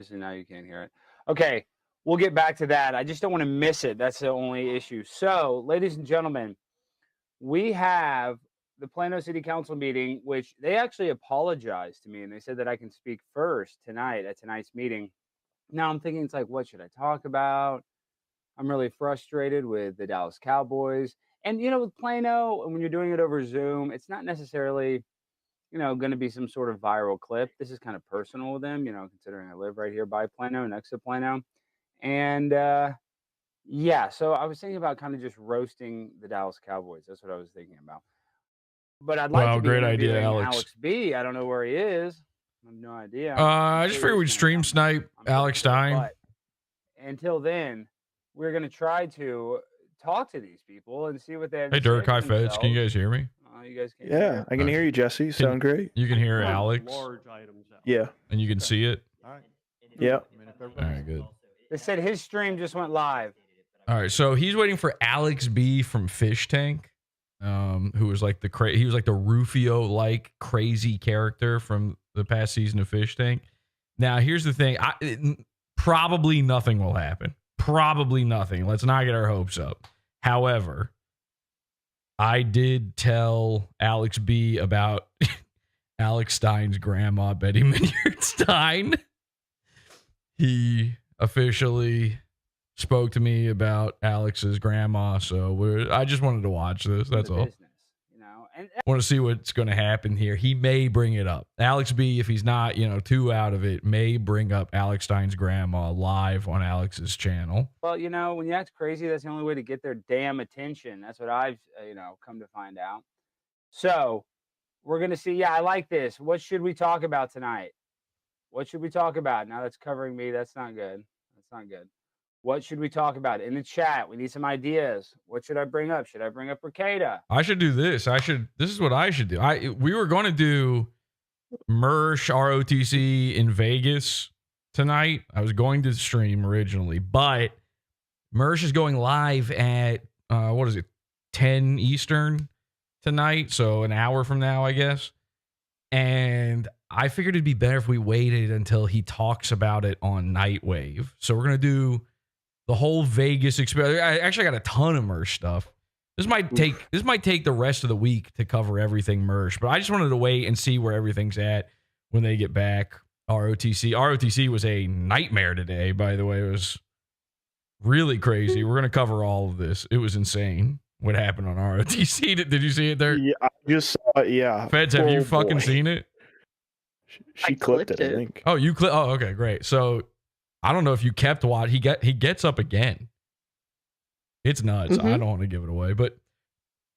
So now you can't hear it. Okay, we'll get back to that. I just don't want to miss it. That's the only issue. So, ladies and gentlemen, we have the Plano City Council meeting, which they actually apologized to me and they said that I can speak first tonight at tonight's meeting. Now I'm thinking, it's like, what should I talk about? I'm really frustrated with the Dallas Cowboys. And, with Plano, and when you're doing it over Zoom, it's not necessarily, going to be some sort of viral clip. This is kind of personal with them, considering I live right here by Plano, next to Plano. And yeah, so I was thinking about kind of just roasting the Dallas Cowboys. That's what I was thinking about. But I'd like Wow, to be great idea, interviewing Alex. Alex B. I don't know where he is. I have no idea. I just figured we'd stream snipe Alex Stein. But until then, we're going to try to talk to these people and see what they have Hey, to say Dirk, for hi, Feds. Can you guys hear me? You guys can Yeah, hear. I can hear you, Jesse. You sound great. You can hear Alex? Yeah. And you can see it? Yeah. All right, good. They said his stream just went live. All right, so he's waiting for Alex B from Fish Tank, who was like he was like the Rufio-like crazy character from the past season of Fish Tank. Now, here's the thing. Probably nothing will happen. Probably nothing. Let's not get our hopes up. However, I did tell Alex B about Alex Stein's grandma, Betty Minyard Stein. He officially spoke to me about Alex's grandma, so I just wanted to watch this. That's all. Business, and Want to see what's going to happen here. He may bring it up. Alex B, if he's not, too out of it, may bring up Alex Stein's grandma live on Alex's channel. Well, when you act crazy, that's the only way to get their damn attention. That's what I've, come to find out. So we're going to see. Yeah, I like this. What should we talk about tonight? What should we talk about? Now that's covering me. That's not good. That's not good. What should we talk about? In the chat, we need some ideas. What should I bring up? Should I bring up Ricada? I should do this. This is what I should do. We were going to do Mersh ROTC in Vegas tonight. I was going to stream originally, but Mersh is going live at, 10 Eastern tonight. So an hour from now, I guess. And I figured it'd be better if we waited until he talks about it on Nightwave. So we're going to do the whole Vegas experience. I actually got a ton of Mersh stuff. This might take the rest of the week to cover everything Mersh, but I just wanted to wait and see where everything's at when they get back. ROTC was a nightmare today, by the way. It was really crazy. We're going to cover all of this. It was insane what happened on ROTC. Did you see it there? Yeah, I just saw it, yeah. Feds, have you fucking seen it? She clipped it, I think. Oh, you clip? Oh, okay, great. So I don't know if you kept watch. He gets up again. It's nuts. I don't want to give it away, but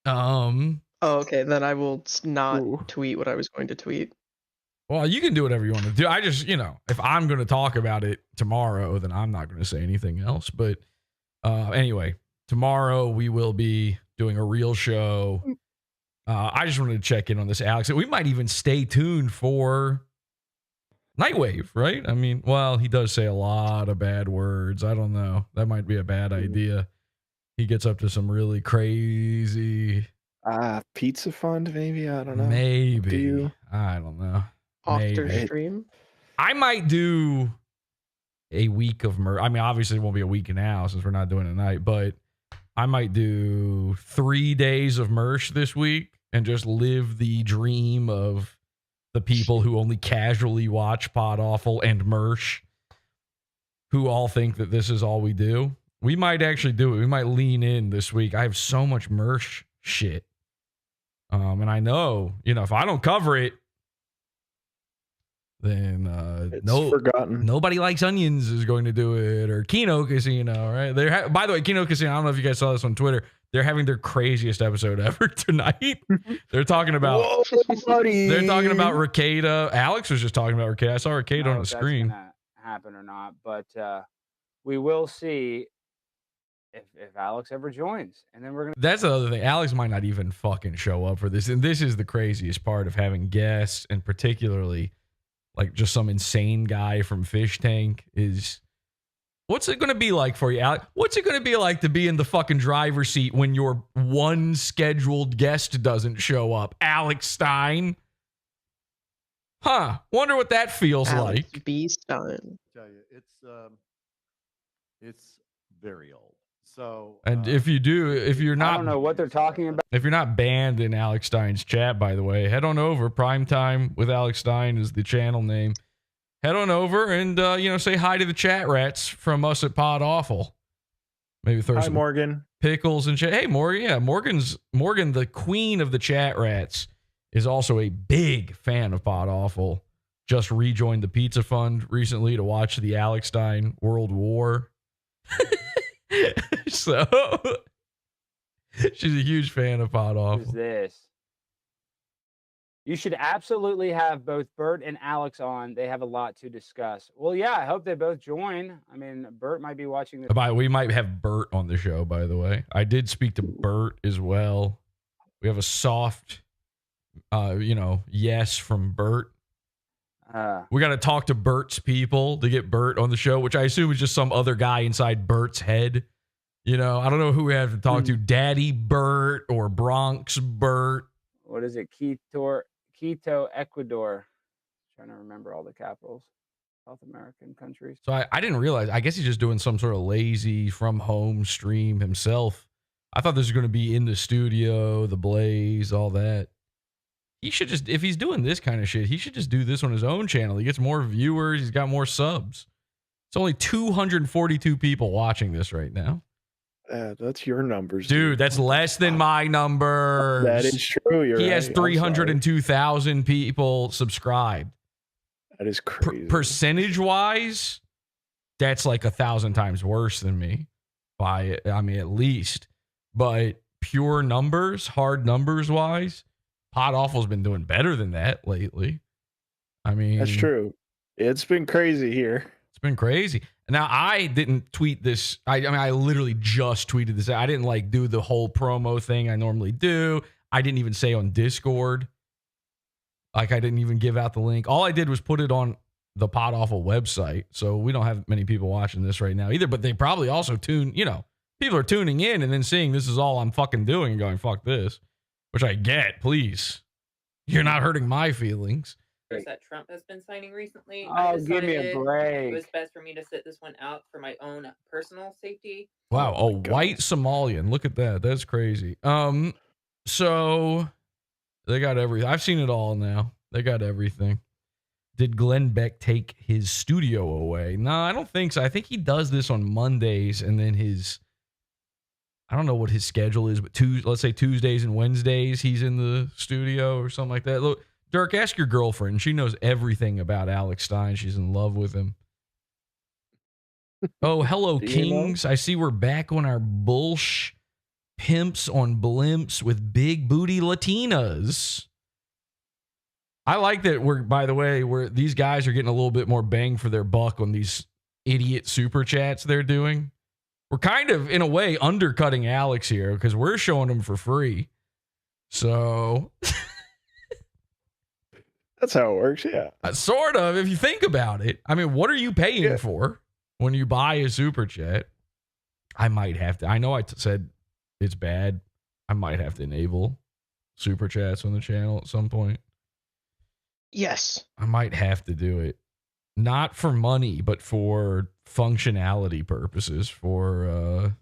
Oh, okay. Then I will not tweet what I was going to tweet. Well, you can do whatever you want to do. I just, if I'm going to talk about it tomorrow, then I'm not going to say anything else. But anyway, tomorrow we will be doing a real show. I just wanted to check in on this, Alex. We might even stay tuned for Nightwave, right? I mean, well, he does say a lot of bad words. I don't know. That might be a bad idea. He gets up to some really crazy... Pizza fund, maybe? I don't know. Maybe. I don't know. After stream? I might do a week of Mersh. I mean, obviously it won't be a week now since we're not doing it tonight, but I might do 3 days of Mersh this week and just live the dream of the people who only casually watch Pod Awful and Mersh, who all think that this is all we do. We might actually do it. We might lean in this week. I have so much Mersh shit. And I know, if I don't cover it, then forgotten. Nobody Likes Onions is going to do it, or Kino Casino, right? By the way, Kino Casino, I don't know if you guys saw this on Twitter. They're having their craziest episode ever tonight. They're talking about Ricada. Alex was just talking about Ricada. I saw Ricada on the screen. That's gonna happen or not, but we will see if Alex ever joins, and then we're gonna. That's the other thing. Alex might not even fucking show up for this, and this is the craziest part of having guests, and particularly like just some insane guy from Fish Tank is. What's it going to be like for you, Alex? What's it going to be like to be in the fucking driver's seat when your one scheduled guest doesn't show up? Alex Stein. Huh. Wonder what that feels Alex like. B. Stein. tell you, it's very old. So, and if you're not, I don't know what they're talking about. If you're not banned in Alex Stein's chat, by the way, head on over. Primetime with Alex Stein is the channel name. Head on over and say hi to the chat rats from us at Pod Awful. Maybe throw some Morgan. Pickles and chat. Hey, Morgan. Yeah, Morgan, the queen of the chat rats, is also a big fan of Pod Awful. Just rejoined the Pizza Fund recently to watch the Alex Stein World War. So she's a huge fan of Pod Awful. Who's this? You should absolutely have both Bert and Alex on. They have a lot to discuss. Well, yeah, I hope they both join. I mean, Bert might be watching the. We might have Bert on the show, by the way. I did speak to Bert as well. We have a soft, yes from Bert. We got to talk to Bert's people to get Bert on the show, which I assume is just some other guy inside Bert's head. I don't know who we have to talk to. Daddy Bert or Bronx Bert. What is it? Quito, Ecuador. Trying to remember all the capitals. South American countries. So I didn't realize. I guess he's just doing some sort of lazy from home stream himself. I thought this was going to be in the studio, the blaze, all that. He should just, if he's doing this kind of shit, he should just do this on his own channel. He gets more viewers. He's got more subs. It's only 242 people watching this right now. That's your numbers, dude. That's less than my numbers. That is true. He has 302,000 people subscribed. That is crazy. Percentage wise, that's like 1,000 times worse than me. At least. But pure numbers, hard numbers wise, Pod Awful's been doing better than that lately. That's true. It's been crazy here. It's been crazy. Now, I didn't tweet this. I literally just tweeted this. I didn't do the whole promo thing I normally do. I didn't even say on Discord. I didn't even give out the link. All I did was put it on the Pod Awful website. So we don't have many people watching this right now either, but they probably also people are tuning in and then seeing this is all I'm fucking doing and going, fuck this, which I get, please. You're not hurting my feelings. That Trump has been signing recently. Oh, give me a break. It was best for me to sit this one out for my own personal safety. Wow, a white Somalian. Look at that. That's crazy. So they got everything. I've seen it all now. They got everything. Did Glenn Beck take his studio away? No, I don't think so. I think he does this on Mondays and then I don't know what his schedule is, but let's say Tuesdays and Wednesdays he's in the studio or something like that. Look, Dirk, ask your girlfriend. She knows everything about Alex Stein. She's in love with him. Oh, hello, Kings. I see we're back on our bullsh pimps on blimps with big booty Latinas. I like that these guys are getting a little bit more bang for their buck on these idiot super chats they're doing. We're kind of, in a way, undercutting Alex here because we're showing them for free. So... That's how it works, yeah. Sort of, if you think about it. What are you paying for when you buy a super chat? I might have to. I know I said it's bad. I might have to enable super chats on the channel at some point. Yes. I might have to do it. Not for money, but for functionality purposes. Because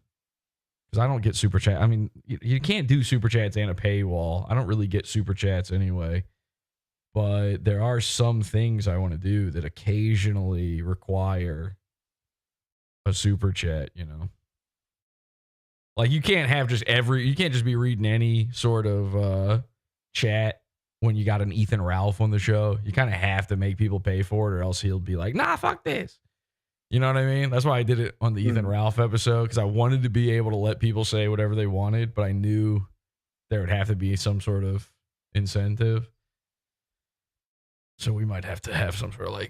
I don't get super chat. You can't do super chats and a paywall. I don't really get super chats anyway. But there are some things I want to do that occasionally require a super chat, you can't have you can't just be reading any sort of chat when you got an Ethan Ralph on the show. You kind of have to make people pay for it or else he'll be like, nah, fuck this. You know what I mean? That's why I did it on the Ethan Ralph episode, because I wanted to be able to let people say whatever they wanted, but I knew there would have to be some sort of incentive. So we might have to have some sort of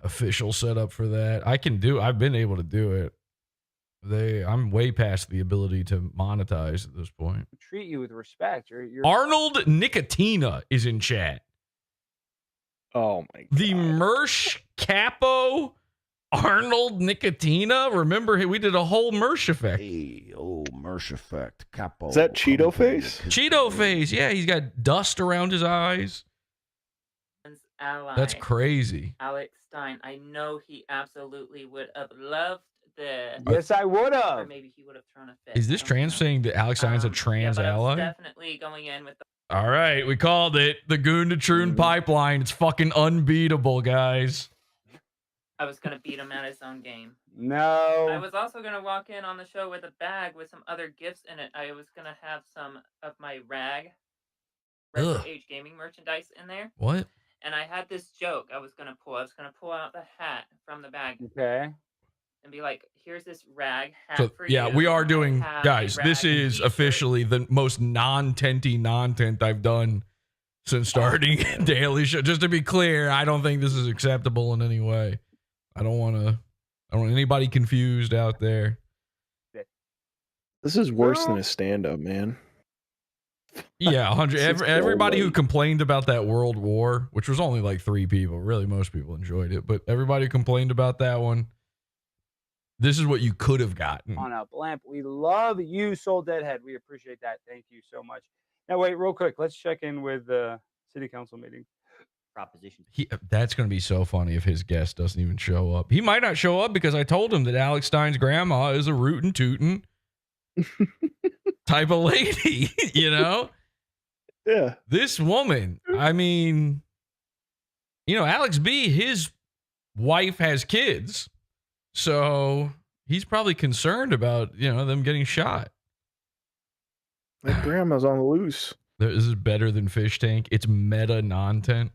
official setup for that. I've been able to do it. I'm way past the ability to monetize at this point. Treat you with respect. You're... Arnold Nicotina is in chat. Oh my God. The Mersh Capo Arnold Nicotina. Remember, we did a whole Mersh effect. Hey, Mersh effect. Capo. Is that Cheeto face? Cheeto face. Yeah, he's got dust around his eyes. ally. That's crazy. Alex Stein. I know he absolutely would have loved this. Yes, I would Or have. maybe he would have thrown a fit. Is this I don't trans know. saying that Alex Stein's a trans but I was ally? definitely going in with the All right, we called it. The Goon to Troon pipeline. It's fucking unbeatable, guys. I was gonna beat him at his own game. No. I was also gonna walk in on the show with a bag with some other gifts in it. I was gonna have some of my retro age gaming merchandise in there. What? And I had this joke I was gonna pull. I was gonna pull out the hat from the bag. Okay. And be like, here's this rag hat So for you. yeah, we are doing, I have guys. a This rag and is t-shirt. officially the most non-tenty non-tent I've done since starting Daily Show. Just to be clear, I don't think this is acceptable in any way. I don't want anybody confused out there. This is worse than a stand-up, man. Yeah, 100. Everybody who late. complained about that World War, which was only like 3 people, really most people enjoyed it, but everybody who complained about that one, this is what you could have gotten. On up, Lamp. We love you, Soul Deadhead. We appreciate that. Thank you so much. Now, wait, real quick. Let's check in with the city council meeting. Proposition. That's going to be so funny if his guest doesn't even show up. He might not show up because I told him that Alex Stein's grandma is a rootin' tootin' type of lady, you know? Yeah. This woman, I mean, you know, Alex B, his wife has kids. So he's probably concerned about, you know, them getting shot. My grandma's on the loose. This is better than Fish Tank. It's meta non-tent.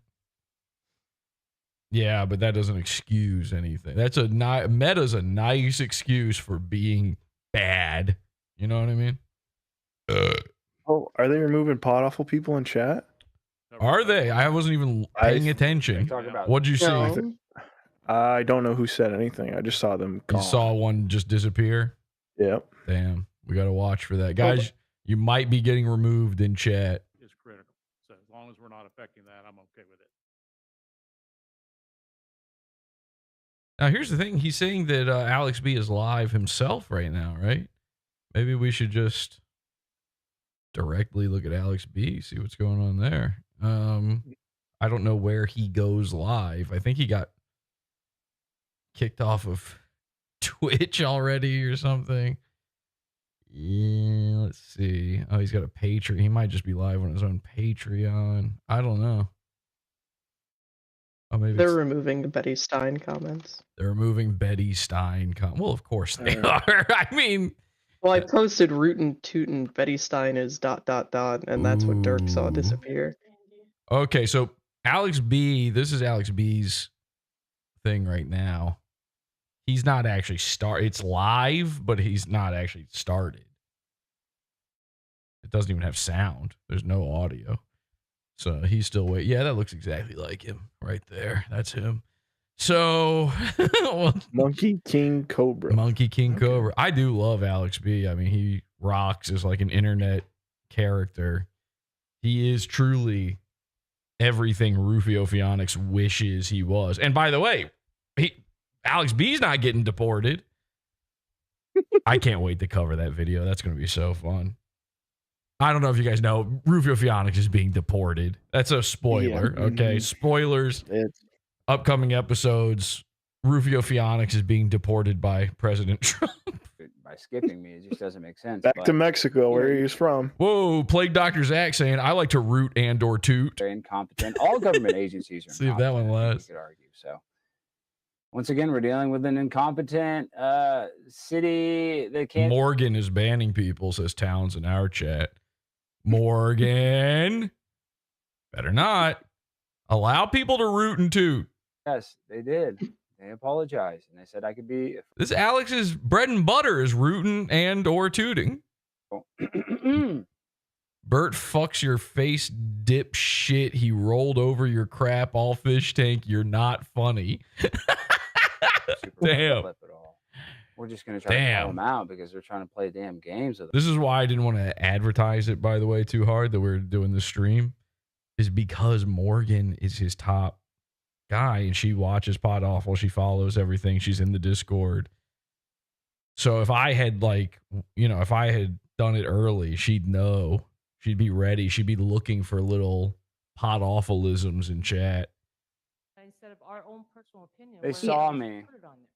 Yeah, but that doesn't excuse anything. Meta's a nice excuse for being bad. You know what I mean? Oh, are they removing podawful people in chat? Are they? I wasn't even paying attention. Talk about What'd you see? No. I don't know who said anything. I just saw them You gone. saw one just disappear? Yep. Damn. We got to watch for that. Guys, you might be getting removed in chat. Is critical. So as long as we're not affecting that, I'm okay with it. Now, here's the thing. He's saying that Alex B is live himself right now, right? Maybe we should just directly look at Alex B, see what's going on there. I don't know where he goes live. I think he got kicked off of Twitch already or something. Yeah, let's see. Oh, he's got a Patreon. He might just be live on his own Patreon. I don't know. Oh, maybe They're removing the Betty Stein comments. they're removing Betty Stein. Well, of course they are. I mean, Well, I posted rootin' tootin' Betty Stein is ... and that's what Dirk saw Ooh. disappear. Okay, so Alex B, this is Alex B's thing right now. He's not actually it's live, but he's not actually started. It doesn't even have sound. There's no audio. So he's still waiting. Yeah, that looks exactly like him right there. That's him. So Monkey King Cobra. Monkey King Cobra. I do love Alex B. I mean, he rocks as like an internet character. He is truly everything Rufio Phoenix wishes he was. And by the way, Alex B's not getting deported. I can't wait to cover that video. That's going to be so fun. I don't know if you guys know, Rufio Phoenix is being deported. That's a spoiler. Yeah. Okay. Spoilers. Upcoming episodes. Rufio Phoenix is being deported by President Trump. By skipping me, it just doesn't make sense. Back to Mexico, where he's from. Whoa, Plague Dr. Zach saying, I like to root and or toot. They're incompetent. All government agencies are See if that one incompetent, lasts. You could argue. So once again, we're dealing with an incompetent city that can't. Morgan is banning people, says Towns in our chat. Morgan, better not allow people to root and toot. Yes, they did. They apologized and they said I could be. This Alex's bread and butter is rooting and or tooting. Bert fucks your face, dip shit. He rolled over your crap, all Fish Tank. You're not funny. Damn. We're just gonna try to call them out because they're trying to play damn games with them. This is why I didn't want to advertise it, by the way, too hard that we're doing this stream, is because Morgan is his top guy and she watches Pod Awful. She follows everything. She's in the Discord. So if I had if I had done it early, she'd know. She'd be ready. She'd be looking for little Pod Awfulisms in chat. instead of our own personal opinion. They We're saw supposed to me. put it on there.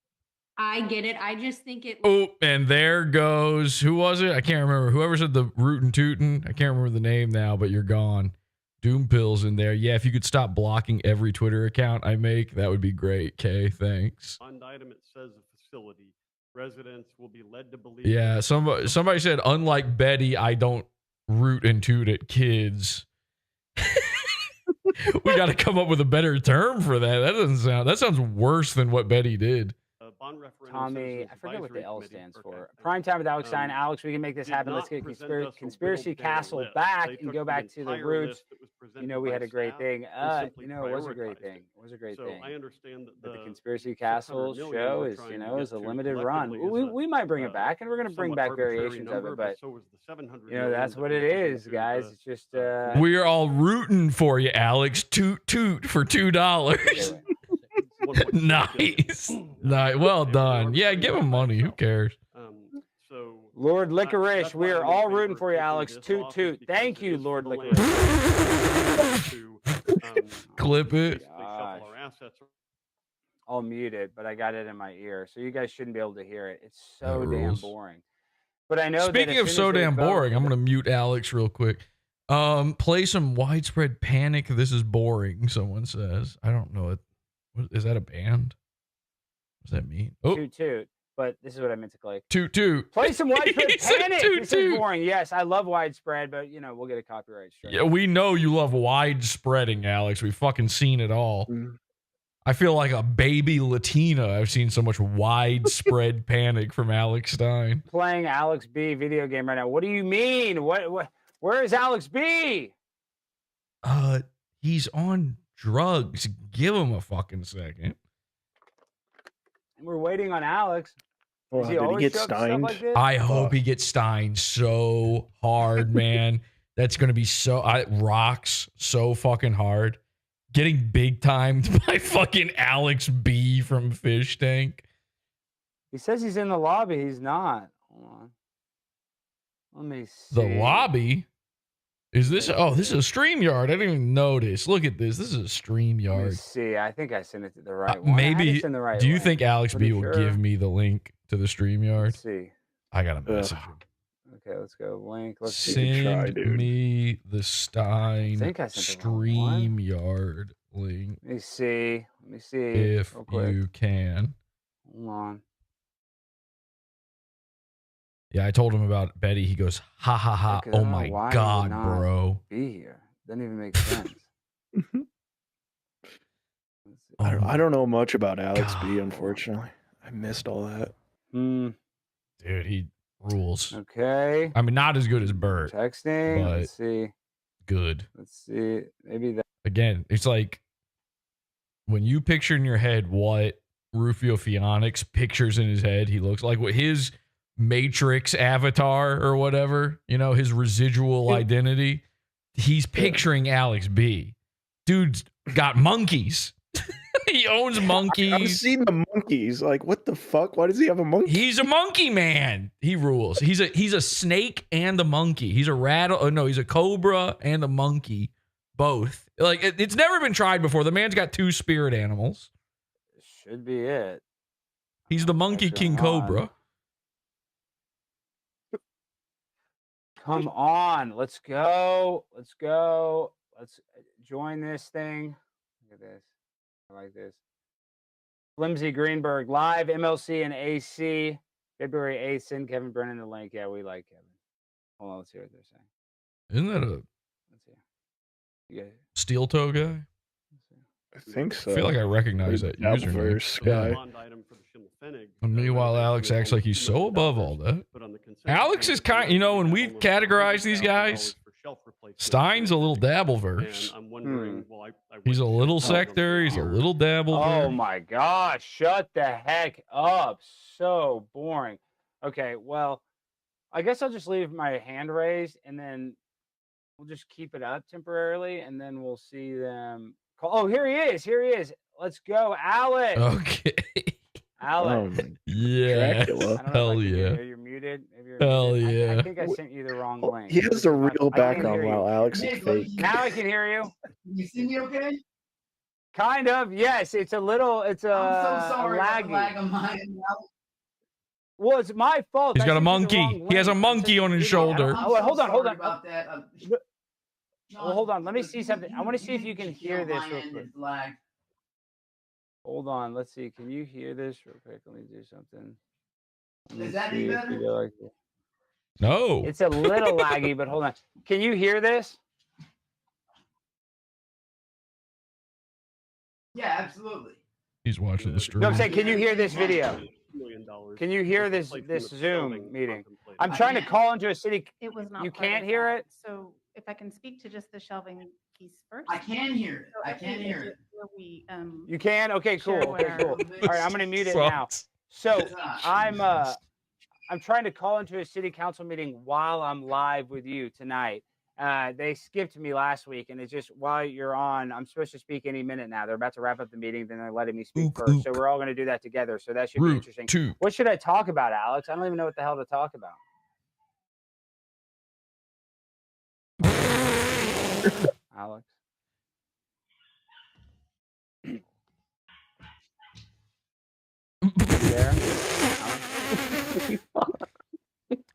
I get it. I just think it. Oh, and there goes, who was it? I can't remember. Whoever said the rootin' tootin'. I can't remember the name now, but you're gone. Doom Pills in there. Yeah, if you could stop blocking every Twitter account I make, that would be great. Okay, thanks. On the item, it says a facility. Residents will be led to believe. Yeah, somebody said, unlike Betty, I don't root and toot at kids. We got to come up with a better term for that. That sounds worse than what Betty did. Tommy, I forget what the L stands for. Prime time with Alex Stein. Alex, we can make this happen. Let's get Conspiracy Castle back and go back to the roots. You know, we had a great thing. You know, it was a great thing. It was a great thing. I understand But the Conspiracy Castle show is, you know, is a limited run. We might bring it back, and we're going to bring back variations of it. But, you know, that's what it is, guys. It's just... We're all rooting for you, Alex. Toot toot for $2. Nice. Nice. Well done. Yeah, give him money. Who cares? Lord Licorice, we are all rooting for you, Alex. Toot toot. Thank you, Lord Licorice. Clip it. I'll mute it, but I got it in my ear, so you guys shouldn't be able to hear it. It's so damn boring. But I know. Speaking of so damn boring, I'm gonna mute Alex real quick. Play some Widespread Panic. This is boring. Someone says. I don't know it. What, is that a band? What does that mean? Oh, toot toot. But this is what I meant to click. Toot toot. Play some Widespread Panic. Toot, this toot. is boring. Yes, I love Widespread, but you know we'll get a copyright strike. Yeah, we know you love widespreading, Alex. We've fucking seen it all. I feel like a baby Latina. I've seen so much widespread panic from Alex Stein. Playing Alex B video game right now. What do you mean? What? Where is Alex B? He's on drugs. Give him a fucking second. We're waiting on Alex. Well, did he get Steined? Like this? I hope he gets Steined so hard, man. That's gonna be rocks so fucking hard. Getting big timed by fucking Alex B from Fish Tank. He says he's in the lobby. He's not. Hold on. Let me see. The lobby? Is this? Oh, this is a StreamYard. I didn't even notice. Look at this. This is a StreamYard. Let me see. I think I sent it to the right one. Maybe. The right do you link. think Alex B will Sure. give me the link to the StreamYard? Let's see. I got a message him. Okay, let's go. Link. Let's Send me the Stein I think I sent the wrong one. StreamYard link. Let me see. Let me see. If real quick. you can. Hold on. Yeah, I told him about Betty. He goes, ha ha ha. Okay, I Oh don't know my why God, would not bro. Be here. Doesn't even make sense. I don't know much about Alex B, God. unfortunately. I missed all that. Dude, he rules. Okay. I mean, not as good as Bert. Texting. But Let's see. good. Let's see. Maybe that. Again, it's like when you picture in your head what Rufio Phoenix pictures in his head, he looks like what his Matrix avatar or whatever, you know, his residual identity. He's picturing Alex B. Dude's got monkeys. He owns monkeys. I've seen the monkeys. Like, what the fuck? Why does he have a monkey? He's a monkey man. He rules. He's a snake and a monkey. He's a rattle. Oh, no, he's a cobra and a monkey. Both. Like, it's never been tried before. The man's got two spirit animals. Should be it. He's the Monkey King Cobra. Come on. Let's go. Let's go. Let's join this thing. Look at this. I like this. Flimsy Greenberg live, MLC and AC. February 8th. Send Kevin Brennan the link. Yeah, we like Kevin. Hold on. Let's see what they're saying. Isn't that a Let's see. Yeah. steel toe guy? I think so. I feel like I recognize that username. Guy. And meanwhile, Alex acts like he's so above all that. Alex is kind, you know, when we categorize these guys, Stein's a little Dabbleverse. He's a little sectary. He's a little Dabbleverse. Oh my gosh. Shut the heck up. So boring. Okay. Well, I guess I'll just leave my hand raised and then we'll just keep it up temporarily and then we'll see them. Oh, here he is. Here he is. Let's go, Alex. Okay. Alex. Yeah. Hell yeah. Maybe you're muted. Maybe you're Hell muted. yeah. I think I sent you the wrong link. He has the real I can't background hear you. while Alex is fake. Now I can hear you. You see me okay? Kind of, yes. It's a little. It's a. I'm so sorry about the laggy. lag on my end. Well, it's my fault. He's I got a sent you the monkey. wrong He has a link. I monkey sent you on the his video. shoulder. I'm Oh, so hold on, hold sorry on. about that. Well, hold on. Let me see something. I want to see if you can hear on this my real end, quick. it's lagged. Hold on. Let's see. Can you hear this real quick? Let me do something. Let me Is that see any if we better? go like this. No. It's a little laggy, but hold on. Can you hear this? Yeah, absolutely. He's watching the stream. No, I'm saying, can you hear this video? $1 million Can you hear was this replacing the Zoom shelving meeting? contemplated. I'm I trying to can. call into a city. It was not You part can't of hear that. it? So if I can speak to just the shelving piece first. I can hear it. So I can think hear it's it. where we, You can? Okay, cool. share Okay, where- cool. All right, I'm gonna mute it now. Sucks. So I'm trying to call into a city council meeting while I'm live with you tonight. They skipped me last week, and it's just while you're on, I'm supposed to speak any minute now. They're about to wrap up the meeting, then they're letting me speak first. So we're all going to do that together. So that should be interesting. Two. What should I talk about, Alex? I don't even know what the hell to talk about. Alex. You there?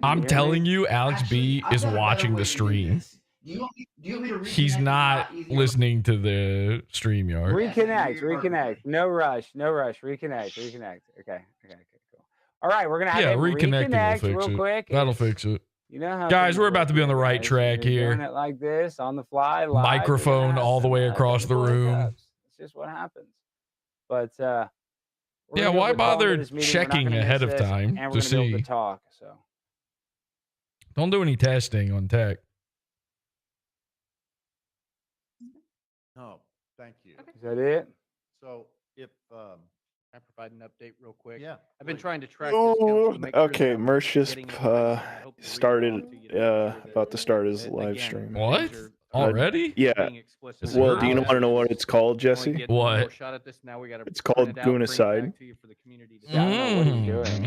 I'm telling you, Alex B is watching the stream. Do you want me to He's reconnect? not listening to the StreamYard. Reconnect. No rush. Reconnect. Okay, cool. All right, we're gonna have him reconnecting reconnect will fix real it. quick. That'll fix it. You know how Guys, things we're work about to be on the here, right guys. track You're here. Doing it like this on the fly, live, Microphone you're gonna all the have way some across the technical room. hiccups. It's just what happens. But we're Yeah, gonna be why able to call into bother this meeting. We're not checking gonna ahead miss of this, time and we're to gonna be able see? to talk. So Don't do any testing on tech. No, thank you. is that it? So if I provide an update real quick. Yeah, I've been please. trying to track this council to make sure Okay, that I'm Merch just getting it right, and I hope to read it started off to you to make sure that, about to start his live again, stream. What? things are Already? Yeah. being explicit. It's Well, her do you house. want to know what it's called, Only Jesse? get one more What? shot at this. Now we gotta It's print called it out, bring it Goonicide. back to you for the community to see. Yeah, I don't know what are you doing.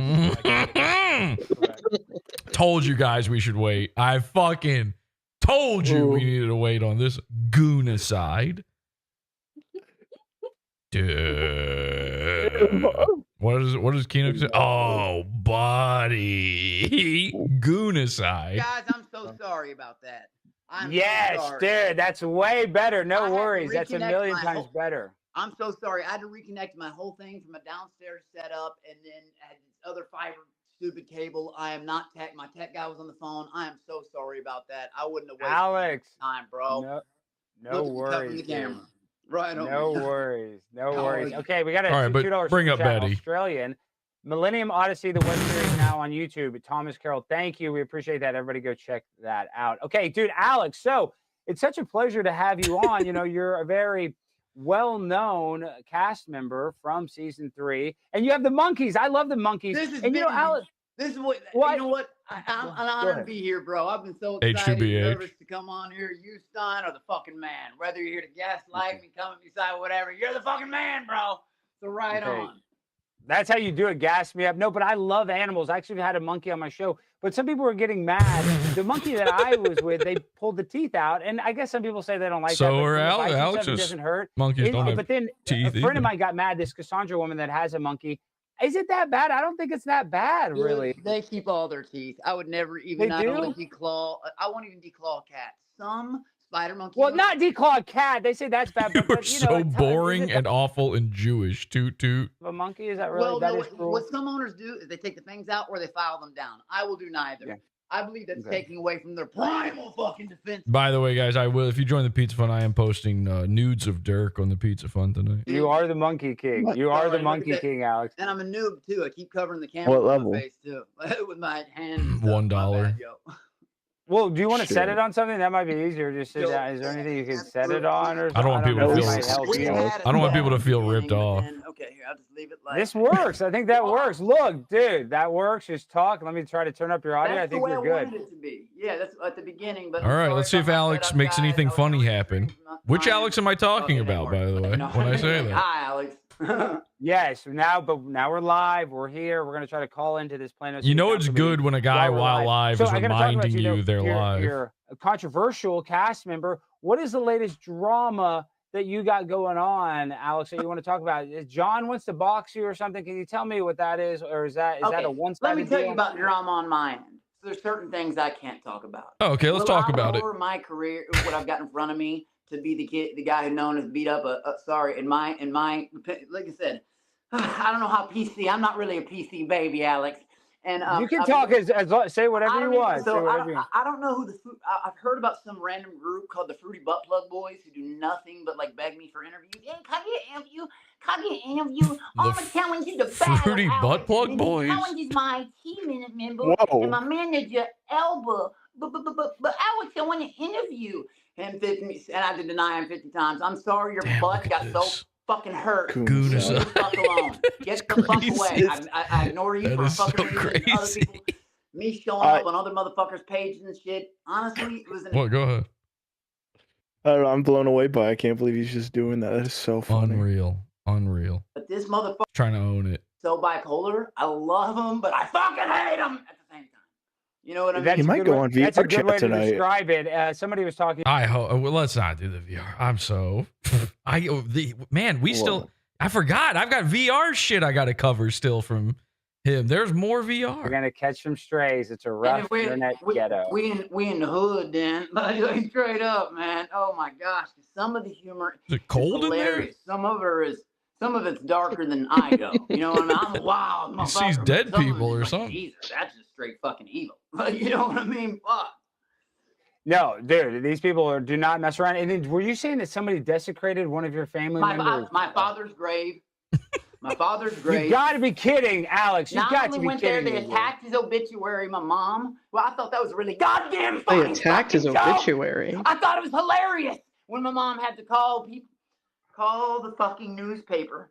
Mm. Told you guys we should wait. I fucking told you we needed to wait on this Goonicide. Dude. What does Keno say? Oh, buddy. Goonicide. Guys, I'm so sorry about that. I'm so Yes, sorry. dude, that's way better. I No had to worries. That's a reconnect million my times whole- better. I'm so sorry. I had to reconnect my whole thing from a downstairs setup, and then had this other fiber stupid cable. I am not tech. My tech guy was on the phone. I am so sorry about that. I wouldn't have wasted Alex, time, bro. no Look at me covering worries. the dude. camera. Right on. No worries. No No worries. worries. Okay, we got a All right, but $2 bring super up chat, Betty. Australian. Millennium Odyssey, the web series now on YouTube. Thomas Carroll, thank you. We appreciate that. Everybody go check that out. Okay, dude, Alex, so it's such a pleasure to have you on. You know, you're a very well-known cast member from season 3, and you have the monkeys. I love the monkeys. This is And you know, big. Alex, This is what What? you know. What I'm Go honored ahead. to be here, bro. I've been so excited, H2BH. nervous to come on here. You, Stein, are the fucking man. Whether you're here to gaslight me, come at me, side, whatever, you're the fucking man, bro. So right Okay. on. that's how you do it. Gas me up. No, but I love animals. I actually had a monkey on my show, but some people were getting mad. The monkey that I was with, they pulled the teeth out, and I guess some people say they don't like that. So but are from the bites and stuff, it Alex's doesn't hurt. monkeys don't have But then teeth a friend either. of mine got mad. This Cassandra woman that has a monkey. Is it that bad? I don't think it's that bad, Dude, really. they keep all their teeth. I would never even They not only do? declaw. I won't even declaw cats. Some spider monkeys. Well, not declawed cat. They say that's bad. You But, are you know, so is boring it and awful and Jewish. Toot toot. a monkey? Is that really Well, that no, is cruel? what some owners do is they take the fangs out or they file them down. I will do neither. Yeah. I believe that's Okay. taking away from their primal fucking defense. By the way, guys, I will. If you join the Pizza Fun, I am posting nudes of Dirk on the Pizza Fun tonight. You are the monkey king. You are the Sorry, look at monkey that. king, Alex. And I'm a noob too. I keep covering the camera What with level? my face too, with my hands. and stuff. My $1. bad, yo. Well, do you want to set Shit. it on something? That might be easier. Just sit Yo, down. Is there anything you can that's set it on? Or I don't want people know to if feel- it might help We you. had a I don't want people to bad feel ripped beginning, but off. then- okay, here I'll just leave it like This works. I think that works. Look, dude, that works. Just talk. Let me try to turn up your audio. That's I think the way you're I good. wanted it to be. Yeah, that's at the beginning. But All right, sorry let's see if about my Alex setup, makes guys. anything I was funny always happen. streaming from Which time. Alex am I talking Okay, about, that by the way, No. when I say that? Hi, Alex. Yes. Now we're live. We're here. We're gonna try to call into this Plano City You know it's Council meeting good when a guy we're while live So is I gotta talk about reminding though. you they're live. You're a controversial cast member. What is the latest drama that you got going on, Alex, that you want to talk about? If John wants to box you or something, can you tell me what that is, or is that a one-sided Let me tell deal? you about drama on my end. So there's certain things I can't talk about. Oh, okay, let's talk about it. My career, what I've got in front of me, to be the guy who's known as beat up. In my, like I said, I don't know how PC. I'm not really a PC baby, Alex. And you can talk say whatever you want. So I don't know who I've heard about some random group called the Fruity Butt Plug Boys who do nothing but like beg me for interviews. Yeah, can you interview? I'm telling you the Fruity Butt Plug Boys. Alex is my team member and my manager Elba. But Alex, I want to interview him 50, and I had to deny him 50 times. I'm sorry, your butt got so fucking hurt. Goon is Leave the fuck alone. Get the fuck away. I ignore you for fucking reasons. Other people, me showing up on other motherfuckers' pages and shit. Honestly, it was What? Go ahead. I don't know, I'm blown away by it. I can't believe he's just doing that. That is so funny. Unreal. But this motherfucker Trying to own it. so bipolar. I love him, but I fucking hate him at the same time. You know what I mean? He might go on VR That's a good way to tonight. describe it. Somebody was talking. Well, let's not do the VR. I'm so I forgot. I've got VR shit I got to cover still from him. There's more VR. We're gonna catch some strays. It's a rough internet ghetto. We in the hood, then. Like straight up, man. Oh my gosh, some of the humor is it cold in there? Some of it's darker than I go. You know what I mean? I'm a wild motherfucker. He sees dead people or something. Jesus, that's just straight fucking evil. You know what I mean? Fuck. No, dude, these people do not mess around. And then, were you saying that somebody desecrated one of your family members? My father's grave. My father's grave. You got to be kidding, Alex. You got to be kidding. They attacked his obituary. My mom. Well, I thought that was really goddamn funny. They attacked his obituary. I thought it was hilarious when my mom had to call the fucking newspaper,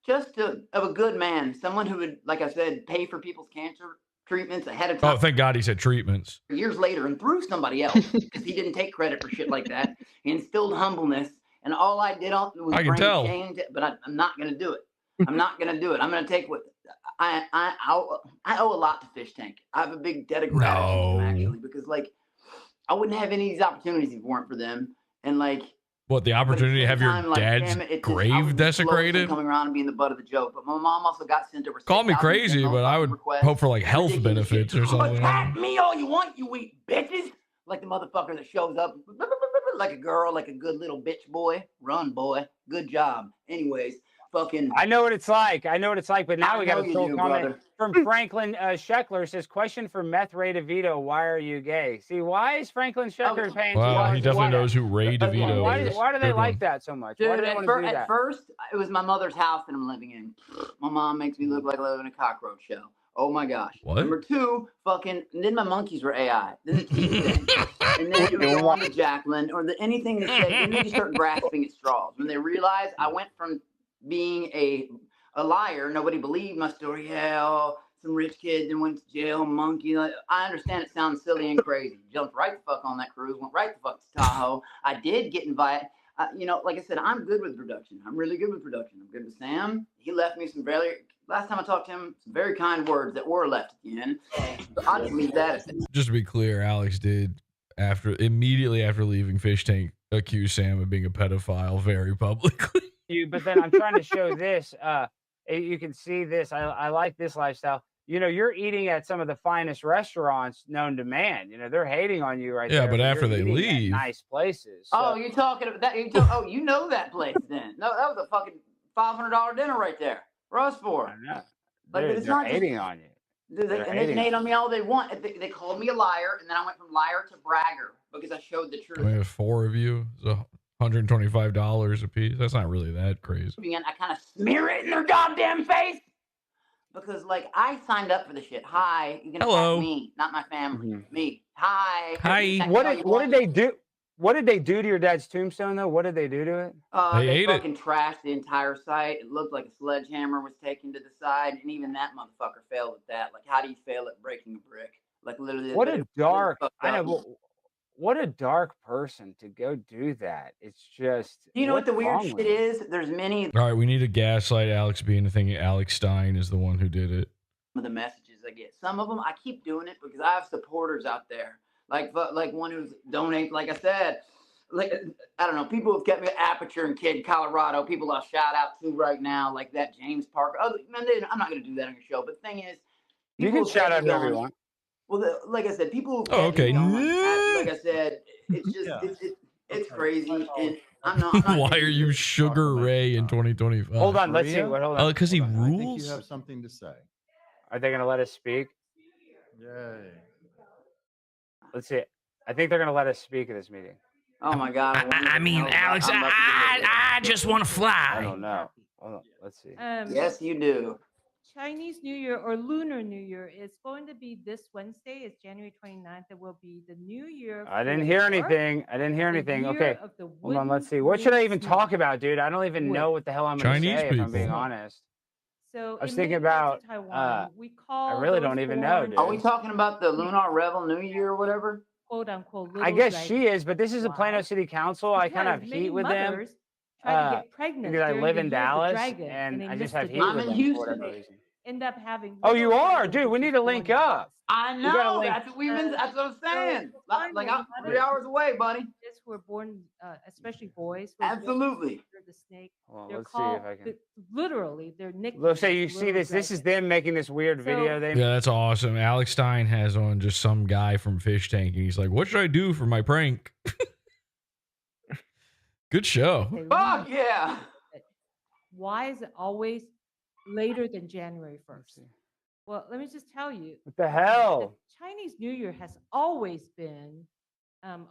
of a good man, someone who would, like I said, pay for people's cancer treatments ahead of time. Oh, thank God he said treatments. Years later, and through somebody else, because he didn't take credit for shit like that. He instilled humbleness, and all I did was bring change. But I'm not gonna do it. I'm not gonna do it. I'm gonna take what I owe a lot to Fish Tank. I have a big debt of gratitude to them, actually, because like I wouldn't have any of these opportunities if it weren't for them. And like, what, the opportunity to have your dad's grave desecrated? Coming around and being the butt of the joke, but my mom also got sent over. Call me crazy, but I would hope for like health benefits or something. Attack me all you want, you weak bitches! Like the motherfucker that shows up like a girl, like a good little bitch boy. Run, boy. Good job. Anyways. Fucking, I know what it's like. But now we got a troll comment from Franklin Scheckler. Says, question for Meth Ray DeVito. Why are you gay? See, why is Franklin Scheckler paying? Wow, he definitely knows who Ray DeVito is. Why do they like that so much? Dude, why do they want to do that? At first, it was my mother's house that I'm living in. My mom makes me look like I live in a cockroach show. Oh my gosh. What? Number two, and then my monkeys were AI. Then the teeth thing. And then it was on to Jacqueline or anything they say. Then they just start grasping at straws. When they realize I went from being a liar, nobody believed my story. Yeah, some rich kid and went to jail, monkey. I understand it sounds silly and crazy. Jumped right the fuck on that cruise, went right the fuck to Tahoe. I did get invited. Like I said, I'm good with production. I'm really good with production. I'm good with Sam. He left me last time I talked to him, some very kind words that were left at the end. So I'll just leave that. Just to be clear, Alex did, immediately after leaving Fish Tank, accuse Sam of being a pedophile very publicly. But then I'm trying to show this. You can see this. I like this lifestyle. You're eating at some of the finest restaurants known to man. They're hating on you right there. Yeah, but after they leave, nice places. So. Oh, you're talking about that? You know that place then? No, that was a fucking $500 dinner right there. Roast for. I know. Like, Dude, it's they're not hating on you. Dude, they can hate on me all they want. They called me a liar, and then I went from liar to bragger because I showed the truth. We have 4 of you. So $125 a piece. That's not really that crazy. And I kind of smear it in their goddamn face because, like, I signed up for the shit. Hi, you can attack me, not my family. Mm-hmm. Me. Hi. Hi. What did they do? What did they do to your dad's tombstone, though? What did they do to it? They fucking trashed the entire site. It looked like a sledgehammer was taken to the side, and even that motherfucker failed at that. Like, how do you fail at breaking a brick? Like, literally. What a dark. I know. What a dark person to go do that. It's just. You know what the weird shit is? There's many. All right, we need to gaslight Alex being thinking Alex Stein is the one who did it. Some of the messages I get. Some of them I keep doing it because I have supporters out there. Like one who's donate. Like I said, like I don't know, people have kept me Aperture and Kid, Colorado. People I'll shout out to right now, like that James Parker. Oh man, I'm not gonna do that on your show. But the thing is, You can shout out whoever you want. Well, like I said, people. Oh, okay. Like I said, it's just it's crazy, and I'm not Why are you Sugar Ray in 2025? Hold on, let's see. Hold on. Because he I think rules. you have something to say. Are they gonna let us speak? Yay. Let's see. I think they're gonna let us speak at this meeting. Oh my God! I mean, Alex, I just want to fly. I don't know. Hold on. Let's see. Yes, you do. Chinese New Year or Lunar New Year is going to be this Wednesday. It's January 29th. It will be the New Year. I didn't hear anything. I didn't hear anything. Okay. Hold on. Let's see. What should I even talk about, dude? I don't even know what the hell I'm going to say, if I'm being honest. So I was thinking about. I really don't even know, dude. Are we talking about the Lunar Revel New Year or whatever? Quote unquote. I guess she is, but this is a Plano City Council. I kind of have heat with them. Try to get pregnant because I live in Dallas, dragon, and I just missed have the heat dragon. with them for whatever reason. End up having. Oh, you are, dude. We need to link up. I We gotta know. link- That's what I'm saying. Like I'm 3 mothers hours away, buddy. who are born, especially boys. who are born Absolutely. under the snake. Well, They're let's see called, if I can. literally, they're nicknamed. Let's say you see this. This is them making this weird video. They Yeah, that's awesome. Alex Stein has on just some guy from Fish Tank, and he's like, "What should I do for my prank?" Good show. Fuck yeah. Why is it always later than January 1st? Well, let me just tell you. What the hell? The Chinese New Year has always been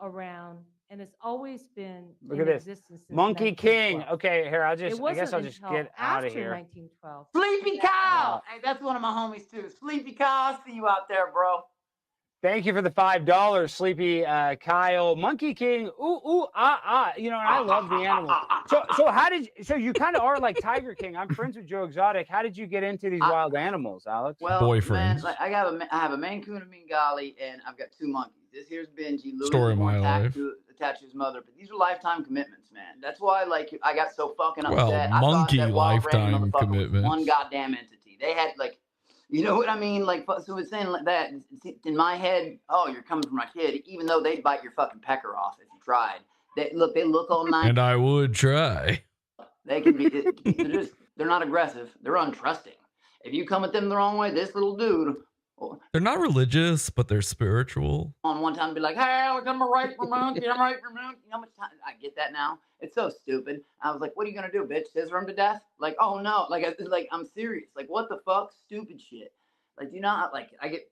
around, and it's always been Look in at this. existence since Monkey King. 1912. Okay, here I It guess wasn't I'll just until get out of after here. 1912. Sleepy Kyle. Hey, that's one of my homies too. Sleepy Kyle. I see you out there, bro. Thank you for the $5, Sleepy Kyle. Monkey King. Ooh, You know, and I love the animals. So how did so you kind of are like Tiger King? I'm friends with Joe Exotic. How did you get into these wild animals, Alex? Well, Boyfriends. man, like I have a Maine Coon, a Bengali, and I've got 2 monkeys. This here's Benji. Louis Story of was my attached life. attached to his mother, but these are lifetime commitments, man. That's why, like, I got so fucking upset. Well, I thought monkey that wild random lifetime motherfucker was commitments. one goddamn entity. They had like, you know what I mean? Like, so it's saying like that in my head. Oh, you're coming for my kid, even though they'd bite your fucking pecker off if you tried. They look all nice. And I would try. They can be. They're not aggressive. They're untrusting. If you come at them the wrong way, this little dude. They're not religious, but they're spiritual. On one time, be like, "Hey, Alex, I'm a right for monkey. I'm right for monkey." You know how much time I get that now? It's so stupid. I was like, "What are you gonna do, bitch? Scissor him to death?" Like, "Oh no!" Like, I'm serious. Like, what the fuck? Stupid shit. Like, you know, like I get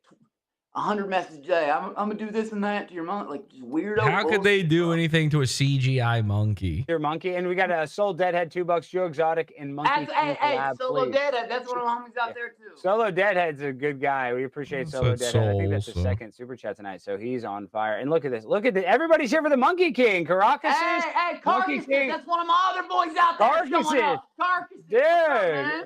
100 messages a day. I'm gonna do this and that to your mom. Like, just weirdo. How could they do anything to a CGI monkey? Your monkey, and we got a Soul Deadhead, $2, Joe Exotic, and Monkey King Hey, collab, Solo please. Deadhead. That's one of my homies out there too. Solo Deadhead's a good guy. We appreciate Solo Said Deadhead. I think that's Soul, the so. second super chat tonight, so he's on fire. And look at this. Look at this. Everybody's here for the Monkey King. Caracas is. Hey, Monkey Carcass. King. That's one of my other boys out there. showing Carcasses. up. Carcasses. Dude, What's up, man?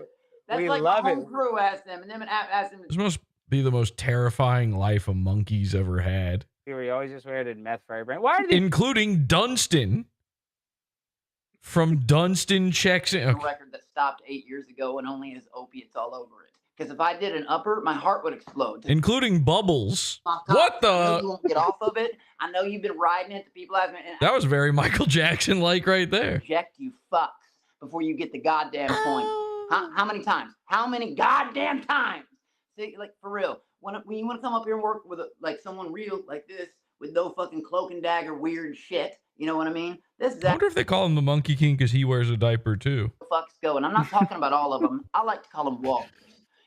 That's we like love my it. whole crew asked them, and them asked them. This must be the most terrifying life a monkey's ever had. We always just wear meth for everybody. Why are they? Including Dunstan. From Dunstan checks in. A record that stopped 8 years ago and only has opiates all over it. Because if I did an upper, my heart would explode. Including Bubbles. What I know you the? won't get off of it. I know you've been riding it. The people ask me, and That was very Michael Jackson like right there. reject you fucks before you get the goddamn point. How many times? How many goddamn times? See, like for real. When you want to come up here and work with like someone real like this with no fucking cloak and dagger weird shit, you know what I mean? This is I wonder if they call him the Monkey King because he wears a diaper too. the fuck's going. I'm not talking about all of them. I like to call them walkers.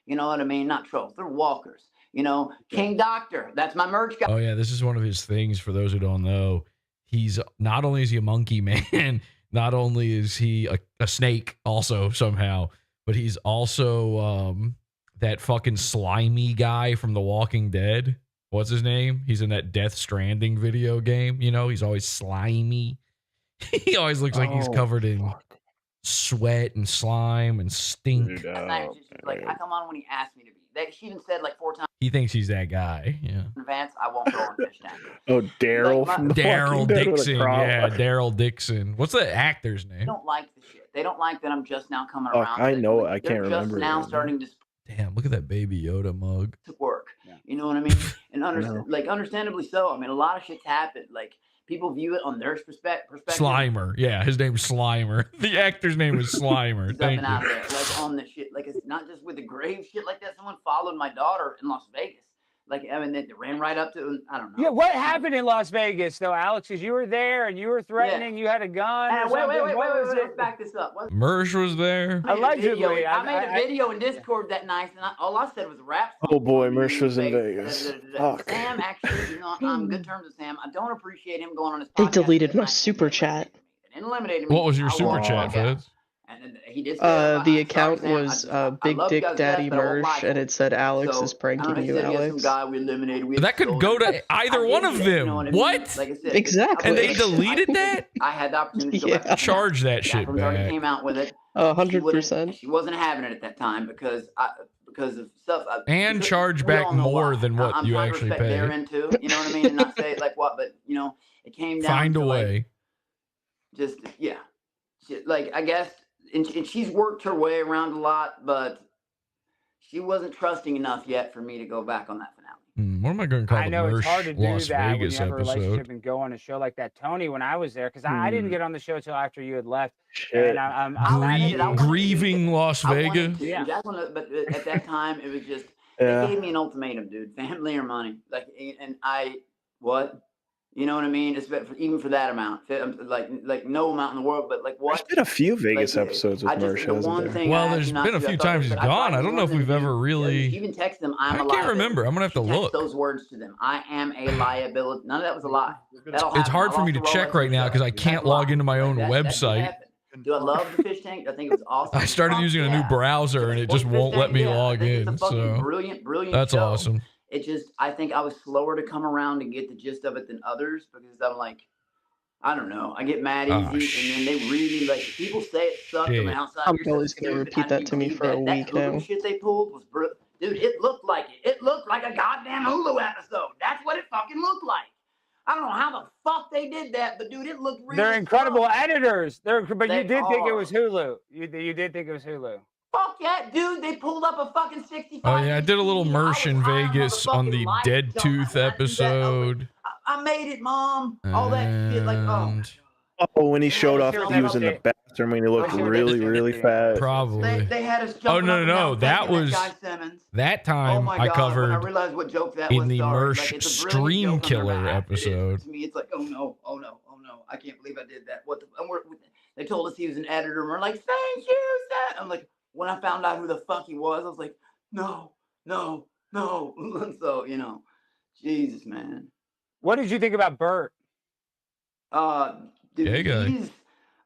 You know what I mean? Not trolls. They're walkers. You know, King Doctor. That's my merch guy. Oh yeah, this is one of his things. For those who don't know, he's not only is he a monkey man, not only is he a snake also somehow, but he's also that fucking slimy guy from The Walking Dead. What's his name? He's in that Death Stranding video game. You know, he's always slimy. He always looks like he's covered in sweat and slime and stink. Last night, like I come on when he asked me to be. She even said like 4 times He thinks he's that guy. Yeah. in advance, I won't go on fish tank. Oh, Daryl Like from The Daryl Walking Dead with a Dixon. crop. Yeah, Daryl Dixon. What's the actor's They name? don't like the shit. They don't like that I'm just now coming Oh, around. I to it. know it. Like, I can't they're remember just it now right now. starting to Damn, look at that Baby Yoda mug. work. Yeah. You know what I mean? And know. like understandably so. I mean, a lot of shit's happened. Like people view it on their perspective. Slimer. Yeah, his name's Slimer. The actor's name is Slimer. Thank Stepping out of you. there, like on the shit, like it's not just with the grave shit like that. Someone followed my daughter in Las Vegas. Like, I mean, they ran right up to, I don't know. Yeah, what happened in Las Vegas though, Alex? Because you were there and you were threatening. You had a gun. Or Wait, what was let's back this up. Mersh was there. Allegedly, I made a video in Discord that night, and all I said was rap. Oh boy, Mersh was in Vegas. Fuck. Sam, actually, you know, I'm good terms with Sam. I don't appreciate him going on his They podcast. deleted my super chat. And eliminated me. What was your super chat, Feds? And he did The account was Big Dick Daddy Mersh, and it said Alex is pranking you, Alex. That could go to either one of them. What? Exactly. And they deleted that? I had the opportunity to go back. Charge that shit back. Came out with it. 100%. She wasn't having it at that time because of stuff. And charge back more than what you actually pay. They're into, you know what I mean, and not say like what, but you know, it came down. Find to a way. Just like I guess, and she's worked her way around a lot, but she wasn't trusting enough yet for me to go back on that finale. What am I going to call I know the it's hard to Mersh do Las that when Vegas you have a relationship episode? and go on a show like that. Tony, when I was there, because I didn't get on the show till after you had left. Shit. And I'm Grieving Las Vegas? Yeah. But at that time, it was just, Yeah. they gave me an ultimatum, dude. Family or money. Like, and what? You know what I mean? It's even for that amount. Like no amount in the world, but like what? There's been a few Vegas episodes with Mersh, hasn't there? Well, there's been a few times he's gone. I don't know if we've ever really. Even text them, I can't remember. I'm gonna have to look. Those words to them. I am a liability. None of that was a lie. It's hard for me to check right now because I can't log into my own website. Do I love the fish tank? I think it was awesome. I started using a new browser and it just won't let me log in. So brilliant that's show. awesome. It just, I think I was slower to come around and get the gist of it than others because I'm like, I don't know. I get mad easy, and then they really like people say it sucked on the outside. I'm always gonna repeat that to me for a week now. Shit they pulled was dude. It looked like it. It looked like a goddamn Hulu episode. That's what it fucking looked like. I don't know how the fuck they did that, but dude, it looked really. They're incredible editors. But They you did think it are. was Hulu. You did think it was Hulu. Fuck yeah, dude! They pulled up a fucking 65. Oh yeah, I did a little Mersh in Vegas on the Dead Tooth episode. I made it, Mom. All that shit, like Oh, when he showed off that he was in the bathroom when he looked really, really fat. Probably. they had us. Oh jumping no, up and no, down, no! That thanking was guy Simmons. that time Oh my I God, covered when I realized what joke that in was, the sorry. Mersh Like, it's a brilliant Stream joke on Killer their behalf. It is. episode. To me, it's like, oh no, I can't believe I did that. What the? And they told us he was an editor, and we're like, thank you, Seth. I'm like, when I found out who the fuck he was, I was like, no. So you know, Jesus, man. What did you think about Bert? Dude, Gay guy. he's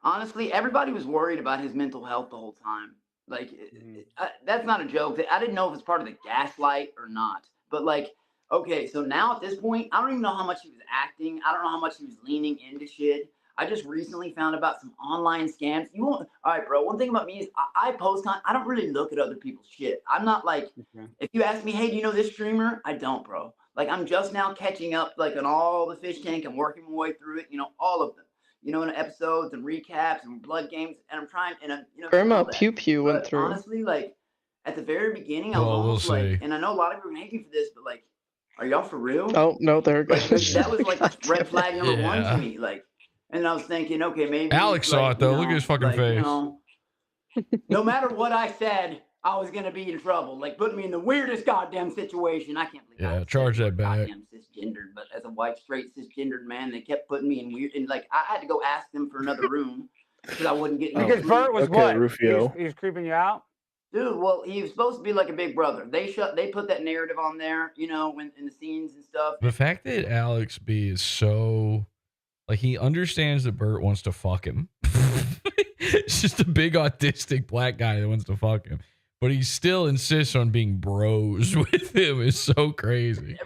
honestly, everybody was worried about his mental health the whole time. Like, that's not a joke. I didn't know if it's part of the gaslight or not. But like, okay, so now at this point, I don't even know how much he was acting. I don't know how much he was leaning into shit. I just recently found about some online scams. You won't. All right, bro. One thing about me is I post on. I don't really look at other people's shit. I'm not like. If you ask me, hey, do you know this streamer? I don't, bro. Like, I'm just now catching up, like, on all the fish tank. I'm working my way through it. You know, all of them. You know, in episodes and recaps and blood games, and I'm trying. And you know, Grandma Pew Pew went through. Honestly, like at the very beginning, I was Well, we'll almost like, see. and I know a lot of people are gonna hate me for this, but like, are y'all for real? Oh no, there it Like, goes. that was like red flag number one Yeah. to me. Like, and I was thinking, okay, maybe Alex saw like, it though. you Look at know, his fucking like, face. You know, no matter what I said, I was gonna be in trouble. Like, put me in the weirdest goddamn situation. I can't believe. Yeah, charge that back. Goddamn cisgendered, but as a white straight cisgendered man, they kept putting me in weird. And like, I had to go ask them for another room because I wouldn't get. Because Bert was Okay, what? Rufio. He was creeping you out. Dude, well, he was supposed to be like a big brother. They put that narrative on there, you know, when in the scenes and stuff. The fact that Alex B is so like he understands that Bert wants to fuck him. It's just a big autistic black guy that wants to fuck him. But he still insists on being bros with him is so crazy.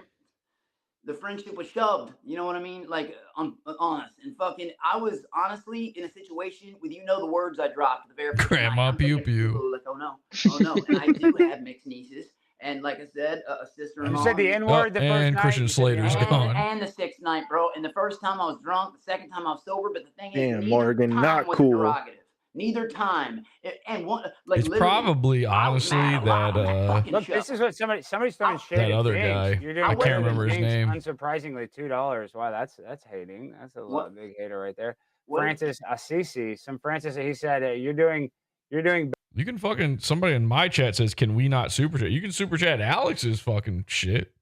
The friendship was shoved. You know what I mean? Like, honest and fucking. I was honestly in a situation with the words I dropped the very first Grandma night. Pew Pew. Like, oh no. And I do have mixed nieces, and like I said, a sister-in-law. You said the N-word the first and night. Christian Slater's gone. And the sixth night, bro. And the first time I was drunk, the second time I was sober. But the thing is, Damn, neither Morgan, time not was cool. derogative. Neither time. And one, like It's literally, probably I was honestly mad loud on that fucking Look, show. this is what somebody's throwing shade that at other Jinx. guy. You're doing I better can't than remember his Jinx, name. Unsurprisingly, $2. Wow, that's hating. That's a What? big hater right there. What is- Francis Assisi. Some Francis. He said you're doing. You can fucking somebody in my chat says, "Can we not super chat?" You can super chat Alex's fucking shit.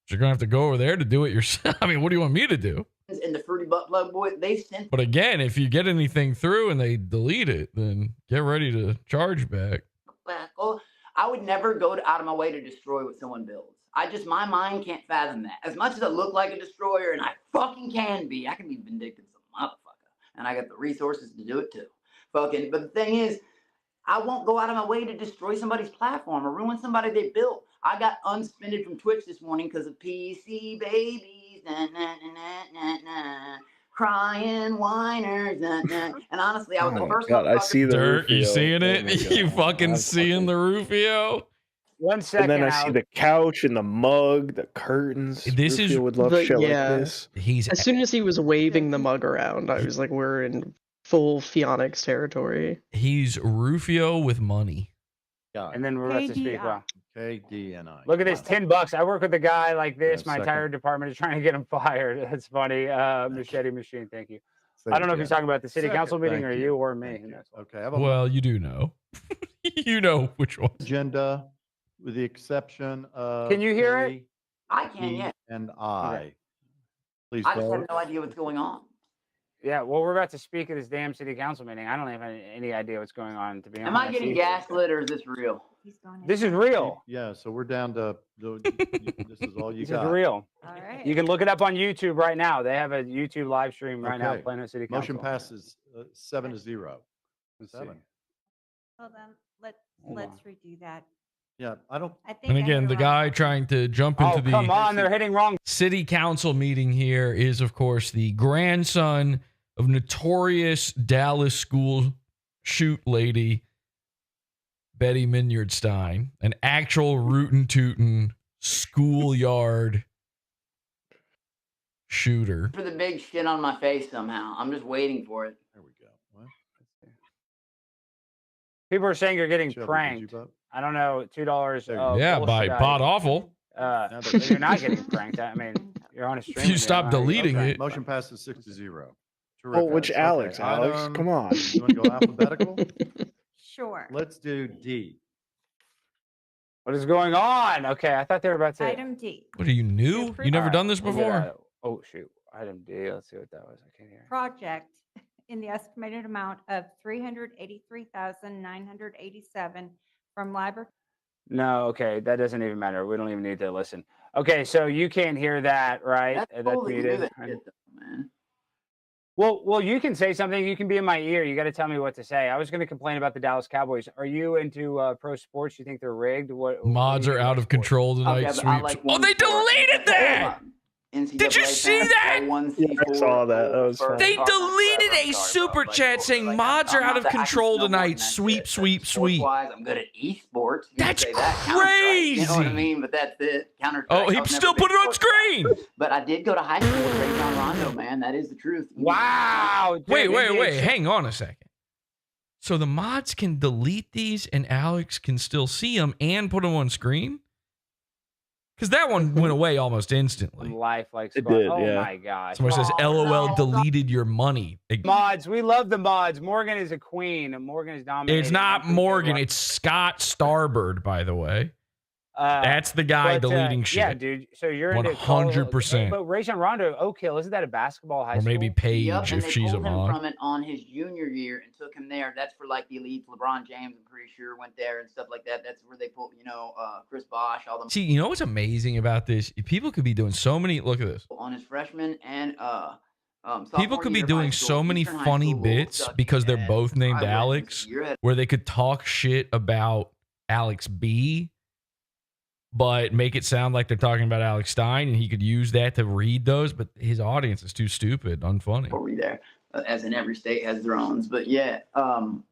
But you're gonna have to go over there to do it yourself. I mean, what do you want me to do? And the Fruity Butt Plug boy, they sent. But again, if you get anything through and they delete it, then get ready to charge back. Well, I would never go out of my way to destroy what someone builds. My mind can't fathom that. As much as I look like a destroyer, and I fucking can be, I can be vindictive as a motherfucker, and I got the resources to do it too. But the thing is, I won't go out of my way to destroy somebody's platform or ruin somebody they built. I got unsuspended from Twitch this morning because of PC babies. Nah, nah, nah, nah, nah. Crying whiners, nah, nah. And honestly, I was the first one. I see the Dirt, you Rufio. seeing Oh it? my God. You fucking seeing the Rufio? 1 second. And then I see the couch and the mug, the curtains. This is- Rufio would love But shit yeah. like this. He's As soon as he was waving the mug around, I was like, we're in full Phoenix territory. he's Rufio with money. Yeah. And then we're about to speak. KDI. Wow. KDNI. Look at this, $10. I work with a guy like this. Yeah, My entire department is trying to get him fired. That's funny. Machete Machine, thank you. I don't know if he's talking about the city council meeting or you or me. Thank you. Okay. I have a Well, you do know. You know which one. agenda with the exception of. Can you hear it? I can, yeah. And I. Please I just have vote. no idea what's going on. Yeah, well, we're about to speak at this damn city council meeting. I don't have any idea what's going on, to be honest. Am I getting gaslit or is this real? This is real. Yeah, so we're down to, this is all you This got. is real. All right. You can look it up on YouTube right now. They have a YouTube live stream right now, Okay. Plano City Council. Motion passes 7-0. Let's see. 7. Hold on. Hold Let's redo that. Yeah, I don't. I think And I again, heard the wrong. guy trying to jump into Oh, the come on. They're hitting wrong. city council meeting here is, of course, the grandson of notorious Dallas school shoot lady Betty Minyard Stein, an actual rootin' tootin' schoolyard shooter. For the big shit on my face somehow. I'm just waiting for it. There we go. What? People are saying you're getting Shelby, did pranked. you vote? I don't know, $2. There you go. Yeah, by Pod Awful. You're not getting pranked. I mean, you're on a stream. If you stop deleting Okay, it. Motion passes 6-0. Oh, Terrific. which Okay, Alex? Alex, item- come on. You want to go alphabetical? Sure. Let's do D. What is going on? Okay, I thought they were about to. Item D. What are you new? You never done this We'll get before? a- Oh shoot! Item D. Let's see what that was. I can't hear. Project in the estimated amount of $383,987 from library. No, okay, that doesn't even matter. We don't even need to listen. Okay, so you can't hear that, right? That's cool that you do muted. that shit, though, man. Well, you can say something. You can be in my ear. You got to tell me what to say. I was going to complain about the Dallas Cowboys. Are you into pro sports? You think they're rigged? What Mods do you are think out about of sports? control tonight. Okay, but I Sweeps. like Oh, one they sport. deleted that! NCAA Did you see fans, that? Yeah, I saw that. That was fun. They deleted a super chat saying mods are out of control tonight. Sweep, sweep, sweep. Sports-wise, I'm good at esports. You That's can say that. Counter-Strike, you know what I crazy. mean? But that's it. Counter. Oh, he still put it on screen. But I did go to high school with Rajon Rondo, man. That is the truth. Wow. dude, Wait. NBA Hang on a second. So the mods can delete these and Alex can still see them and put them on screen? Because that one went away almost instantly. Life like It Squad. did, Oh yeah. my gosh. Somebody says, LOL deleted your money. Mods, we love the mods. Morgan is a queen. Morgan is dominating. It's not Morgan. It's Scott Starbird, by the way. That's the guy but, deleting shit. Yeah, dude. So you're into 100%. But Rajon Rondo, Oak Hill, isn't that a basketball high Or school? maybe Paige Yep, and if they she's a pulled him mod. from it on his junior year and took him there. That's for like the elites. LeBron James, I'm pretty sure, went there and stuff like that. That's where they pulled, Chris Bosh, all them See, you know what's amazing about this? People could be doing so many. Look at this. on his freshman and People sophomore could be year of high doing school. so many Eastern High funny School, bits suck because they're ass. both named I went Alex, you're ahead. where they could talk shit about Alex B, but make it sound like they're talking about Alex Stein, and he could use that to read those, but his audience is too stupid, unfunny. Over there, as in every state has their own. But yeah,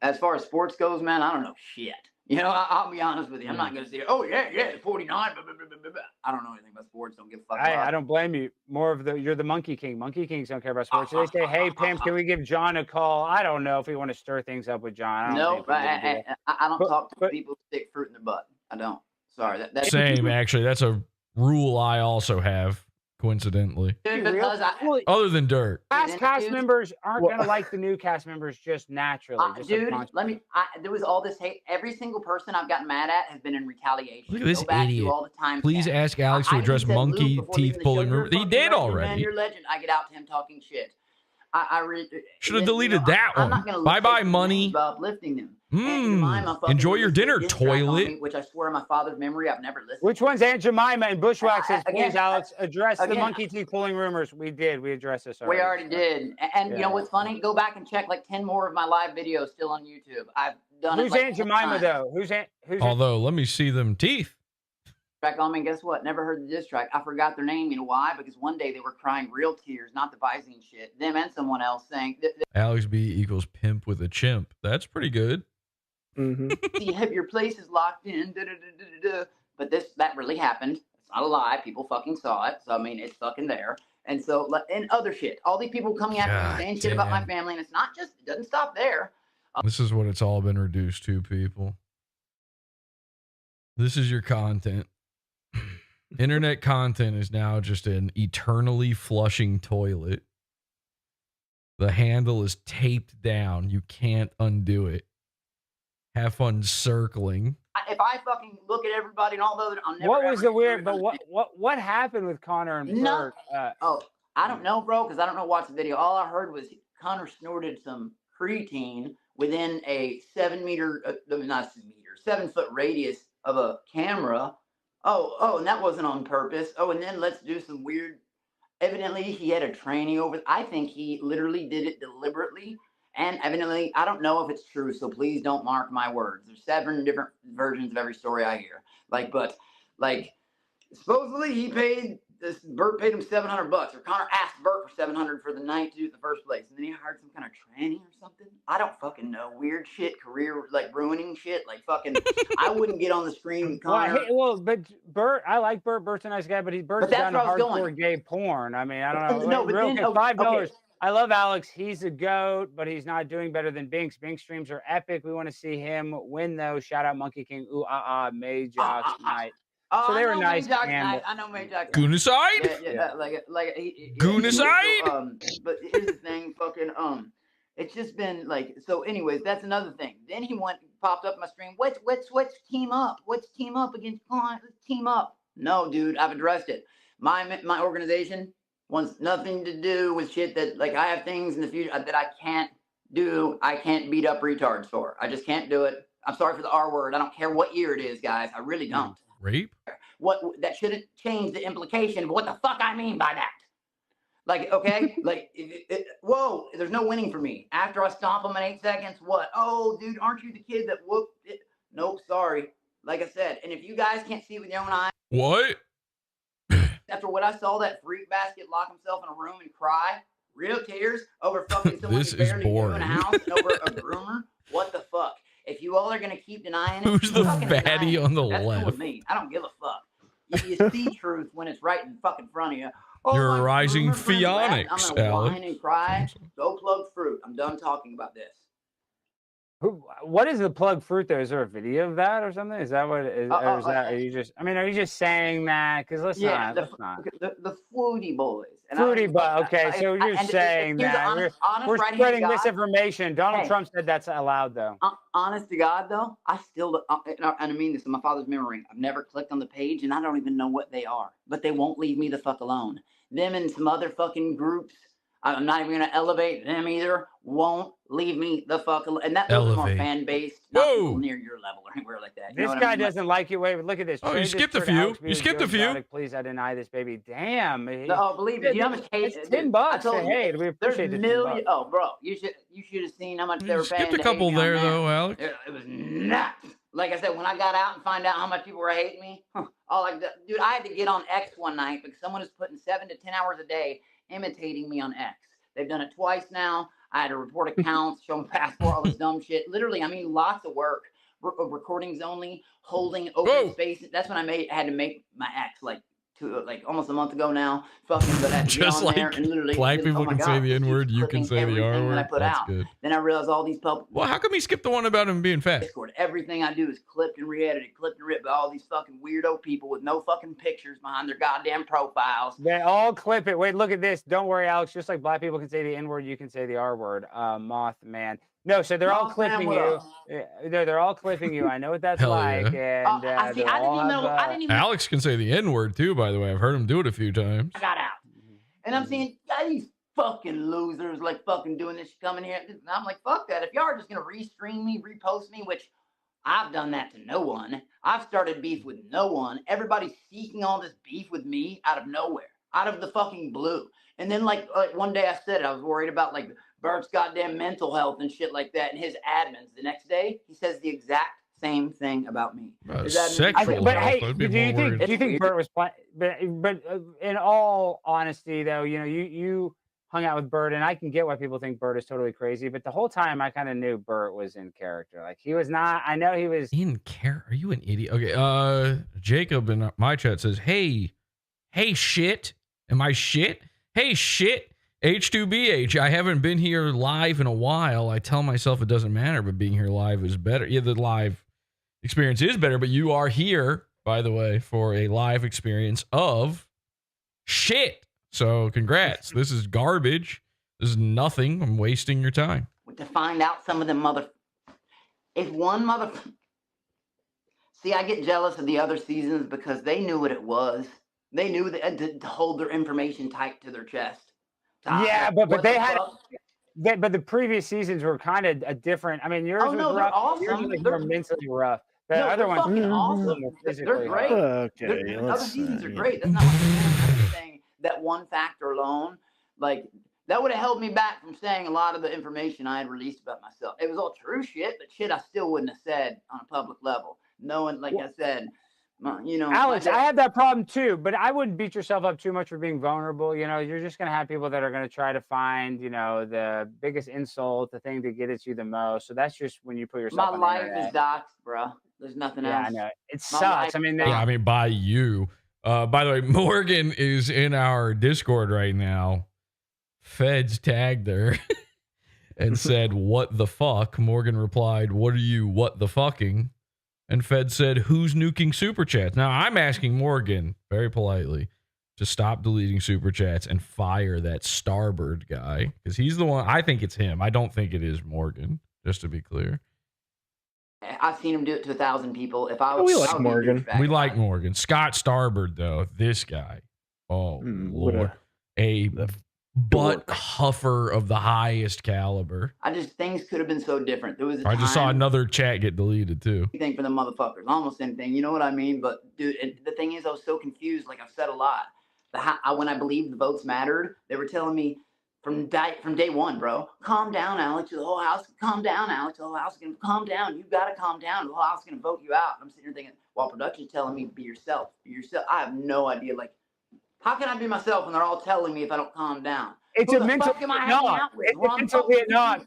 as far as sports goes, man, I don't know shit. I'll be honest with you. I'm not gonna say, oh yeah, 49. Blah, blah, blah, blah, blah. I don't know anything about sports. sports. Don't give a fuck. I don't blame you. You're the Monkey King. Monkey Kings don't care about sports. So they say, "Hey, Pimp, can we give John a call?" I don't know if we want to stir things up with John. No, I don't talk to people who stick fruit in their butt. I don't. Sorry. That's Same, actually. That's a rule I also have, coincidentally. Because Other than dirt. Past cast members aren't going to like the new cast members just naturally. Just dude, there was all this hate. Every single person I've gotten mad at has been in retaliation. Look at this Go back idiot. to all the time Please ask Alex to address monkey teeth pulling rumor. He did already. Man, you're legend. I get out to him talking shit. Should have deleted that one. Bye-bye, money. Uplifting them. Enjoy your dinner, toilet. Which I swear, my father's memory, I've never listened. Which one's Aunt Jemima? And Bushwhack says, again, please, Alex, address the monkey teeth pulling rumors. We did. We addressed this already. We already did. And you know what's funny? Go back and check like 10 more of my live videos still on YouTube. I've done Who's it. Aunt Jemima, though? Although, let me see them teeth. Track on me, guess what? Never heard the diss track. I forgot their name. You know why? Because one day they were crying real tears, not the Visine shit. Them and someone else saying Alex B equals pimp with a chimp. That's pretty good. you have your place is locked in. But that really happened. It's not a lie. People fucking saw it. So I mean, it's fucking there. And so and other shit. All these people coming after me saying shit about my family, and it's not just. It doesn't stop there. This is what it's all been reduced to, people. This is your content. Internet content is now just an eternally flushing toilet. The handle is taped down. You can't undo it. Have fun circling. If I fucking look at everybody and all the other, I'll never. What was the weird? But what happened with Connor and Bert? I don't know, bro, because I don't know what's the video. All I heard was Connor snorted some creatine within a 7 foot radius of a camera. And that wasn't on purpose. And then let's do some weird. Evidently, he had a tranny over. I think he literally did it deliberately. And evidently, I don't know if it's true, so please don't mark my words. There's 7 different versions of every story I hear. Supposedly Bert paid him $700, or Connor asked Bert for $700 for the night to do it in the first place, and then he hired some kind of tranny or something. I don't fucking know. Weird shit, career ruining shit. I wouldn't get on the screen with Connor. But Bert, I like Bert. Bert's a nice guy, but Bert's done hardcore gay porn. I mean, I don't know. No, but then, $5. okay. I love Alex. He's a goat, but he's not doing better than Binks. Binks streams are epic. We want to see him win, though. Shout out Monkey King. May Jocks tonight. So they were nice. I know May Jocks. Goonicide? Yeah. Goonicide? But here's the thing, it's just been so. Anyways, that's another thing. Then he popped up my stream. Let's team up. Let's team up against clients. Let's team up. No, dude, I've addressed it. My organization wants nothing to do with shit that I have things in the future that I can't do. I can't beat up retards for. I just can't do it. I'm sorry for the R word. I don't care what year it is, guys. I really don't. Rape? That shouldn't change the implication of what the fuck I mean by that. Okay? Whoa, there's no winning for me. After I stomp them in 8 seconds, what? Oh, dude, aren't you the kid that whooped it? Nope, sorry. Like I said, and if you guys can't see with your own eyes. What? After what I saw that freak basket lock himself in a room and cry, real tears over fucking someone who's barely doing a house and over a groomer, what the fuck? If you all are going to keep denying it, who's the fatty on the left? left? Cool with me. I don't give a fuck. You see truth when it's right in fucking front of you. You're a rising pheonix, I'm going to whine and cry. Go plug fruit. I'm done talking about this. What is the plug fruit though? Is there a video of that or something? Is that what it is? Or is that? Are you just? I mean, are you just saying that? Because let's not. The Fruity Boys. Fruity Boys. Okay, so you're saying that we're spreading misinformation. Donald Trump said that's allowed though. Honest to God though, I still and I mean this in my father's memory. I've never clicked on the page and I don't even know what they are. But they won't leave me the fuck alone. Them and some other fucking groups. I'm not even going to elevate them either. Won't leave me the fuck alone. And that was more fan-based, not people near your level or anywhere like that. This guy doesn't like you. Wait, look at this. Oh, you skipped a few. You skipped a few. Please, I deny this, baby. Damn. No, believe me. You know how much hate? It's $10 to hate. We appreciate it. $1 Oh, bro, you should have seen how much they were paying. Skipped a couple there, though, Alex. It was nuts. Like I said, when I got out and find out how much people were hating me, dude, I had to get on X one night because someone was putting 7 to 10 hours a day imitating me on X. They've done it twice now. I had to report accounts, show them passport, all this dumb shit. Literally, I mean, lots of work. Recordings only, holding open space. That's when I had to make my X like almost a month ago now. Fucking, but I had to get Just on there like and literally, black oh people my can God, say the this dude's N-word, you can clipping say the everything that I R-word. put That's out. good. Then I realized all these Well, how come he skipped the one about him being fat? Discord, everything I do is clipped and re-edited, clipped and ripped by all these fucking weirdo people with no fucking pictures behind their goddamn profiles. They all clip it. Wait, look at this. Don't worry, Alex. Just like black people can say the N-word, you can say the R-word. Mothman. No, so they're all Mothman, clipping what you. up? No, they're all clipping you. I know what that's Hell like. yeah. And I see. they I all didn't even have, know. I didn't even. Alex can say the N-word too, by the way. I've heard him do it a few times. I got out, and I'm seeing these fucking losers like fucking doing this, coming here. And I'm like, fuck that. If y'all are just gonna restream me, repost me, which I've done that to no one. I've started beef with no one. Everybody's seeking all this beef with me out of nowhere, out of the fucking blue. And then like one day I said I was worried about like Bert's goddamn mental health and shit like that, and his admins. The next day he says the exact same thing about me. His admins- Sexual but health. hey, I'd be do you more think worried. Bert was playing? But in all honesty, though, you know, you hung out with Bert, and I can get why people think Bert is totally crazy. But the whole time, I kind of knew Bert was in character. Like he was not. I know he was In character? Are you an idiot? Okay. Jacob in my chat says, "Hey shit. Am I shit? Hey shit. H2BH. I haven't been here live in a while. I tell myself it doesn't matter, but being here live is better. Yeah, the live experience is better, but you are here, by the way, for a live experience of shit. So congrats. This is garbage. This is nothing. I'm wasting your time. to find out some of them if one see, I get jealous of the other seasons because they knew what it was. They knew that to hold their information tight to their chest. Yeah, but they had. But the previous seasons were kind of a different. I mean, yours was they're rough. awesome. Yours was like more mentally rough. The No, other they're ones fucking were awesome. more They're physically great. rough. Okay, Other let's. seasons are great. That's not what I'm saying. That one factor alone, like that would have held me back from saying a lot of the information I had released about myself. It was all true shit, but shit I still wouldn't have said on a public level. Knowing, like I said, you know, Alex, I had that problem too, but I wouldn't beat yourself up too much for being vulnerable. You know, you're just going to have people that are going to try to find, you know, the biggest insult, the thing to get at you the most. So that's just when you put yourself my on the life internet. is doxed, bro. There's nothing else. Yeah, I know. It My sucks. life I mean, Yeah, I mean, by you. By the way, Morgan is in our Discord right now. Feds tagged her and said, "What the fuck?" Morgan replied, "What are you, what the fucking?" And Fed said, "Who's nuking super chats?" Now, I'm asking Morgan, very politely, to stop deleting super chats and fire that Starbird guy. Because he's the one, I think it's him. I don't think it is Morgan, just to be clear. I've seen him do it to 1,000 people. If I Oh, was, we I like would be a Morgan. douchebag We about like it. Morgan. Scott Starbird, though, this guy. Oh, What Lord. A butt huffer of the highest caliber. I just, things could have been so different. There was a I just saw time- another chat get deleted, too. anything for the motherfuckers, almost anything. You know what I mean? But dude, and the thing is, I was so confused. Like I've said a lot. When I believed the votes mattered, they were telling me from day one, bro, calm down, Alex. The whole house, calm down, Alex. The whole house is gonna calm down. You gotta calm down. The whole house is gonna vote you out. I'm sitting here thinking, while production's telling me, be yourself, be yourself. I have no idea. Like, how can I be myself when they're all telling me if I don't calm down? it's Who a the mental fuck am I hanging out with? It's We're a on mental fucking Vietnam.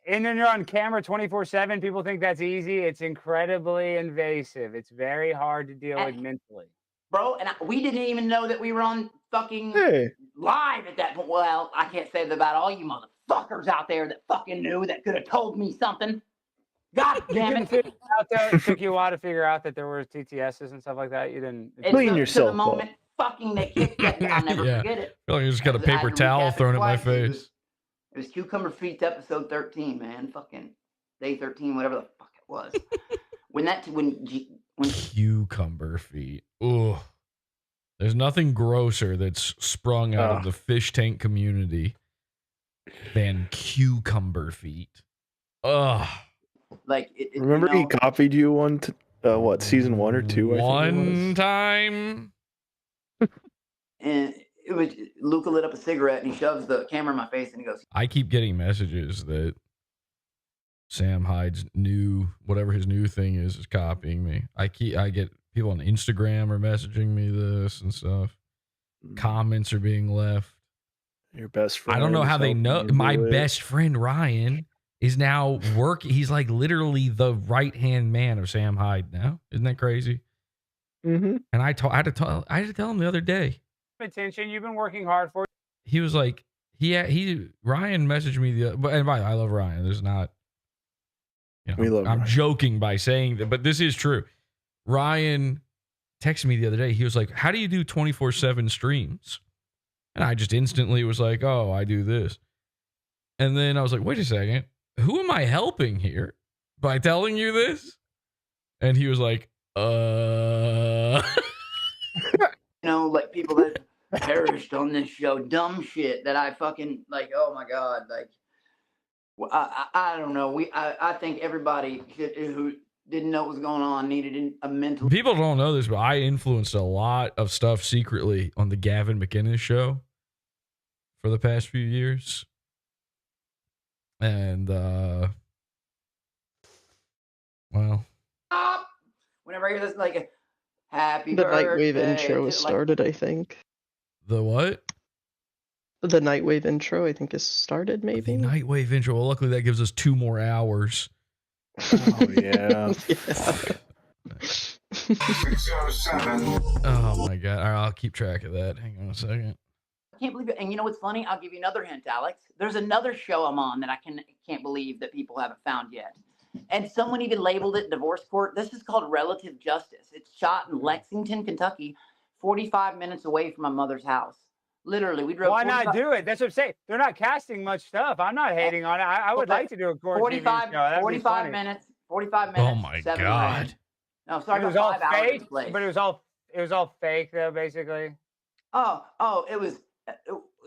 And then you're on camera 24/7. People think that's easy. It's incredibly invasive. It's very hard to deal with mentally. Bro, and we didn't even know that we were on fucking Hey. live at that point. Well, I can't say that about all you motherfuckers out there that fucking knew that could have told me something. God damn it. It took you a while to figure out that there were TTSs and stuff like that. You didn't Clean To yourself the moment fucking they kicked that. I'll never Yeah. forget it. I feel like I just got a I had paper to towel recap it thrown at my twice. face. It was Cucumber Feet episode 13, man. Fucking day 13, whatever the fuck it was. when Cucumber feet. Ugh. There's nothing grosser that's sprung out of the fish tank community than cucumber feet. Ugh. like Remember he copied you one, what, season 1 or 2? I think it One was. time. and it was Luca lit up a cigarette and he shoves the camera in my face and he goes, I keep getting messages that Sam Hyde's new, whatever his new thing is copying me. I get people on Instagram are messaging me this and stuff. Comments are being left. Your best friend. I don't know how they know. helping you My do it. best friend Ryan is now working. He's like literally the right hand man of Sam Hyde now. Isn't that crazy? Mm-hmm. And I had to tell him the other day. Attention, you've been working hard for it. He was like, Ryan messaged me and by the way, I love Ryan. There's not, We love I'm Ryan. joking by saying that, but this is true. Ryan texted me the other day. He was like, how do you do 24/7 streams? And I just instantly was like, oh, I do this. And then I was like, wait a second. Who am I helping here by telling you this? And he was like, You know, like people that perished on this show, dumb shit that I fucking like. Oh my god, like I don't know. I think everybody who didn't know what was going on needed a mental. People don't know this, but I influenced a lot of stuff secretly on the Gavin McInnes show for the past few years. And, well. Stop! Whenever I hear this, like, happy The birthday. Nightwave intro has started, I think. The what? The Nightwave intro, I think, has started, maybe? The Nightwave intro. Well, luckily that gives us 2 more hours. Oh, yeah. 607. Oh, my God. All right, I'll keep track of that. Hang on a second. I can't believe it. And you know what's funny? I'll give you another hint, Alex. There's another show I'm on that I can't believe that people haven't found yet. And someone even labeled it Divorce Court. This is called Relative Justice. It's shot in Lexington, Kentucky, 45 minutes away from my mother's house. Literally, we drove. Why not do it? That's what I'm saying. They're not casting much stuff. I'm not hating on it. I would like to do a court 45, TV show. That'd be 45 funny. minutes. 45 minutes. Oh, my 7 God. grand. No, sorry, It was about all 5 hours fake, of place. but it was all fake though, basically. Oh, it was.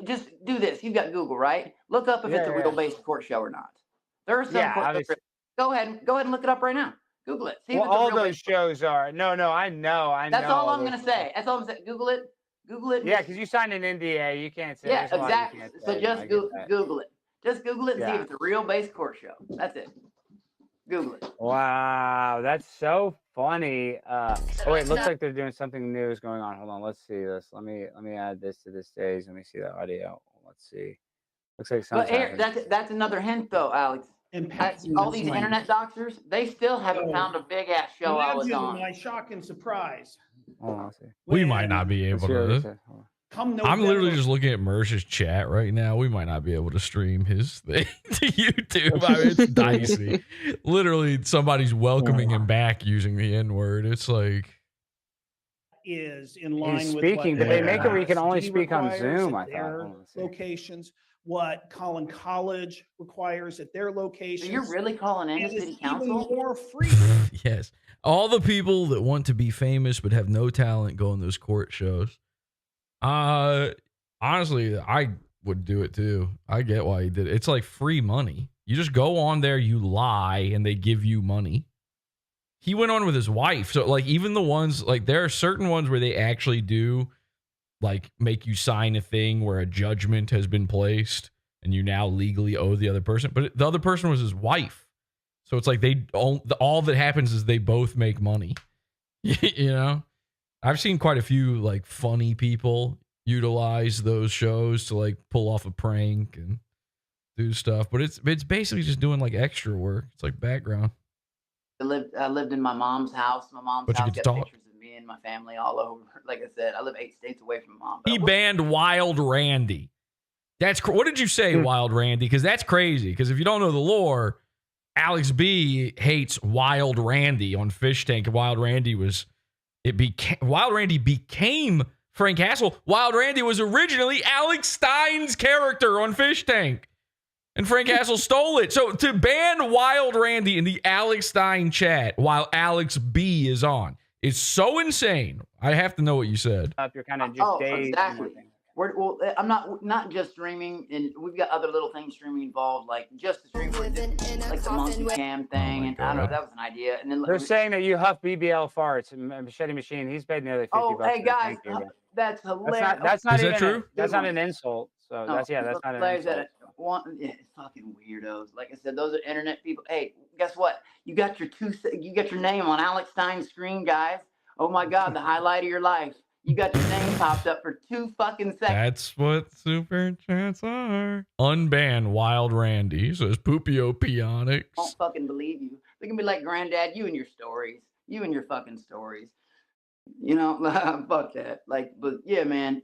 Just do this. You've got Google, right? Look up if it's a real based court show or not. There are some. Yeah, court obviously. Go ahead and look it up right now. Google it. See if Well, it's a all real those based shows are. No, I know. That's know all all I'm those gonna say. That's all I'm saying. Google it. Google it. Yeah, because you signed an NDA. You can't say. Yeah, there's a lot you exactly. can't So say. just I get that. Google it. Just Google it and see Yeah. if it's a real based court show. That's it. Google it. Wow, that's so funny. Oh wait, looks like they're doing something new is going on. Hold on, let's see this. Let me add this to this stage. Let me see the audio. Let's see. Looks like But something. here, that's another hint though, Alex. All these internet doctors, they still haven't found a big ass show I was Imagine on. my shock and surprise. Let's see. We might not be able to. Come I'm literally November- just looking at Mersh's chat right now. We might not be able to stream his thing to YouTube. I mean, it's dicey. Literally, somebody's welcoming him back using the N-word. It's like is in line He's with speaking, what but they make it where you can only SD speak on requires Zoom, at I thought. their Hold on, let's see. locations, what Collin College requires at their So locations. you're really calling in and the it's city even council? more free. yes, all the people that want to be famous but have no talent go on those court shows. Honestly, I would do it too. I get why he did it. It's like free money. You just go on there, you lie, and they give you money. He went on with his wife. So like even the ones like there are certain ones where they actually do like make you sign a thing where a judgment has been placed and you now legally owe the other person. But the other person was his wife. So it's like all that happens is they both make money. You know? I've seen quite a few like funny people utilize those shows to like pull off a prank and do stuff. But it's basically just doing like extra work. It's like background. I lived in my mom's house. My mom's But you house get to got talk. pictures of me and my family all over. Like I said, I live 8 states away from my mom. He banned Wild Randy. That's what did you say, Wild Randy? Because that's crazy. Because if you don't know the lore, Alex B hates Wild Randy on Fish Tank. Wild Randy became Frank Castle. Wild Randy was originally Alex Stein's character on Fish Tank. And Frank Castle stole it. So to ban Wild Randy in the Alex Stein chat while Alex B is on is so insane. I have to know what you said. You're kind of just dazed. Exactly. Well, I'm not just streaming, and we've got other little things streaming involved, like just the stream, like the monkey cam thing, and I don't know, that was an idea. And then They're saying that you huff BBL farts and Machete Machine. He's paid nearly 50 oh, bucks. hey for it. guys, Thank you. that's hilarious. That's not Is that even true? That's not an insult. So No, that's not an players insult. yeah, fucking weirdos. Like I said, those are internet people. Hey, guess what? You got your name on Alex Stein's screen, guys. Oh my God, the highlight of your life. You got your name popped up for 2 fucking seconds. That's what super chats are. Unban Wild Randy, says Poopio Pionics. I won't fucking believe you. They can be like, Granddad, you and your stories. You and your fucking stories. You know, fuck that. Like, but yeah, man,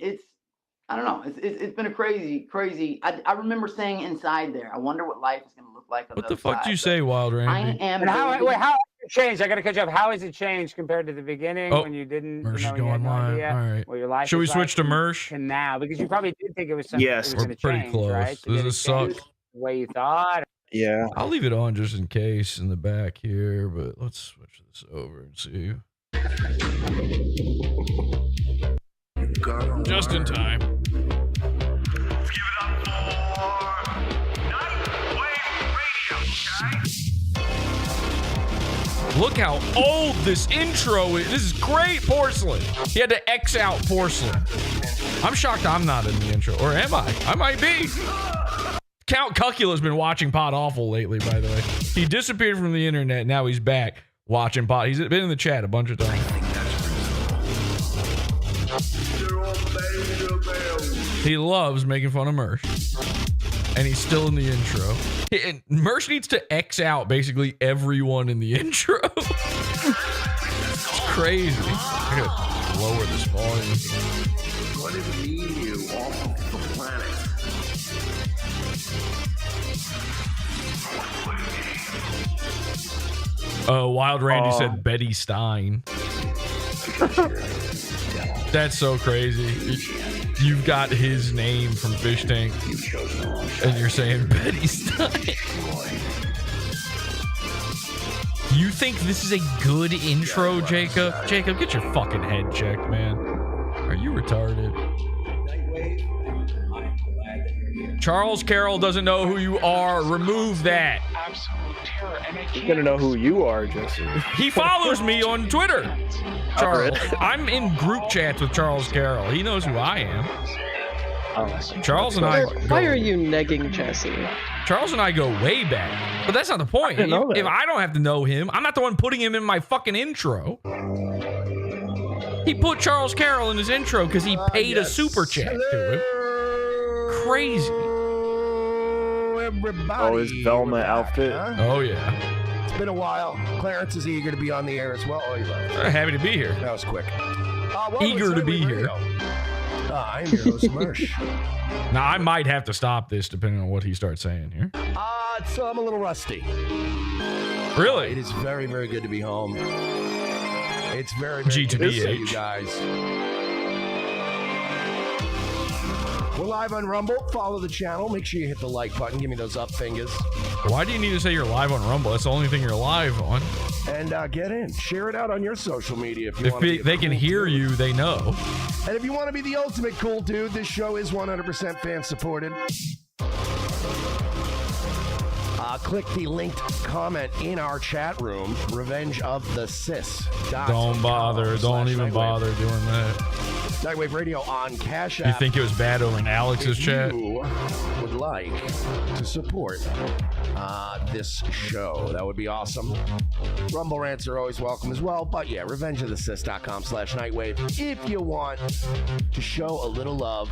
I don't know. It's been a crazy. I remember saying inside there, I wonder what life is going to look like. On What the the fuck side. do you say, Wild I Randy? am. And how has it changed? I got to catch up. How has it changed compared to the beginning when you didn't? Mersh You is know, you going had no live. idea All right. what your life Should we is switch like to Mersh? to now? Because you probably did think it was something. Yes. It was We're going to pretty change, close. right? So Does did it this suck? change the way you thought? Yeah. I'll leave it on just in case in the back here, but let's switch this over and see. Just in time. Look how old this intro is. This is great porcelain. He had to X out porcelain. I'm shocked I'm not in the intro. Or am I? I might be. Count Cuckula's been watching Pod Awful lately, by the way. He disappeared from the internet. Now he's back watching Pod. He's been in the chat a bunch of times. He loves making fun of Mersh. And he's still in the intro. And Mersh needs to X out basically everyone in the intro. It's crazy. I gotta lower this volume. What is mean you off the planet? Wild Randy said Betty Stein. That's so crazy. You've got his name from Fish Tank, and you're saying Betty Stein. You think this is a good intro, Jacob? Jacob, get your fucking head checked, man. Are you retarded? Charles Carroll doesn't know who you are. Remove that. He's gonna know who you are, Jesse. He follows me on Twitter. Charles. I'm in group chats with Charles Carroll. He knows who I am. Charles and I. Why are you negging Jesse? Charles and I go way back, but that's not the point. If I don't have to know him, I'm not the one putting him in my fucking intro. He put Charles Carroll in his intro because he paid a super chat to him. Crazy. Everybody. Oh, his Velma outfit. Huh? Oh yeah. It's been a while. Clarence is eager to be on the air as well. Oh, he left. Happy to be here. That was quick. Eager to be here. I'm your host, Mersh. Now I might have to stop this depending on what he starts saying here. I'm a little rusty. Really? It is very, very good to be home. It's very, very good to see you guys. We're live on Rumble. Follow the channel. Make sure you hit the like button. Give me those up fingers. Why do you need to say you're live on Rumble? That's the only thing you're live on. And get in. Share it out on your social media if you want to be they can hear you, they know. And if you want to be the ultimate cool dude, this show is 100% fan supported. Click the linked comment in our chat room, Revenge of the Sis. Don't bother. Don't even bother doing that. Nightwave Radio on Cash App. You think it was bad over in Alex's chat? You would like to support this show, that would be awesome. Rumble rants are always welcome as well. But yeah, revengeofthesis.com/Nightwave if you want to show a little love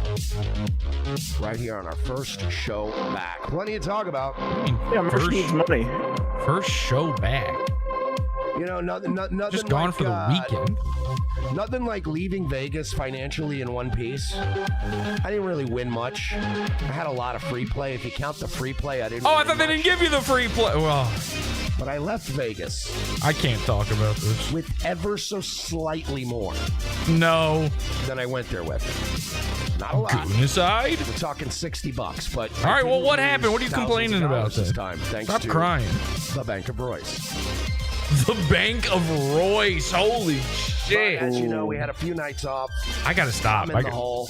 right here on our first show back. Plenty to talk about. Yeah, Mersh needs money. First show back. You know, nothing just gone like, for the weekend. Nothing like leaving Vegas financially in one piece. I didn't really win much. I had a lot of free play. If you count the free play, I didn't. Oh, I thought they didn't give you the free play. Well, but I left Vegas. I can't talk about this. With ever so slightly more. No. Than I went there with. Not a lot. Goodness side. We're talking $60, but. All right. Well, what happened? What are you complaining about this time? Thanks Stop to crying. The Bank of Royce. The Bank of Royce. Holy shit. As you know, we had a few nights off. I gotta stop. I'm in the hole.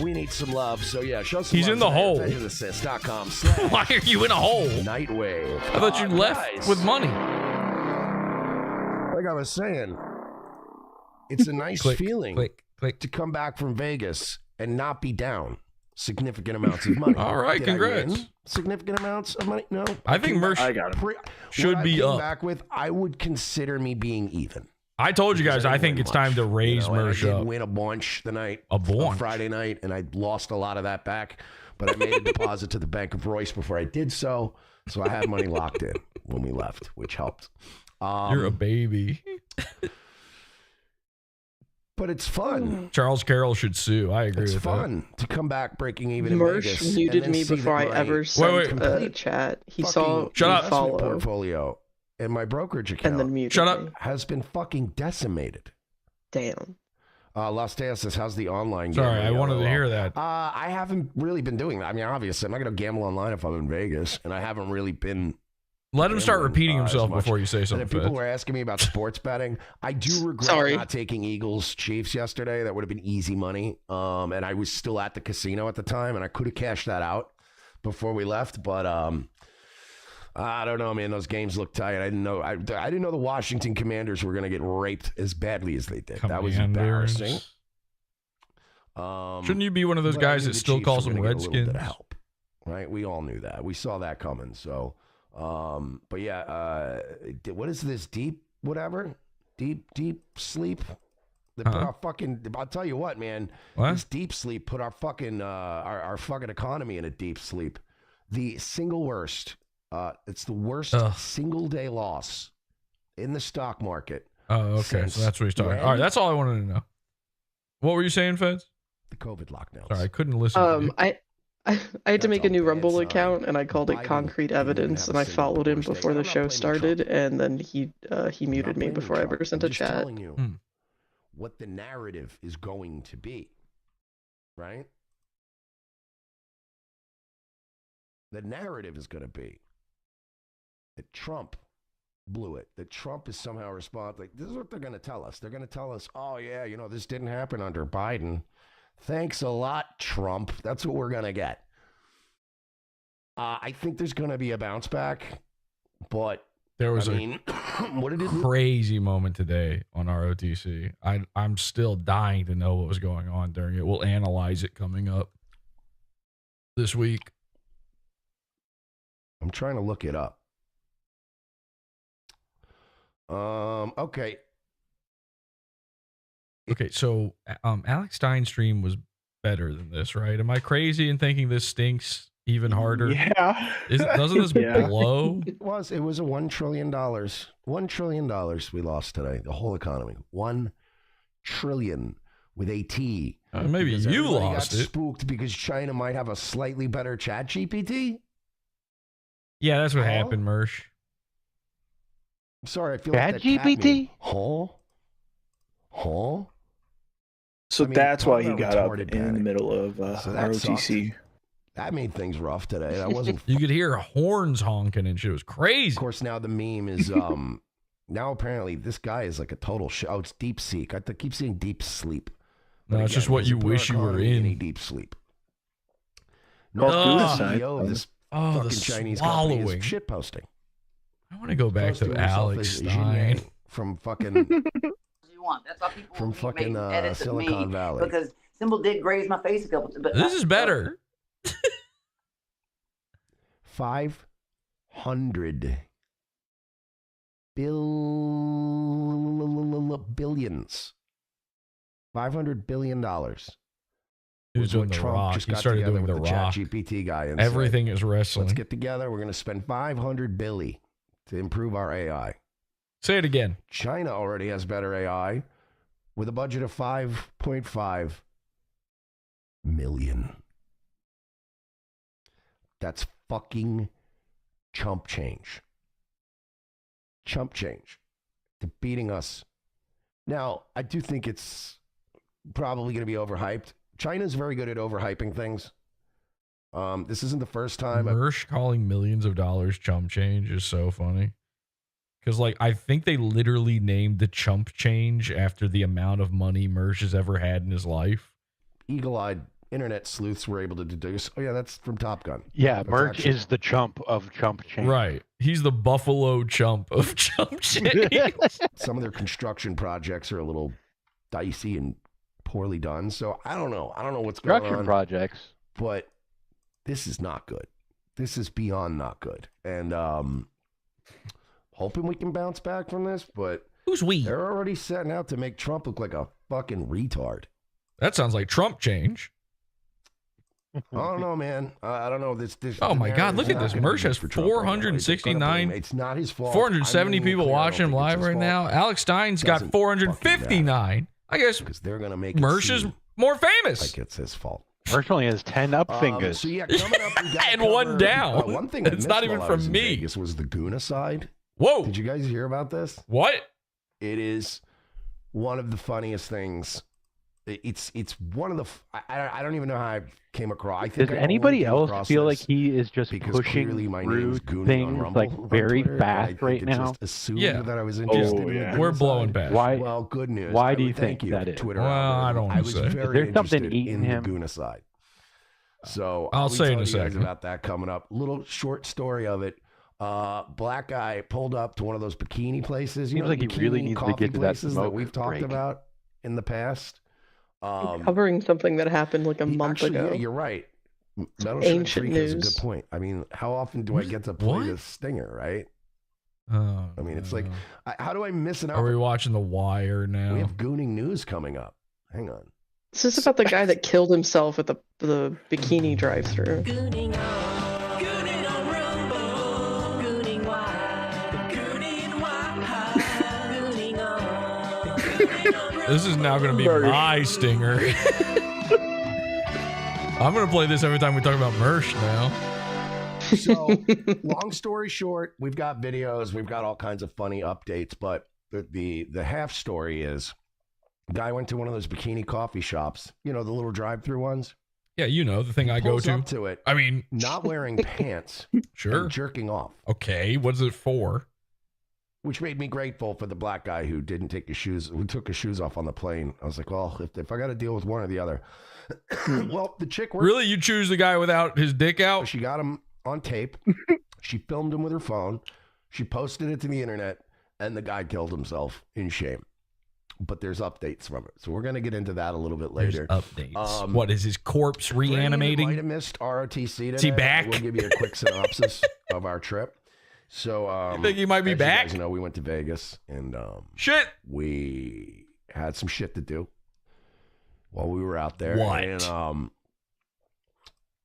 We need some love, so yeah, show some He's love. in the hole. Why are you in a hole? Nightwave. I thought you left with money. Like I was saying, it's a nice feeling to come back from Vegas and not be down significant amounts of money. All right, Did I congrats. win significant amounts of money? No. I think Mersh should be up. Back with, I would consider me being even. I told you guys, I think it's time to raise Mersh I up. did win a bunch the night. A bunch. Friday night, and I lost a lot of that back. But I made a deposit to the Bank of Royce before I did so. So I had money locked in when we left, which helped. You're a baby. But it's fun. Charles Carroll should sue. I agree It's with fun to come back breaking even in Mersh Vegas. muted and then me see before I that my ever sent a complete chat. He fucking saw me investment follow portfolio and my brokerage account and then muted me. has been fucking decimated. Damn. Las Tejas says, how's the online game? Sorry, I wanted to hear that. I haven't really been doing that. I mean, obviously, I'm not going to gamble online if I'm in Vegas, and I haven't really been. Let him start repeating as himself much. before you say And something. if people Fitz. were asking me about sports betting, I do regret not taking Eagles Chiefs yesterday. That would have been easy money. And I was still at the casino at the time, and I could have cashed that out before we left. But I don't know, man. Those games look tight. I didn't know. I didn't know the Washington Commanders were going to get raped as badly as they did. That was embarrassing. Shouldn't you be one of those but I guys knew that the still Chiefs calls were them gonna get a little bit of Redskins? help, right? We all knew that. We saw that coming. So, but yeah, what is this deep whatever? Deep sleep. They put our fucking. I'll tell you what, man. What? This deep sleep put our fucking our fucking economy in a deep sleep. The single worst. It's the worst single day loss in the stock market. Oh, okay. So that's what he's talking about. All right, that's all I wanted to know. What were you saying, Feds? The COVID lockdowns. Sorry, I couldn't listen to you. I had to make a new Rumble account, and I called it Concrete Evidence, and I followed him before the show started, and then he muted me before I ever sent a chat. Telling you what the narrative is going to be, right? The narrative is going to be that Trump blew it, that Trump is somehow responsible. Like, this is what they're going to tell us. They're going to tell us, oh, yeah, you know, this didn't happen under Biden. Thanks a lot, Trump. That's what we're going to get. I think there's going to be a bounce back, but There was what did it do? crazy moment today on ROTC. I'm still dying to know what was going on during it. We'll analyze it coming up this week. I'm trying to look it up. Okay. Okay, so Alex Stein's stream was better than this, right? Am I crazy in thinking this stinks even harder? Yeah. Doesn't this blow? It was a $1 trillion. $1 trillion we lost today. The whole economy. 1 trillion with a T. Maybe Because you everybody lost got it. spooked because China might have a slightly better chat GPT. Yeah, that's what happened, Mersh. I'm sorry, I feel like that ChatGPT? Huh? So I mean, that's why talk he about got up retarded in the panic. middle of So that ROTC. That made things rough today. That wasn't. You could hear horns honking and shit. It was crazy. Of course, now the meme is now apparently this guy is like a total oh, it's deep seek. I keep saying deep sleep. No, it's just what does it you put our wish you were economy in. a deep sleep. Call No, suicide. CEO of this Oh, the fucking Chinese company swallowing. is shit posting. I want to go back to Posting himself Alex as Stein. Xinjiang from fucking You want. That's why people from make fucking edits of Silicon me Valley. because Symbol did graze my face a couple times. This is better. 500 billions. $500 billion. He was was doing what The Trump Rock. just He got started together doing with The the Rock. ChatGPT guy and said, Everything is wrestling. let's get together. We're going to spend 500 billion to improve our AI. Say it again. China already has better AI with a budget of 5.5 million. That's fucking chump change. Chump change to beating us. Now, I do think it's probably going to be overhyped. China's very good at overhyping things. This isn't the first time. Mersh calling millions of dollars chump change is so funny. Because, like, I think they literally named the chump change after the amount of money Mersh has ever had in his life. Eagle-eyed internet sleuths were able to deduce, oh, yeah, that's from Top Gun. Yeah, That's Merch actually- is the chump of chump change. Right. He's the Buffalo chump of chump change. Some of their construction projects are a little dicey and poorly done. So I don't know. I don't know what's going Construction on. projects. But this is not good. This is beyond not good. And hoping we can bounce back from this, but who's we? They're already setting out to make Trump look like a fucking retard. That sounds like Trump change. I don't know, man. I don't know. This Oh my God! Look at narrative's this. not gonna Mersh be has for Trump right now. It's gonna 469. blame- It's not his fault. 470 I'm making it people clear, I don't watching him think it's live his right fault. now. Alex Stein's got Doesn't fucking 459. I guess because they're gonna make Mersh is more famous. like it's his fault. Mersh only has 10 up fingers. So yeah, coming up, we got And one down. one thing I It's missed not even while I was from in me. Vegas was the Guna side. Whoa! Did you guys hear about this? What? It is one of the funniest things. It's one of the. I don't even know how I came across. I think Does I anybody only came else across feel like this he is just because pushing clearly my name is through Goonie on things Rumble like on very Twitter, and I fast think right it now? Just assumed Yeah. that I was interested. in the Guna We're side. blowing past. Why? Well, good news. Why I do you would think thank that is? Twitter Well, I algorithm. don't I wanna was say. very Is there something interested eating in him? the Guna side. So I'll be say in telling a you guys second. about that coming up. Little short story of it. Black guy pulled up to one of those bikini places. You Seems know, like he really bikini needs to coffee get to that places that smoke we've talked break. about in the past. Covering something that happened like a month Actually, ago. yeah, you're right. Metal Shrek Ancient Freak has a news. good point. I mean, how often do I get to play What? the stinger, right? Oh, I mean, it's like, how do I miss an Are we opportunity? watching The Wire now? We have gooning news coming up. Hang on. This is about the guy that killed himself at the bikini drive-through. This is now going to be my stinger. I'm going to play this every time we talk about Mersh now. So, long story short, we've got videos, we've got all kinds of funny updates, but the half story is, guy went to one of those bikini coffee shops, you know, the little drive-through ones. Yeah, you know, the thing I go Pulls to. up to it, I mean, not wearing pants, sure, and jerking off. Okay, what's it for? Which made me grateful for the black guy who didn't take his shoes, who took his shoes off on the plane. I was like, well, if I got to deal with one or the other. Well, the chick worked. Really, you choose the guy without his dick out? She got him on tape. She filmed him with her phone. She posted it to the internet, and the guy killed himself in shame. But there's updates from it, so we're going to get into that a little bit later. There's updates. What is his corpse reanimating? Might have missed ROTC today. Is he back? We'll give you a quick synopsis of our trip. So, you think he might be as back? You guys know, we went to Vegas, and shit, we had some shit to do while we were out there. What? And,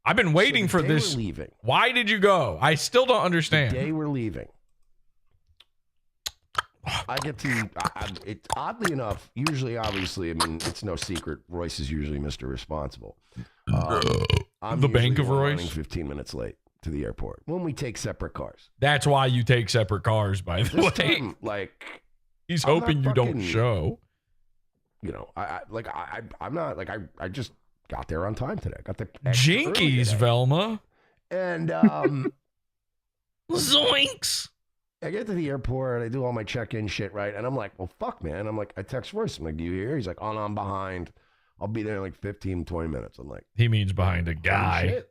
I've been waiting for this. Leaving. Why did you go? I still don't understand. The day we're leaving. I get to, it, oddly enough, usually, obviously, I mean, it's no secret, Royce is usually Mr. Responsible. I'm The bank usually of one Royce? running 15 minutes late to the airport when we take separate cars. That's why you take separate cars, by the This way. time, like, He's I'm not hoping you don't fucking- show. You know, I'm not, like, I just got there on time today. I got there extra early Jinkies, today. Velma. And, Zoinks. I get to the airport, I do all my check-in shit, right? And I'm like, well, fuck, man. I'm like, I text Royce. I'm like, do you hear? He's like, oh, no, I'm behind. I'll be there in like 15, 20 minutes. I'm like, He means behind a holy guy. shit.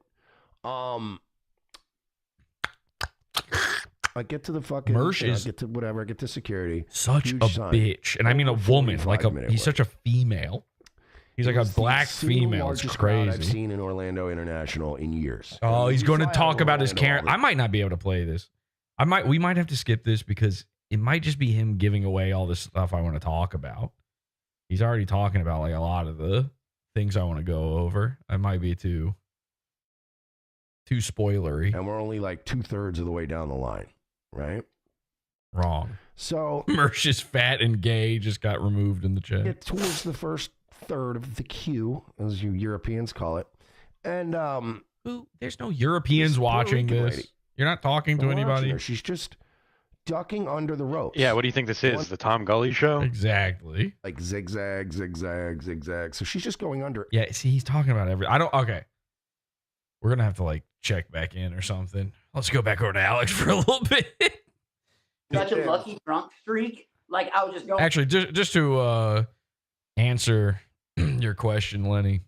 I get to the fucking, Mersh you know, I is get to whatever, I get to security. Such Huge a sign. bitch. And I mean a Over woman. Like 45-minute he's wait. such a female. He's like It a was the black single female. It's largest crowd I've crazy. seen in Orlando International in years. Oh, And he's we going to fly out talk of about his Orlando all Karen. the- I might not be able to play this. We might have to skip this because it might just be him giving away all this stuff I want to talk about. He's already talking about like a lot of the things I want to go over. I might be too spoilery. And we're only like 2/3 of the way down the line, right? Wrong. So Mersh is fat and gay just got removed in the chat. get towards the first third of the queue, as you Europeans call it. And there's no Europeans this Puerto watching Rican this. lady. You're not talking to I'm watching anybody. her. She's just ducking under the ropes. Yeah, what do you think this is? The Tom Gully show? Exactly. Like zigzag, zigzag, zigzag. So she's just going under. Yeah, see, he's talking about okay. We're gonna have to like check back in or something. Let's go back over to Alex for a little bit. Such a lucky drunk streak. Like I was just going. Actually, just to answer your question, Lenny,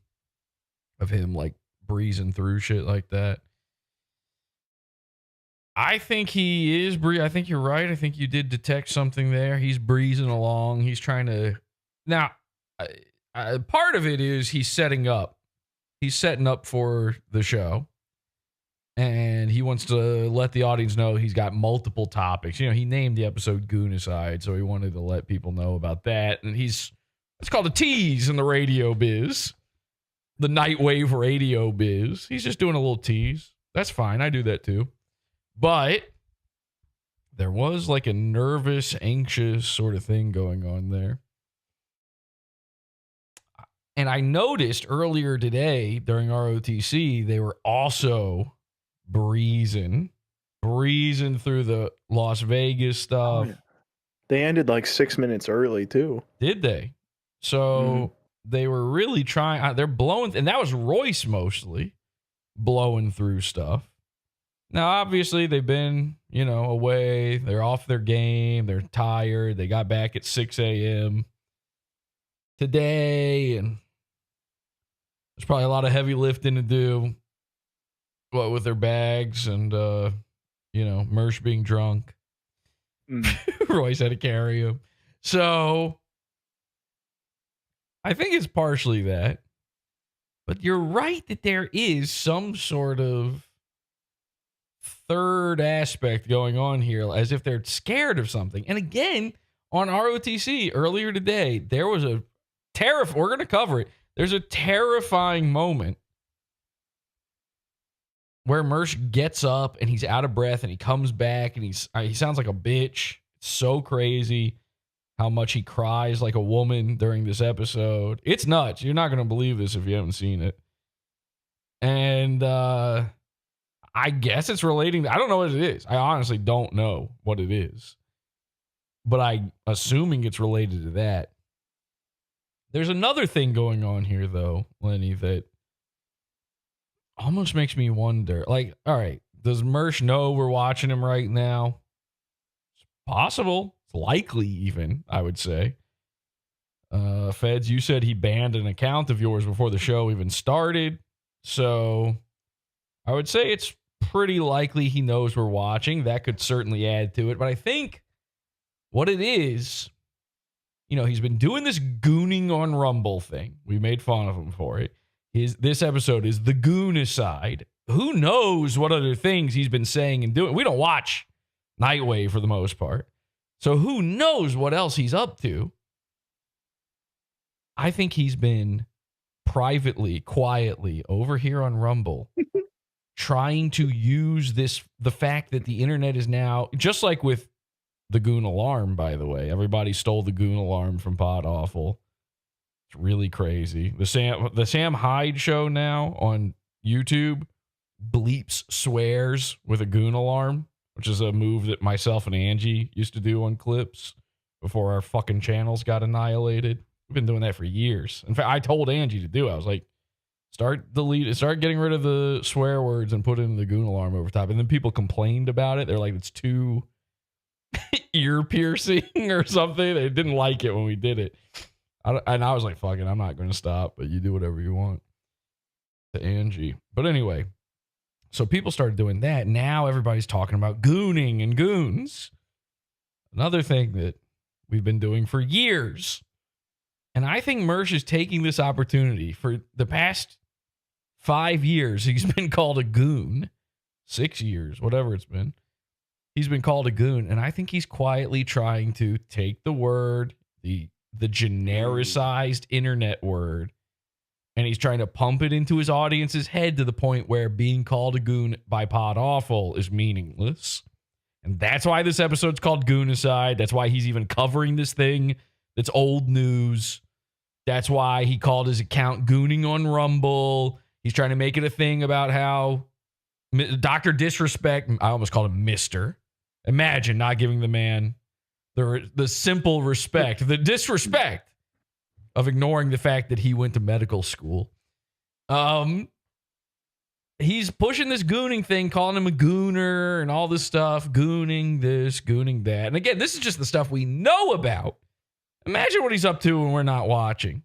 of him like breezing through shit like that. I think he is I think you're right. I think you did detect something there. He's breezing along. He's trying to. Now, part of it is he's setting up. He's setting up for the show. And he wants to let the audience know he's got multiple topics. You know, he named the episode Goonicide, so he wanted to let people know about that. And it's called a tease in the radio biz. The Nightwave radio biz. He's just doing a little tease. That's fine. I do that too. But there was like a nervous, anxious sort of thing going on there. And I noticed earlier today during ROTC, they were also breezing through the Las Vegas stuff. Oh, yeah. They ended like 6 minutes early too. Did they? So they were really trying. They're blowing, and that was Royce mostly blowing through stuff. Now, obviously, they've been, away. They're off their game. They're tired. They got back at 6 a.m. today, and there's probably a lot of heavy lifting to do. What with their bags and, Mersh being drunk. Royce had to carry him. So I think it's partially that. But you're right that there is some sort of third aspect going on here, as if they're scared of something. And again, on ROTC earlier today, there was a we're going to cover it. There's a terrifying moment where Mersh gets up and he's out of breath and he comes back and he sounds like a bitch. It's so crazy how much he cries like a woman during this episode. It's nuts. You're not going to believe this if you haven't seen it. And I guess it's relating I don't know what it is. I honestly don't know what it is. But I'm assuming it's related to that. There's another thing going on here, though, Lenny, that almost makes me wonder. Like, all right, does Mersh know we're watching him right now? It's possible. It's likely, even, I would say. Feds, you said he banned an account of yours before the show even started. So I would say it's pretty likely he knows we're watching. That could certainly add to it. But I think what it is, he's been doing this gooning on Rumble thing. We made fun of him for it. This episode is the Goonicide. Who knows what other things he's been saying and doing? We don't watch Nightwave for the most part. So who knows what else he's up to? I think he's been privately, quietly over here on Rumble trying to use the fact that the internet is now, just like with the Goon Alarm, by the way. Everybody stole the Goon Alarm from Pod Awful. It's really crazy. The Sam Hyde show now on YouTube bleeps swears with a Goon Alarm, which is a move that myself and Angie used to do on clips before our fucking channels got annihilated. We've been doing that for years. In fact, I told Angie to do it. I was like, start getting rid of the swear words and put in the Goon Alarm over top. And then people complained about it. They're like, it's too ear piercing or something. They didn't like it when we did it. And I was like, fuck it, I'm not going to stop, but you do whatever you want. To Angie. But anyway, so people started doing that. Now everybody's talking about gooning and goons. Another thing that we've been doing for years. And I think Mersh is taking this opportunity. For the past 5 years, he's been called a goon. 6 years, whatever it's been. He's been called a goon. And I think he's quietly trying to take the word, the genericized internet word, and he's trying to pump it into his audience's head to the point where being called a goon by Pod Awful is meaningless. And that's why this episode's called Goonicide. That's why he's even covering this thing that's old news. That's why he called his account Gooning on Rumble. He's trying to make it a thing about how Dr. Disrespect, I almost called him Mr. Imagine not giving the man the simple respect, the disrespect of ignoring the fact that he went to medical school. He's pushing this gooning thing, calling him a gooner and all this stuff, gooning this, gooning that. And again, this is just the stuff we know about. Imagine what he's up to when we're not watching.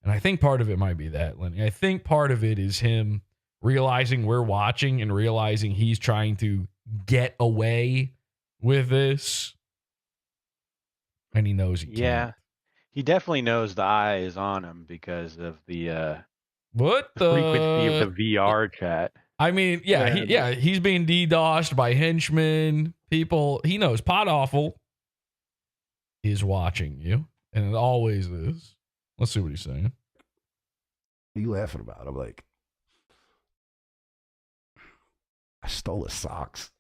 And I think part of it might be that, Lenny. I think part of it is him realizing we're watching and realizing he's trying to get away with this. And he knows he can't. Yeah, he definitely knows the eye is on him because of the frequency of the VR chat. I mean, he's being DDoSed by henchmen, people. He knows Pod Awful is watching you, and it always is. Let's see what he's saying. What are you laughing about? I'm like, I stole his socks.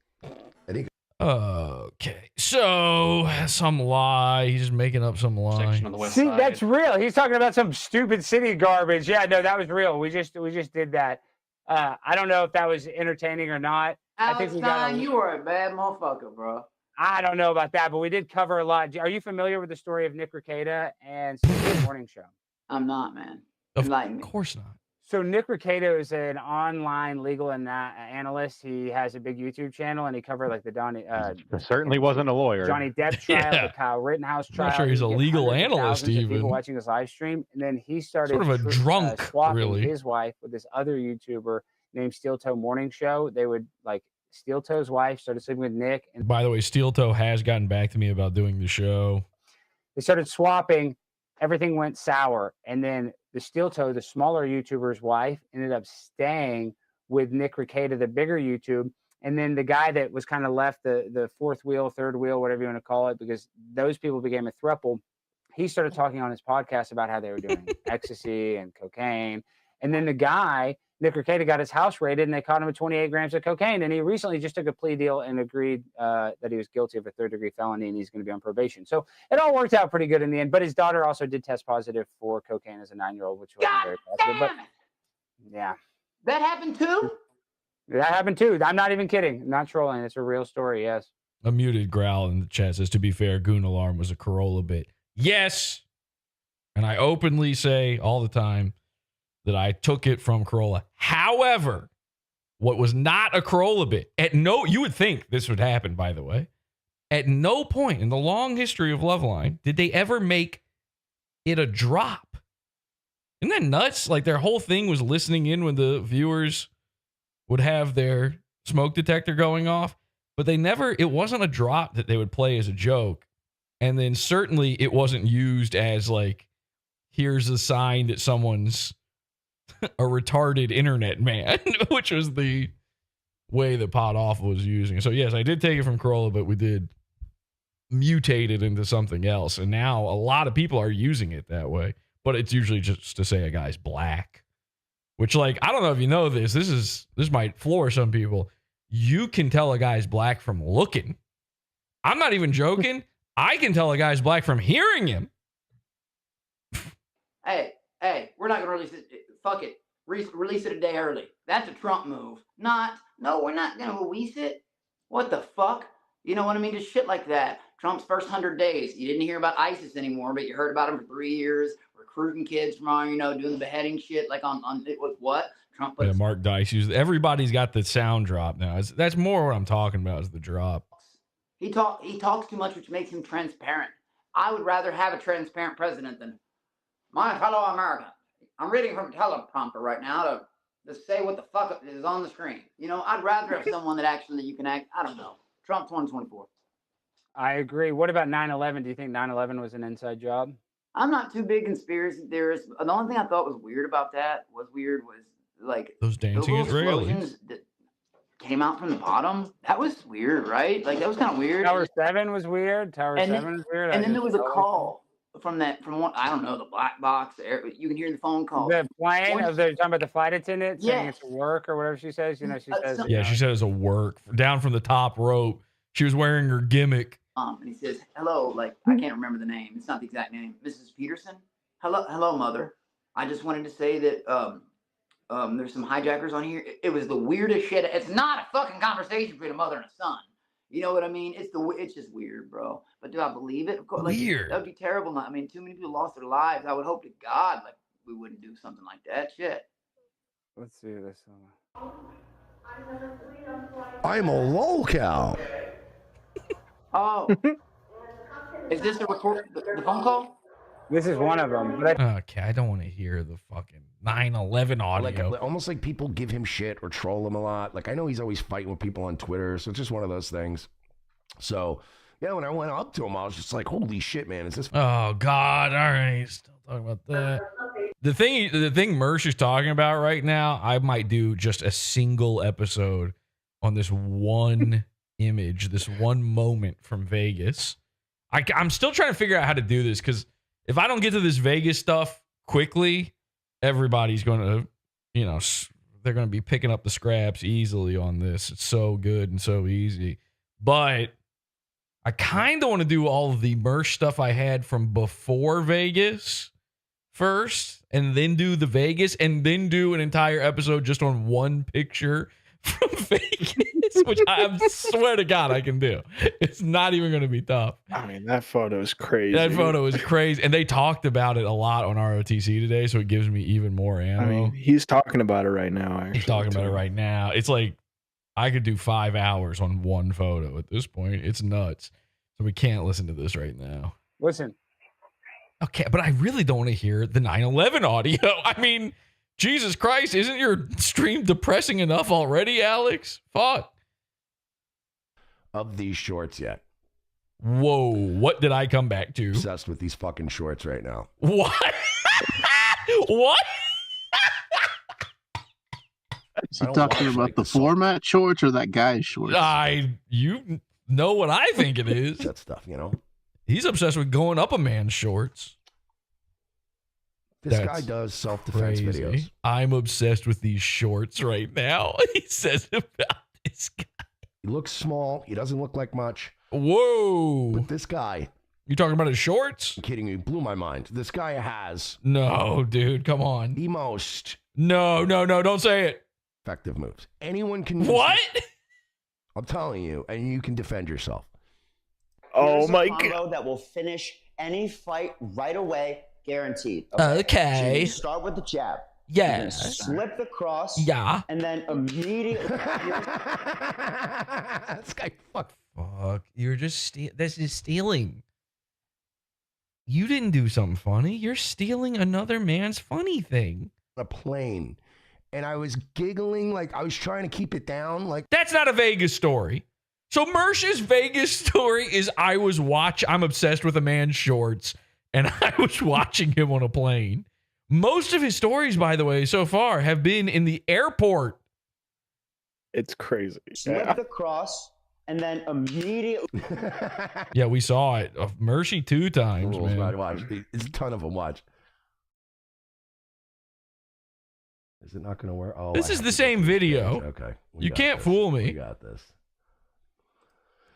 Okay, so some lie. He's just making up some lie. See, that's real. He's talking about some stupid city garbage. Yeah, no, that was real. We just did that. I don't know if that was entertaining or not. I think Alex we got Stein, you are a bad motherfucker, bro. I don't know about that, but we did cover a lot. Are you familiar with the story of Nick Rekieta and the morning show? I'm not, man. Of course not. So Nick Rekieta is an online legal analyst. He has a big YouTube channel, and he covered like the Donnie. Certainly wasn't a lawyer. Johnny Depp trial, the Kyle Rittenhouse I'm trial. not sure he's a He gets legal hundreds of analyst thousands of even. people watching his live stream, and then he started Sort of a drunk, swapping really. his wife with this other YouTuber named Steel Toe Morning Show. They would like Steel Toe's wife started sleeping with Nick, and By the way, Steel Toe has gotten back to me about doing the show. they started swapping. Everything went sour, and then the Steel Toe, the smaller YouTuber's wife, ended up staying with Nick Rekieta, the bigger YouTube, and then the guy that was kind of left, the fourth wheel, third wheel, whatever you want to call it, because those people became a throuple. He started talking on his podcast about how they were doing ecstasy and cocaine, and then the guy, Nick Rekieta, got his house raided, and they caught him with 28 grams of cocaine. And he recently just took a plea deal and agreed that he was guilty of a third-degree felony, and he's going to be on probation. So it all worked out pretty good in the end. But his daughter also did test positive for cocaine as a 9-year-old, which wasn't very positive. But yeah, That happened too? that happened too. I'm not even kidding. I'm not trolling. It's a real story. Yes. A muted growl in the chat says, to be fair, Goon Alarm was a Corolla bit. Yes. And I openly say all the time that I took it from Corolla. However, what was not a Corolla bit, you would think this would happen, by the way. At no point in the long history of Loveline did they ever make it a drop. Isn't that nuts? Like their whole thing was listening in when the viewers would have their smoke detector going off, but it wasn't a drop that they would play as a joke. And then certainly it wasn't used as like, here's a sign that someone's a retarded internet man, which was the way that Podawful was using it. So yes, I did take it from Corolla, but we did mutate it into something else. And now a lot of people are using it that way, but it's usually just to say a guy's black, which like, I don't know if you know this, this might floor some people. You can tell a guy's black from looking. I'm not even joking. I can tell a guy's black from hearing him. Hey, we're not going to release it. Fuck it. Release it a day early. That's a Trump move. No, we're not going to release it. What the fuck? You know what I mean? Just shit like that. Trump's first 100 days. You didn't hear about ISIS anymore, but you heard about him for 3 years, recruiting kids from our, doing the beheading shit, like on it was what? Trump Yeah, Mark Dice used. Everybody's got the sound drop now. That's more what I'm talking about is the drop. He talks too much, which makes him transparent. I would rather have a transparent president than my fellow Americans. I'm reading from a teleprompter right now to say what the fuck is on the screen. I'd rather have someone that actually you can act. I don't know. Trump 2024. I agree. What about 9/11? Do you think 9/11 was an inside job? I'm not too big conspiracy theorist. The only thing I thought was weird about that was like those dancing Israelis that came out from the bottom. That was weird, right? Like that was kind of weird. Tower 7 was weird. Tower 7 was weird. And then there was a call from what I don't know, the black box. You can hear the phone call. The plane of the talking about the flight attendant saying it's a work or whatever she says. She says. Yeah, she said it's a work down from the top rope. She was wearing her gimmick. And he says, "Hello," like I can't remember the name. It's not the exact name. Mrs. Peterson. Hello, mother. I just wanted to say that there's some hijackers on here. It was the weirdest shit. It's not a fucking conversation between a mother and a son. You know what I mean? It's just weird, bro. But do I believe it? Of course, weird. That would be terrible. I mean, too many people lost their lives. I would hope to God like we wouldn't do something like that. Shit. Let's see this. I'm a lolcow. Oh, is this the phone call? This is one of them. Okay, I don't want to hear the fucking 9/11 audio. Like almost like people give him shit or troll him a lot. Like I know he's always fighting with people on Twitter, so it's just one of those things. So yeah, when I went up to him, I was just like, "Holy shit, man! Is this?" Oh God! All right, still talking about that. The thing Mersh is talking about right now, I might do just a single episode on this one image, this one moment from Vegas. I'm still trying to figure out how to do this because if I don't get to this Vegas stuff quickly, everybody's going to, they're going to be picking up the scraps easily on this. It's so good and so easy. but I kind of want to do all of the merch stuff I had from before Vegas first, and then do the Vegas, and then do an entire episode just on one picture from Vegas, which I swear to God I can do. It's not even going to be tough. I mean, that photo is crazy. That photo is crazy. And they talked about it a lot on ROTC today, so it gives me even more ammo. I mean, he's talking about it right now, actually. He's talking about it right now. It's like I could do 5 hours on one photo at this point. It's nuts. So we can't listen to this right now. Listen. Okay, but I really don't want to hear the 9/11 audio. I mean, Jesus Christ, isn't your stream depressing enough already, Alex? Fuck. Of these shorts yet. Whoa, what did I come back to? Obsessed with these fucking shorts right now. What? What? Is he talking about the format shorts or that guy's shorts? You know what I think it is. That stuff, you know. He's obsessed with going up a man's shorts. This guy does self-defense videos. I'm obsessed with these shorts right now. He says about this guy. He looks small. He doesn't look like much. Whoa. But this guy. You talking about his shorts? I'm kidding you. Blew my mind. This guy has. No, dude. Come on. The most. No. Don't say it. Effective moves. Anyone can. What? I'm telling you. And you can defend yourself. Oh my God. That will finish any fight right away. Guaranteed. Okay. So you start with the jab. Yeah. Slip the cross. Yeah. And then immediately. This guy Fuck. You're just this is stealing. You didn't do something funny. You're stealing another man's funny thing. A plane. And I was giggling like I was trying to keep it down. Like that's not a Vegas story. So Mersh's Vegas story is I'm obsessed with a man's shorts. And I was watching him on a plane. Most of his stories, by the way, so far have been in the airport. It's crazy. Slip the cross and then immediately. Yeah, we saw it. Mercy 2 times, rules, man. Watch. It's a ton of them. Watch. Is it not going to work? Oh, this is the same video. Okay. You can't fool me. We got this.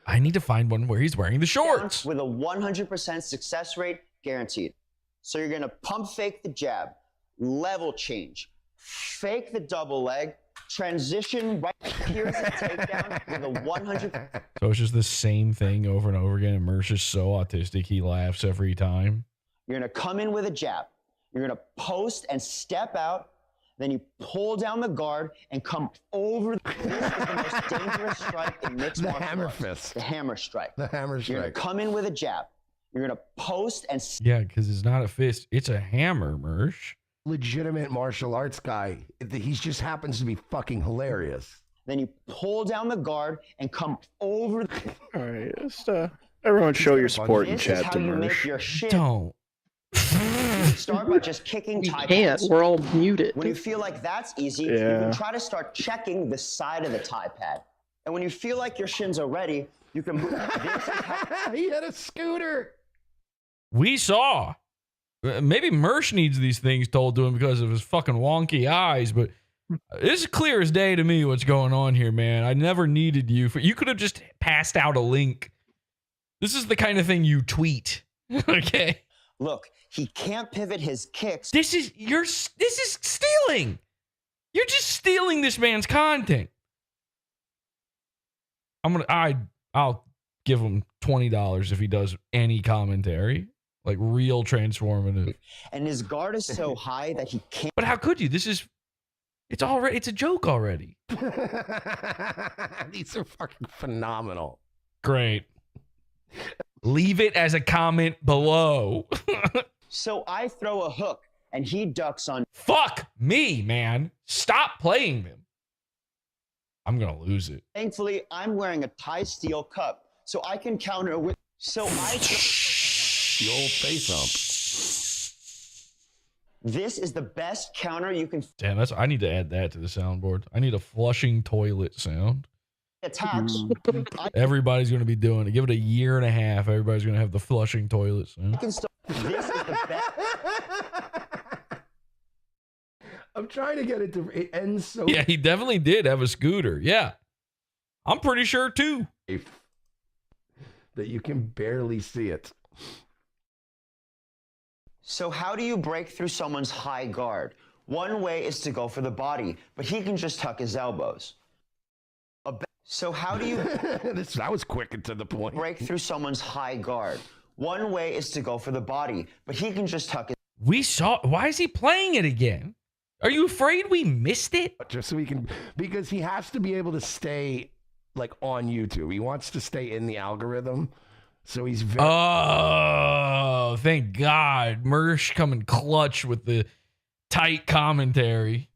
I need to find one where he's wearing the shorts. With a 100% success rate guaranteed. So you're going to pump fake the jab, level change, fake the double leg, transition right here's a takedown with a 100. So it's just the same thing over and over again. And Mersh is so autistic, he laughs every time. You're going to come in with a jab. You're going to post and step out. Then you pull down the guard and come over. This is the most dangerous strike in mixed martial arts. The hammer fist. The hammer strike. The hammer strike. You're going to come in with a jab. You're going to post and... Yeah, because it's not a fist. It's a hammer, Mersh. Legitimate martial arts guy. He just happens to be fucking hilarious. Then you pull down the guard and come over. All right, just everyone show your support in chat to Mersh. Don't. Start by just kicking We tie can't. pads. We're all muted. When you feel like that's easy, you can try to start checking the side of the tie pad. And when you feel like your shins are ready, you can move. This is how... He had a scooter. We saw. Maybe Mersh needs these things told to him because of his fucking wonky eyes, but it's clear as day to me what's going on here, man. I never needed you. You could have just passed out a link. This is the kind of thing you tweet. Okay? Look, he can't pivot his kicks. This is stealing. You're just stealing this man's content. I'll give him $20 if he does any commentary, like real transformative. And his guard is so high that he can't. But how could you? It's a joke already. These are fucking phenomenal. Great. Leave it as a comment below. So I throw a hook and he ducks on. Fuck me, man. Stop playing them. I'm going to lose it. Thankfully, I'm wearing a tie steel cup, so I can counter with. So I. The old face hump. This is the best counter you can. Damn, I need to add that to the soundboard. I need a flushing toilet sound. Attacks. Everybody's going to be doing it. Give it a year and a half. Everybody's going to have the flushing toilet sound. This is the best. I'm trying to get it to it ends so. Yeah, he definitely did have a scooter. Yeah. I'm pretty sure too. that you can barely see it. So how do you break through someone's high guard? One way is to go for the body, but he can just tuck his elbows. So how do you that was quick and to the point. Break through someone's high guard? One way is to go for the body, but he can just tuck his... We saw... Why is he playing it again? Are you afraid we missed it? Just so he can... Because he has to be able to stay, like, on YouTube. He wants to stay in the algorithm. So he's very... Oh, thank God. Mersh coming clutch with the tight commentary.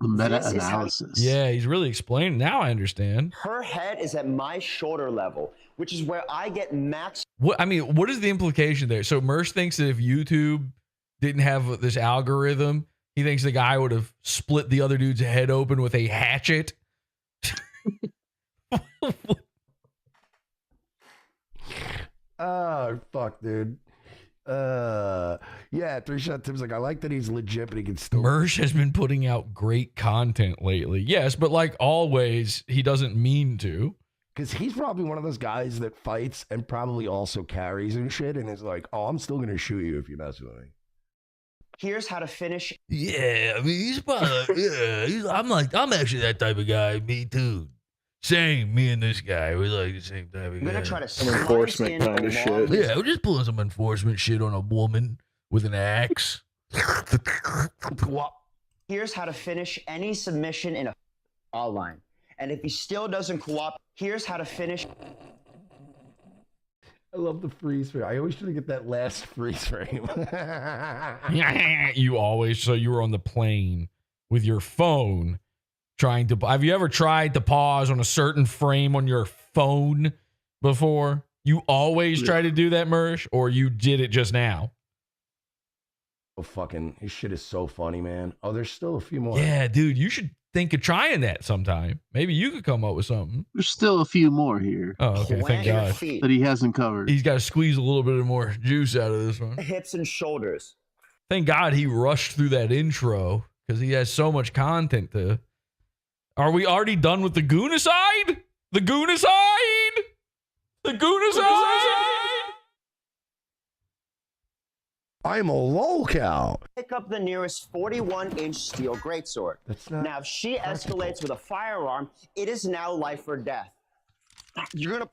The meta-analysis. Yeah, he's really explaining. Now I understand. Her head is at my shoulder level, which is where I get max... What what is the implication there? So Mersh thinks that if YouTube didn't have this algorithm, he thinks the guy would have split the other dude's head open with a hatchet. Oh, fuck, dude. Yeah, 3-shot Tim's like, I like that he's legit, but he can still... Mersh has been putting out great content lately. Yes, but like always, he doesn't mean to. Because he's probably one of those guys that fights and probably also carries and shit, and is like, oh, I'm still going to shoot you if you mess with me. Here's how to finish... Yeah, I mean, he's probably... I'm actually that type of guy. Me too. Same, me and this guy, we like the same type of guy. I'm going to try to... Some enforcement kind of shit. Yeah, we're just pulling some enforcement shit on a woman with an axe. Here's how to finish any submission in a all line. And if he still doesn't cooperate, here's how to finish... I love the freeze frame. I always try to get that last freeze frame. You always... So you were on the plane with your phone... trying to... Have you ever tried to pause on a certain frame on your phone before? You always try to do that, Mersh, or you did it just now? Oh, fucking... His shit is so funny, man. Oh, there's still a few more. Yeah, dude, you should think of trying that sometime. Maybe you could come up with something. There's still a few more here. Oh, okay. Thank God. That he hasn't covered. He's got to squeeze a little bit more juice out of this one. Hips and shoulders. Thank God he rushed through that intro because he has so much content to... Are we already done with the Goonicide? The Goonicide? The Goonicide? I'm a lolcow. Pick up the nearest 41-inch steel greatsword. Now, if she escalates with a firearm, it is now life or death. You're gonna...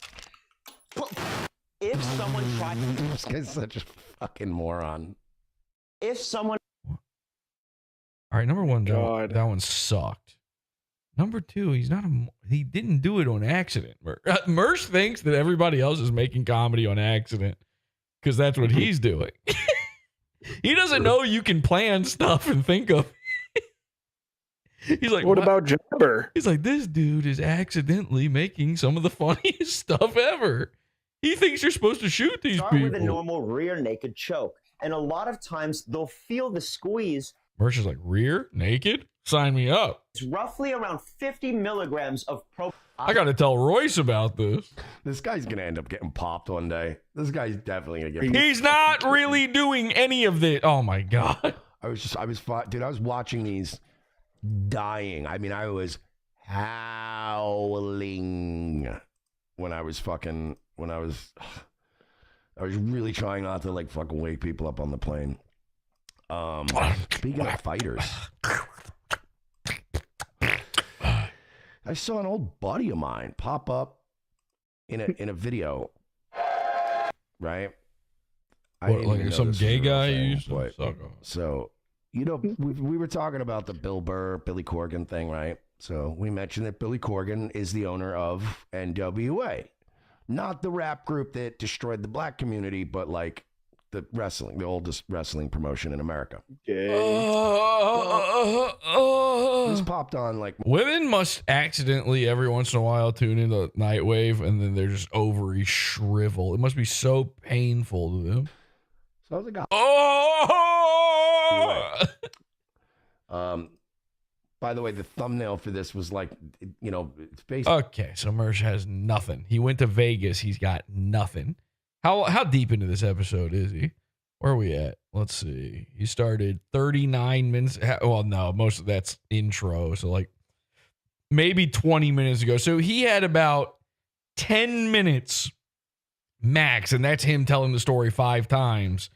If someone tries... This guy's such a fucking moron. If someone... All right, number one, that one sucked. Number two, he didn't do it on accident. Mersh thinks that everybody else is making comedy on accident because that's what he's doing. He doesn't know you can plan stuff and think of. He's like, what about Jabber? He's like, this dude is accidentally making some of the funniest stuff ever. He thinks you're supposed to shoot these Start people. with a normal rear naked choke. And a lot of times they'll feel the squeeze. Mersh is like, rear naked? Sign me up. It's roughly around 50 milligrams of I got to tell Royce about this. This guy's going to end up getting popped one day. This guy's definitely going to get... He's not really doing any of this. Oh, my God. I was watching these dying. I mean, I was howling when I was really trying not to, like, fucking wake people up on the plane. Speaking of fighters... I saw an old buddy of mine pop up in a video, right? What, like some gay guy you used to suck on? So, you know, we were talking about the Bill Burr, Billy Corgan thing, right? So we mentioned that Billy Corgan is the owner of NWA. Not the rap group that destroyed the black community, but like the oldest wrestling promotion in America. This popped on like... Women must accidentally every once in a while tune into Nightwave and then they're just ovaries shrivel. It must be so painful to them. So I was like, by the way, the thumbnail for this was like, you know, it's basically... Okay, so Mersh has nothing. He went to Vegas. He's got nothing. How deep into this episode is he? Where are we at? Let's see. He started 39 minutes. Well, no, most of that's intro. So like maybe 20 minutes ago. So he had about 10 minutes max, and that's him telling the story 5 times.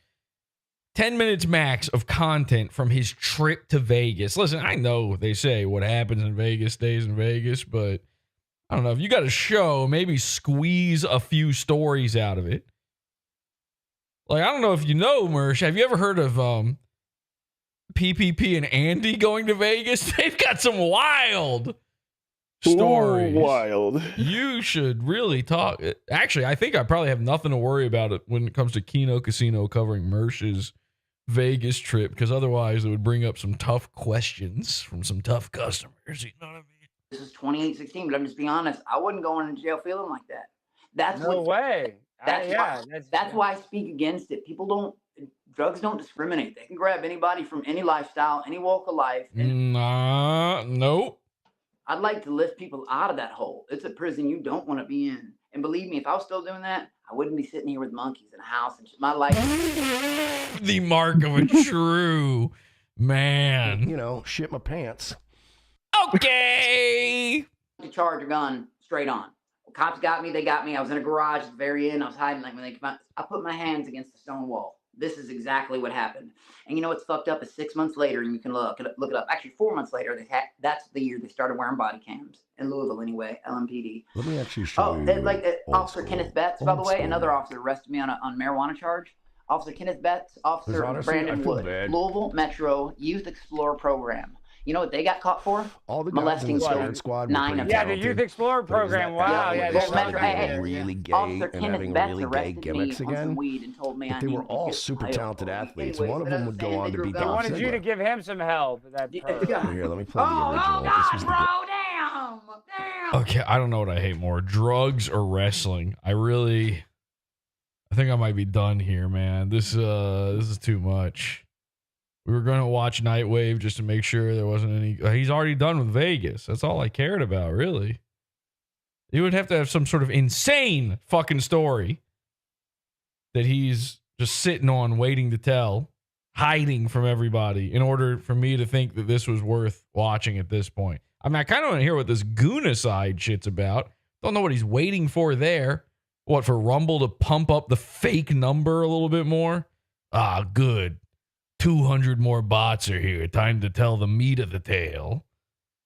10 minutes max of content from his trip to Vegas. Listen, I know they say what happens in Vegas stays in Vegas, but I don't know. If you got a show, maybe squeeze a few stories out of it. Like, I don't know if you know, Mersh, have you ever heard of PPP and Andy going to Vegas? They've got some wild stories. Ooh, wild. You should really talk. Actually, I think I probably have nothing to worry about it when it comes to Keno Casino covering Mersh's Vegas trip, because otherwise it would bring up some tough questions from some tough customers. You know what I mean? This is 2016, but I'm just being honest. I wasn't going into jail feeling like that. That's No way. That's why I speak against it. Drugs don't discriminate. They can grab anybody from any lifestyle, any walk of life. Nope. I'd like to lift people out of that hole. It's a prison you don't want to be in. And believe me, if I was still doing that, I wouldn't be sitting here with monkeys in a house and my life. The mark of a true man. You know, shit my pants. Okay. To charge a gun straight on. Cops got me. They got me. I was in a garage at the very end. I was hiding. Like when they came out, I put my hands against the stone wall. This is exactly what happened. And you know what's fucked up is 6 months later, and you can look it up. Actually, 4 months later, that's the year they started wearing body cams in Louisville. Anyway, LMPD. Let me actually show you. Officer Kenneth Betts, by the way, another officer arrested me on marijuana charge. Officer Kenneth Betts, Officer Brandon Wood, Louisville Metro Youth Explorer Program. You know what they got caught for? All the molesting children. Squad 9 of them. Yeah, the Youth Explorer program. Wow. Yeah, they're really gay Officer and Kenneth having Betts really gay arrested gimmicks me on some again. weed and told me But they were all super talented athletes. One of them would go on to be I Dolph wanted you to give him some help. That Here, let me play the original. This was the Okay, I don't know what I hate more, drugs or wrestling. I think I might be done here, man. This is too much. We were going to watch Nightwave just to make sure there wasn't any. He's already done with Vegas. That's all I cared about, really. He would have to have some sort of insane fucking story that he's just sitting on, waiting to tell, hiding from everybody in order for me to think that this was worth watching at this point. I mean, I kind of want to hear what this Goonacide shit's about. Don't know what he's waiting for there. What, for Rumble to pump up the fake number a little bit more? Ah, good. 200 more bots are here. Time to tell the meat of the tale.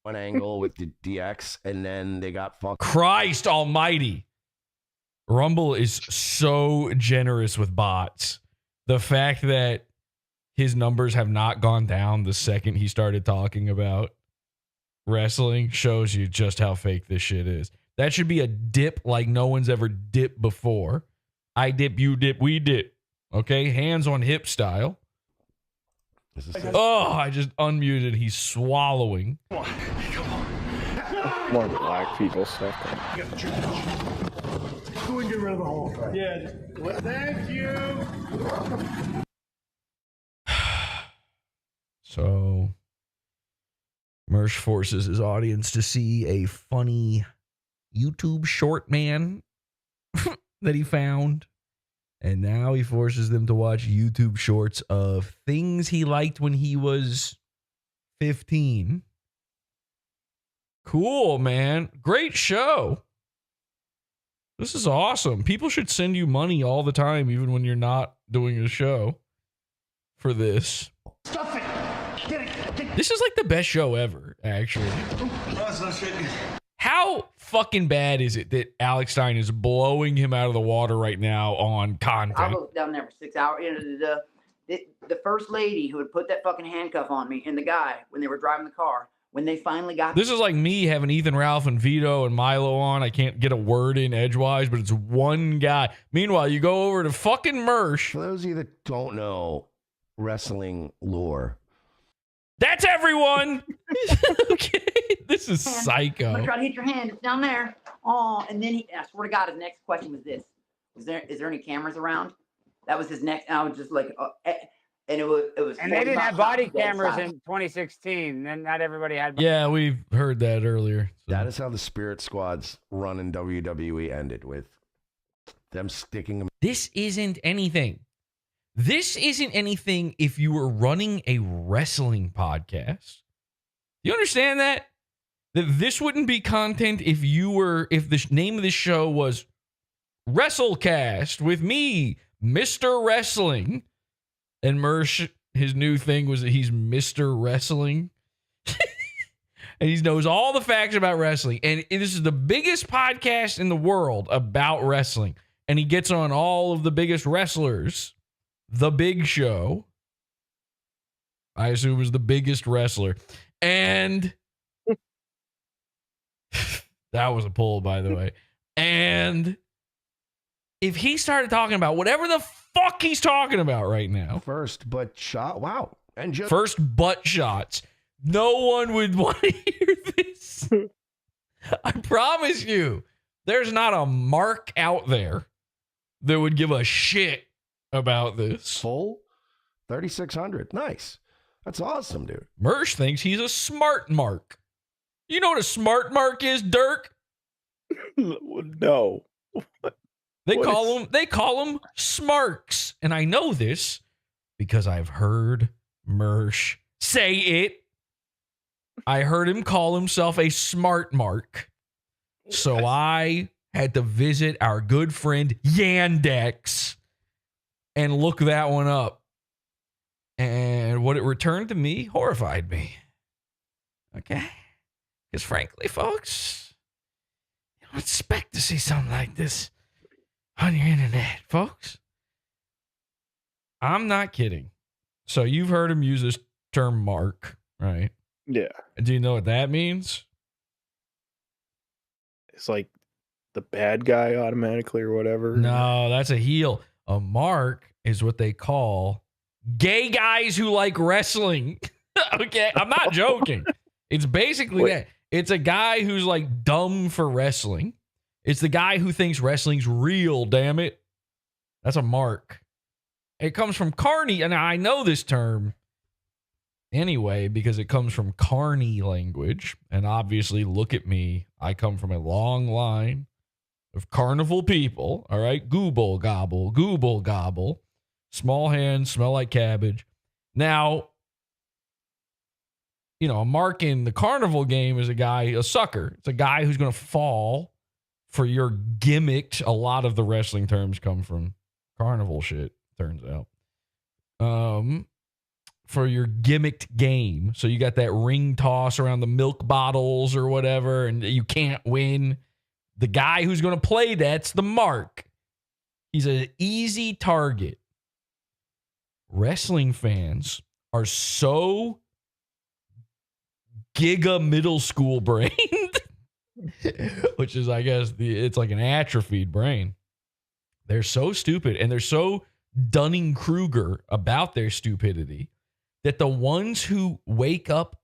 one angle with the DX, and then they got fucked. Christ almighty. Rumble is so generous with bots. The fact that his numbers have not gone down the second he started talking about wrestling shows you just how fake this shit is. That should be a dip like no one's ever dipped before. I dip, you dip, we dip. Okay? Hands on hip style. Oh, I just unmuted. He's swallowing. More black people stuff. Go and get rid of the whole thing. Yeah. Thank you. So, Mersh forces his audience to see a funny YouTube short man that he found. And now he forces them to watch YouTube shorts of things he liked when he was 15. Cool, man. Great show. This is awesome. People should send you money all the time, even when you're not doing a show for this. Stuff it. Get it. This is like the best show ever, actually. How fucking bad is it that Alex Stein is blowing him out of the water right now on content? I was down there for 6 hours. The first lady who had put that fucking handcuff on me and the guy when they were driving the car, when they finally got this is like me having Ethan Ralph and Vito and Milo on. I can't get a word in edgewise, but it's one guy. Meanwhile, you go over to fucking Mersh. For those of you that don't know wrestling lore, that's everyone. Okay, this is psycho. I'm gonna try to hit your hand. It's down there. Oh, and then I swear to God, his next question was this: is there any cameras around? That was his next. And I was just like, and it was. And they didn't have body cameras in 2016. Then not everybody had. Yeah, we've heard that earlier. So. That is how the Spirit Squad's run in WWE ended, with them sticking them. This isn't anything. This isn't anything if you were running a wrestling podcast. You understand that? That this wouldn't be content if the name of the show was WrestleCast with me, Mr. Wrestling. And Mersh, his new thing was that he's Mr. Wrestling. And he knows all the facts about wrestling. And this is the biggest podcast in the world about wrestling. And he gets on all of the biggest wrestlers. The Big Show, I assume, is the biggest wrestler. And that was a pull, by the way. And if he started talking about whatever the fuck he's talking about right now. First butt shot. Wow. And just first butt shots. No one would want to hear this. I promise you, there's not a mark out there that would give a shit about this. Full 3,600. Nice. That's awesome, dude. Mersh thinks he's a smart mark. You know what a smart mark is, Dirk? No. They call them smarks. And I know this because I've heard Mersh say it. I heard him call himself a smart mark. So I had to visit our good friend Yandex and look that one up. And what it returned to me horrified me. Okay? Because frankly, folks, you don't expect to see something like this on your internet, folks. I'm not kidding. So you've heard him use this term mark, right? Yeah. Do you know what that means? It's like the bad guy automatically or whatever. No, that's a heel. A mark is what they call gay guys who like wrestling. Okay, I'm not joking. It's basically that. It's a guy who's like dumb for wrestling. It's the guy who thinks wrestling's real, damn it. That's a mark. It comes from carny, and I know this term anyway because it comes from carny language. And obviously, look at me. I come from a long line of carnival people. All right. Gooble gobble. Small hands, smell like cabbage. Now, you know, a mark in the carnival game is a sucker. It's a guy who's going to fall for your gimmicked. A lot of the wrestling terms come from carnival shit, turns out. For your gimmicked game. So you got that ring toss around the milk bottles or whatever, and you can't win. The guy who's going to play that's the mark. He's an easy target. Wrestling fans are so giga middle school brained, which is, I guess, it's like an atrophied brain. They're so stupid and they're so Dunning-Kruger about their stupidity that the ones who wake up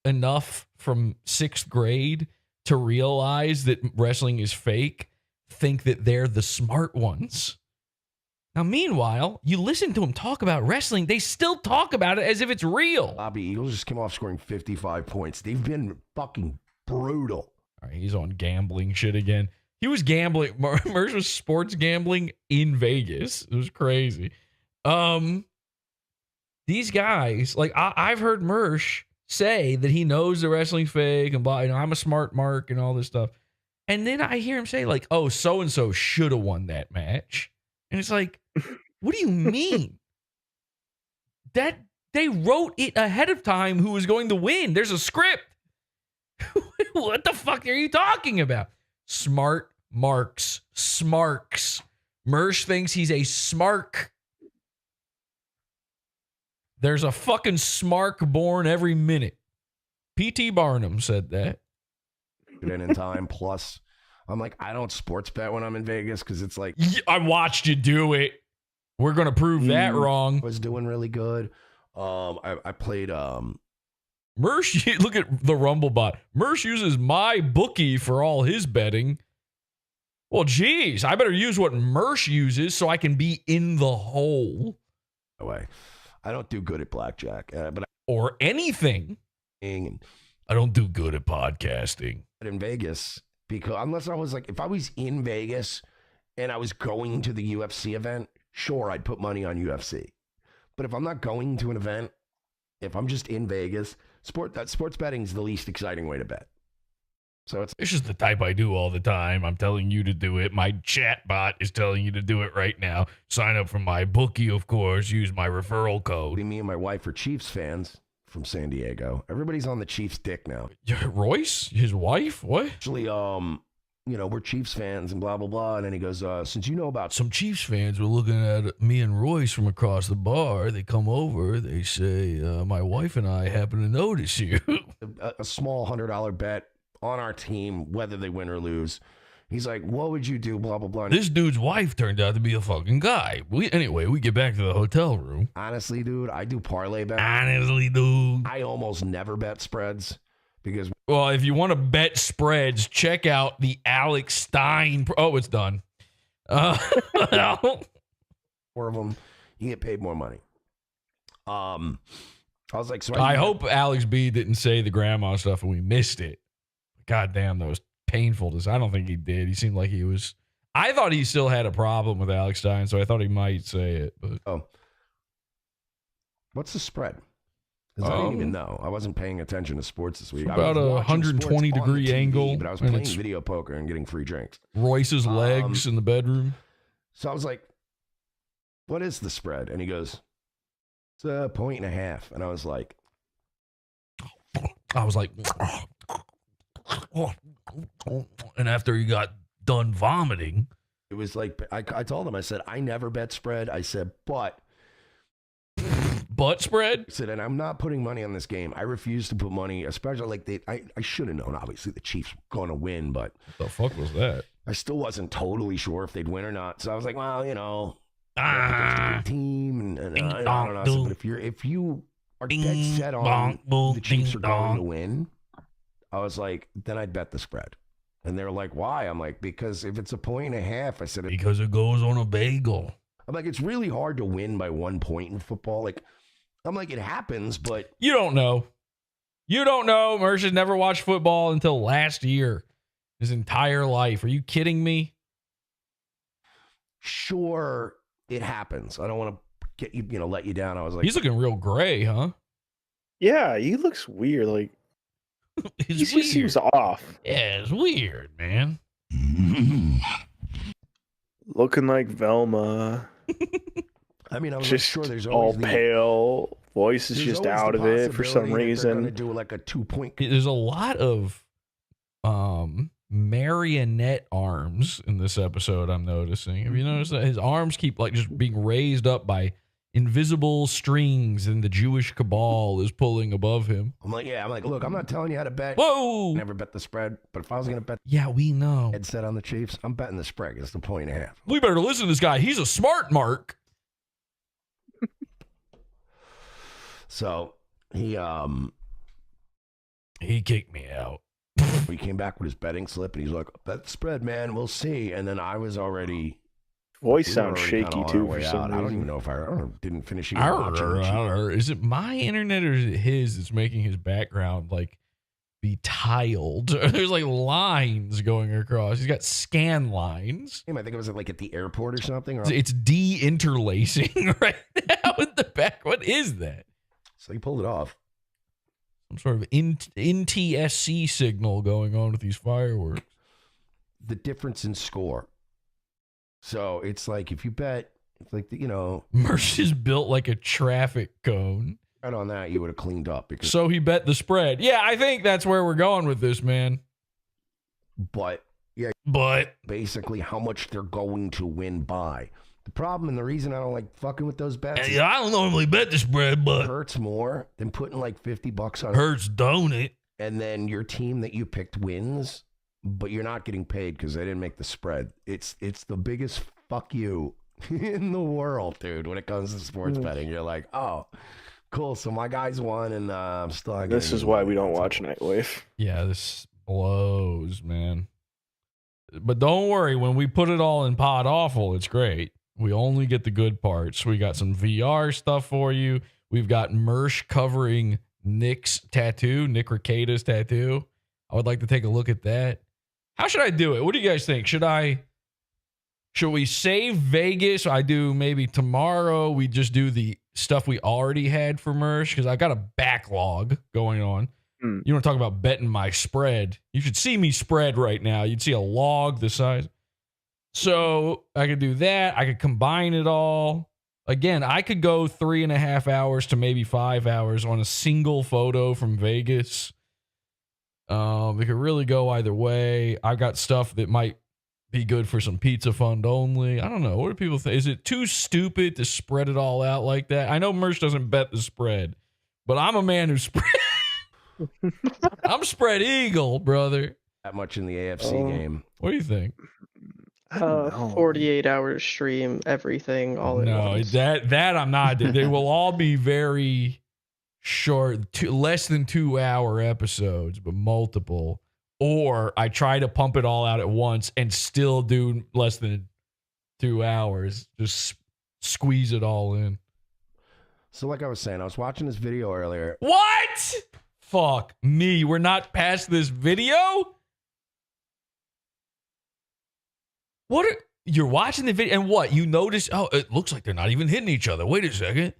enough from 6th grade to realize that wrestling is fake think that they're the smart ones. Now, meanwhile, you listen to them talk about wrestling, they still talk about it as if it's real. Bobby Eagles just came off scoring 55 points. They've been fucking brutal. All right, he's on gambling shit again. He was gambling. Mersh was sports gambling in Vegas. It was crazy. These guys, like I've heard Mersh say that he knows the wrestling's fake and blah, you know, I'm a smart mark and all this stuff. And then I hear him say like, oh, so-and-so should have won that match. And it's like, what do you mean? That they wrote it ahead of time who was going to win. There's a script. What the fuck are you talking about? Smart marks. Smarks. Mersh thinks he's a smark. There's a fucking smark born every minute. P.T. Barnum said that. In time, plus, I'm like, I don't sports bet when I'm in Vegas because it's like... I watched you do it. We're going to prove that wrong. I was doing really good. I played... Mersh, look at the Rumble bot. Mersh uses my bookie for all his betting. Well, geez, I better use what Mersh uses so I can be in the hole. Way, I don't do good at blackjack, or anything. And I don't do good at podcasting. In Vegas, because unless I was like, if I was in Vegas and I was going to the UFC event, sure, I'd put money on UFC. But if I'm not going to an event, if I'm just in Vegas, sports betting is the least exciting way to bet. So it's just the type I do all the time. I'm telling you to do it. My chat bot is telling you to do it right now. Sign up for my bookie, of course. Use my referral code. Me and my wife are Chiefs fans from San Diego. Everybody's on the Chiefs' dick now. Royce, his wife, what? Actually, we're Chiefs fans and blah blah blah. And then he goes, since you know about some Chiefs fans were looking at me and Royce from across the bar. They come over. They say, my wife and I happen to notice you. a small $100 bet on our team, whether they win or lose. He's like, what would you do? Blah, blah, blah. This dude's wife turned out to be a fucking guy. Anyway, we get back to the hotel room. Honestly, dude, I do parlay bets. Honestly, dude. I almost never bet spreads because... Well, if you want to bet spreads, check out the Alex Stein... Oh, it's done. 4 of them, you get paid more money. I was like... So I hope Alex B didn't say the grandma stuff and we missed it. God damn, that was painful to say. I don't think he did. He seemed like he was... I thought he still had a problem with Alex Stein, so I thought he might say it. But what's the spread? Because I didn't even know. I wasn't paying attention to sports this week. About a 120-degree angle. But I was playing video poker and getting free drinks. Royce's legs in the bedroom. So I was like, what is the spread? And he goes, it's 1.5. And I was like... And after he got done vomiting, it was like, I told him, I said, I never bet spread. I said, but spread? I said, and I'm not putting money on this game. I refuse to put money, especially like I should have known, obviously, the Chiefs were going to win, but the fuck was that? I still wasn't totally sure if they'd win or not. So I was like, well, team, and I don't know. So, but if you are dead set on the Chiefs are going to win, I was like, then I'd bet the spread. And they're like, why? I'm like, because if it's 1.5, I said, because it goes on a bagel. I'm like, it's really hard to win by 1 point in football. Like, I'm like, it happens, but you don't know. You don't know. Mersh has never watched football until last year. His entire life. Are you kidding me? Sure, it happens. I don't want to get you, let you down. I was like, he's looking real gray, huh? Yeah, he looks weird. Like, he weird. just seems off. Yeah, it's weird, man. Looking like Velma. I mean, I was just sure there's all always pale. Voice is just out of it for some reason. Going to do like a 2-point. There's a lot of marionette arms in this episode. I'm noticing. Have you noticed that his arms keep like just being raised up by invisible strings, and the Jewish cabal is pulling above him? I'm like, look, I'm not telling you how to bet. Whoa! Never bet the spread, but if I was going to bet, yeah, we know. Headset on the Chiefs, I'm betting the spread. It's the 1.5. We better listen to this guy. He's a smart mark. So he kicked me out. He came back with his betting slip, and he's like, bet the spread, man. We'll see. And then I was already. Voice sounds shaky too for some reason. I don't even know if I didn't finish. Is it my internet or is it his that's making his background like be tiled? There's like lines going across. He's got scan lines. I think it was like at the airport or something. It's de-interlacing right now in the back. What is that? So he pulled it off. Some sort of NTSC signal going on with these fireworks. The difference in score. So it's like if you bet, it's like, Mersh is built like a traffic cone. Right on that, you would have cleaned up. Because so he bet the spread. Yeah, I think that's where we're going with this, man. But basically how much they're going to win by. The problem and the reason I don't like fucking with those bets. Yeah, I don't normally bet the spread, but it hurts more than putting like $50 on hurts, don't it? And then your team that you picked wins, but you're not getting paid because they didn't make the spread. It's the biggest fuck you in the world, dude. When it comes to sports betting, you're like, oh, cool. So my guys won, and I'm still. This is why we don't watch Nightwave. Yeah, this blows, man. But don't worry, when we put it all in Pod Awful, it's great. We only get the good parts. We got some VR stuff for you. We've got Mersh covering Nick's tattoo, Nick Ricada's tattoo. I would like to take a look at that. How should I do it? What do you guys think? Should we save Vegas? I do maybe tomorrow. We just do the stuff we already had for Mersh because I got a backlog going on. You want to talk about betting my spread? You should see me spread right now. You'd see a log the size. So I could do that. I could combine it all. Again, I could go 3.5 hours to maybe 5 hours on a single photo from Vegas. It could really go either way. I've got stuff that might be good for some pizza fund only. I don't know. What do people think? Is it too stupid to spread it all out like that? I know Merch doesn't bet the spread, but I'm a man who spread. I'm spread eagle, brother. That much in the AFC game. What do you think? 48 hours stream, everything, all at once. that I'm not. They will all be very short, less than 2 hour episodes, but multiple. Or I try to pump it all out at once and still do less than 2 hours. Just squeeze it all in. So like I was saying, I was watching this video earlier. What? Fuck me. We're not past this video? You're watching the video and what? You notice, oh, it looks like they're not even hitting each other. Wait a second.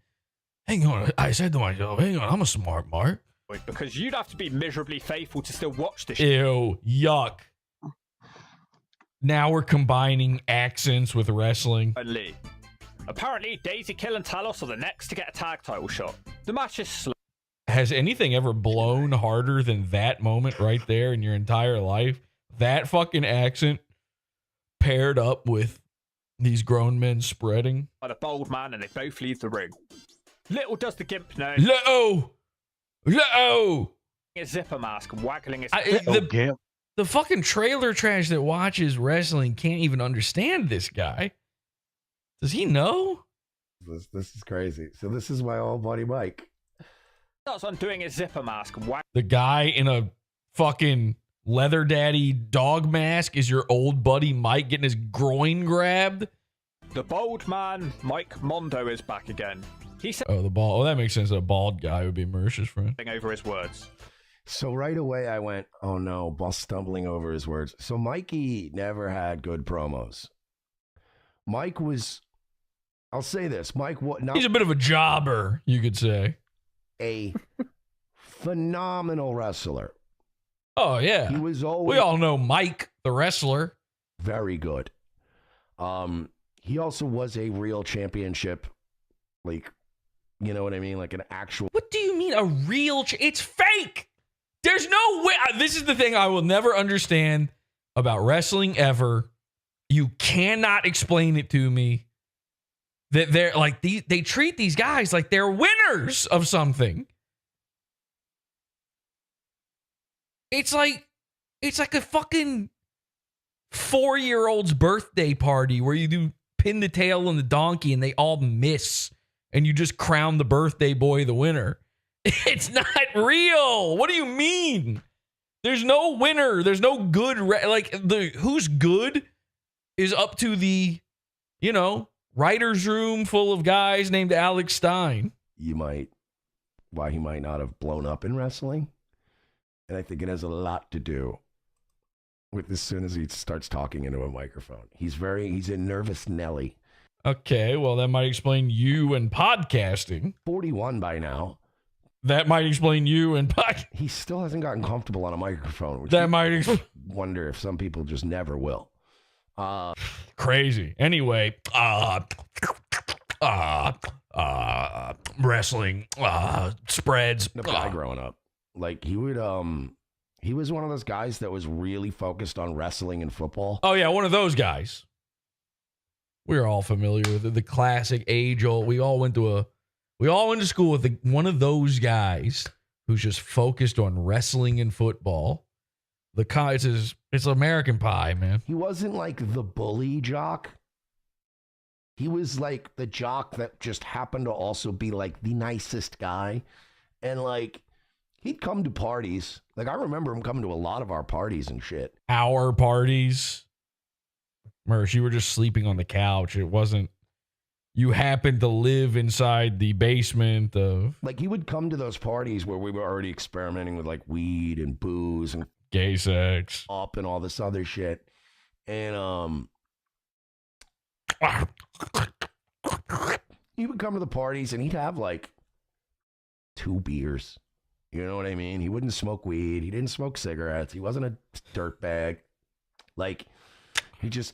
Hang on. I said to myself, hang on, I'm a smart Mark. Because you'd have to be miserably faithful to still watch this. Ew, yuck. Now we're combining accents with wrestling. Lee. Apparently, Daisy Kill and Talos are the next to get a tag title shot. The match is slow. Has anything ever blown harder than that moment right there in your entire life? That fucking accent paired up with these grown men spreading. By the bold man, and they both leave the ring. Little does the gimp know. Little! A zipper mask and waggling his the fucking trailer trash that watches wrestling can't even understand this guy. Does he know? This is crazy. So this is my old buddy Mike. Starts undoing his zipper mask and The guy in a fucking leather daddy dog mask is your old buddy Mike getting his groin grabbed. The bold man, Mike Mondo, is back again. He said, the bald. Oh, that makes sense. A bald guy would be Mersh's friend. Over his words. So right away I went, oh no, boss stumbling over his words. So Mikey never had good promos. Mike was, I'll say this, Mike, he's a bit of a jobber, you could say. A phenomenal wrestler. Oh yeah, he was always. We all know Mike, the wrestler. Very good. He also was a real championship, like, you know what I mean, like an actual. What do you mean a real? It's fake. There's no way. This is the thing I will never understand about wrestling ever. You cannot explain it to me. That they're like they treat these guys like they're winners of something. It's like a fucking 4-year-old's birthday party where you do pin the tail on the donkey and they all miss and you just crown the birthday boy the winner. It's not real. What do you mean? There's no winner. There's no good. Who's good is up to the, writer's room full of guys named Alex Stein. Why he might not have blown up in wrestling. And I think it has a lot to do with as soon as he starts talking into a microphone. He's a nervous Nelly. Okay, well, that might explain you and podcasting. 41 by now. That might explain you and podcasting. He still hasn't gotten comfortable on a microphone. Which that might explain. Wonder if some people just never will. Crazy. Anyway, wrestling spreads. The guy growing up, like he would he was one of those guys that was really focused on wrestling and football. Oh yeah, one of those guys. We're all familiar with it. The classic age-old. We all went to school with one of those guys who's just focused on wrestling and football. It's American Pie, man. He wasn't like the bully jock. He was like the jock that just happened to also be like the nicest guy. And like, he'd come to parties. Like, I remember him coming to a lot of our parties and shit. Our parties? Mersh, you were just sleeping on the couch. It wasn't, you happened to live inside the basement of. Like, he would come to those parties where we were already experimenting with like weed and booze and gay sex up and all this other shit. And he would come to the parties and he'd have like 2 beers You know what I mean? He wouldn't smoke weed. He didn't smoke cigarettes. He wasn't a dirtbag. Like, he just,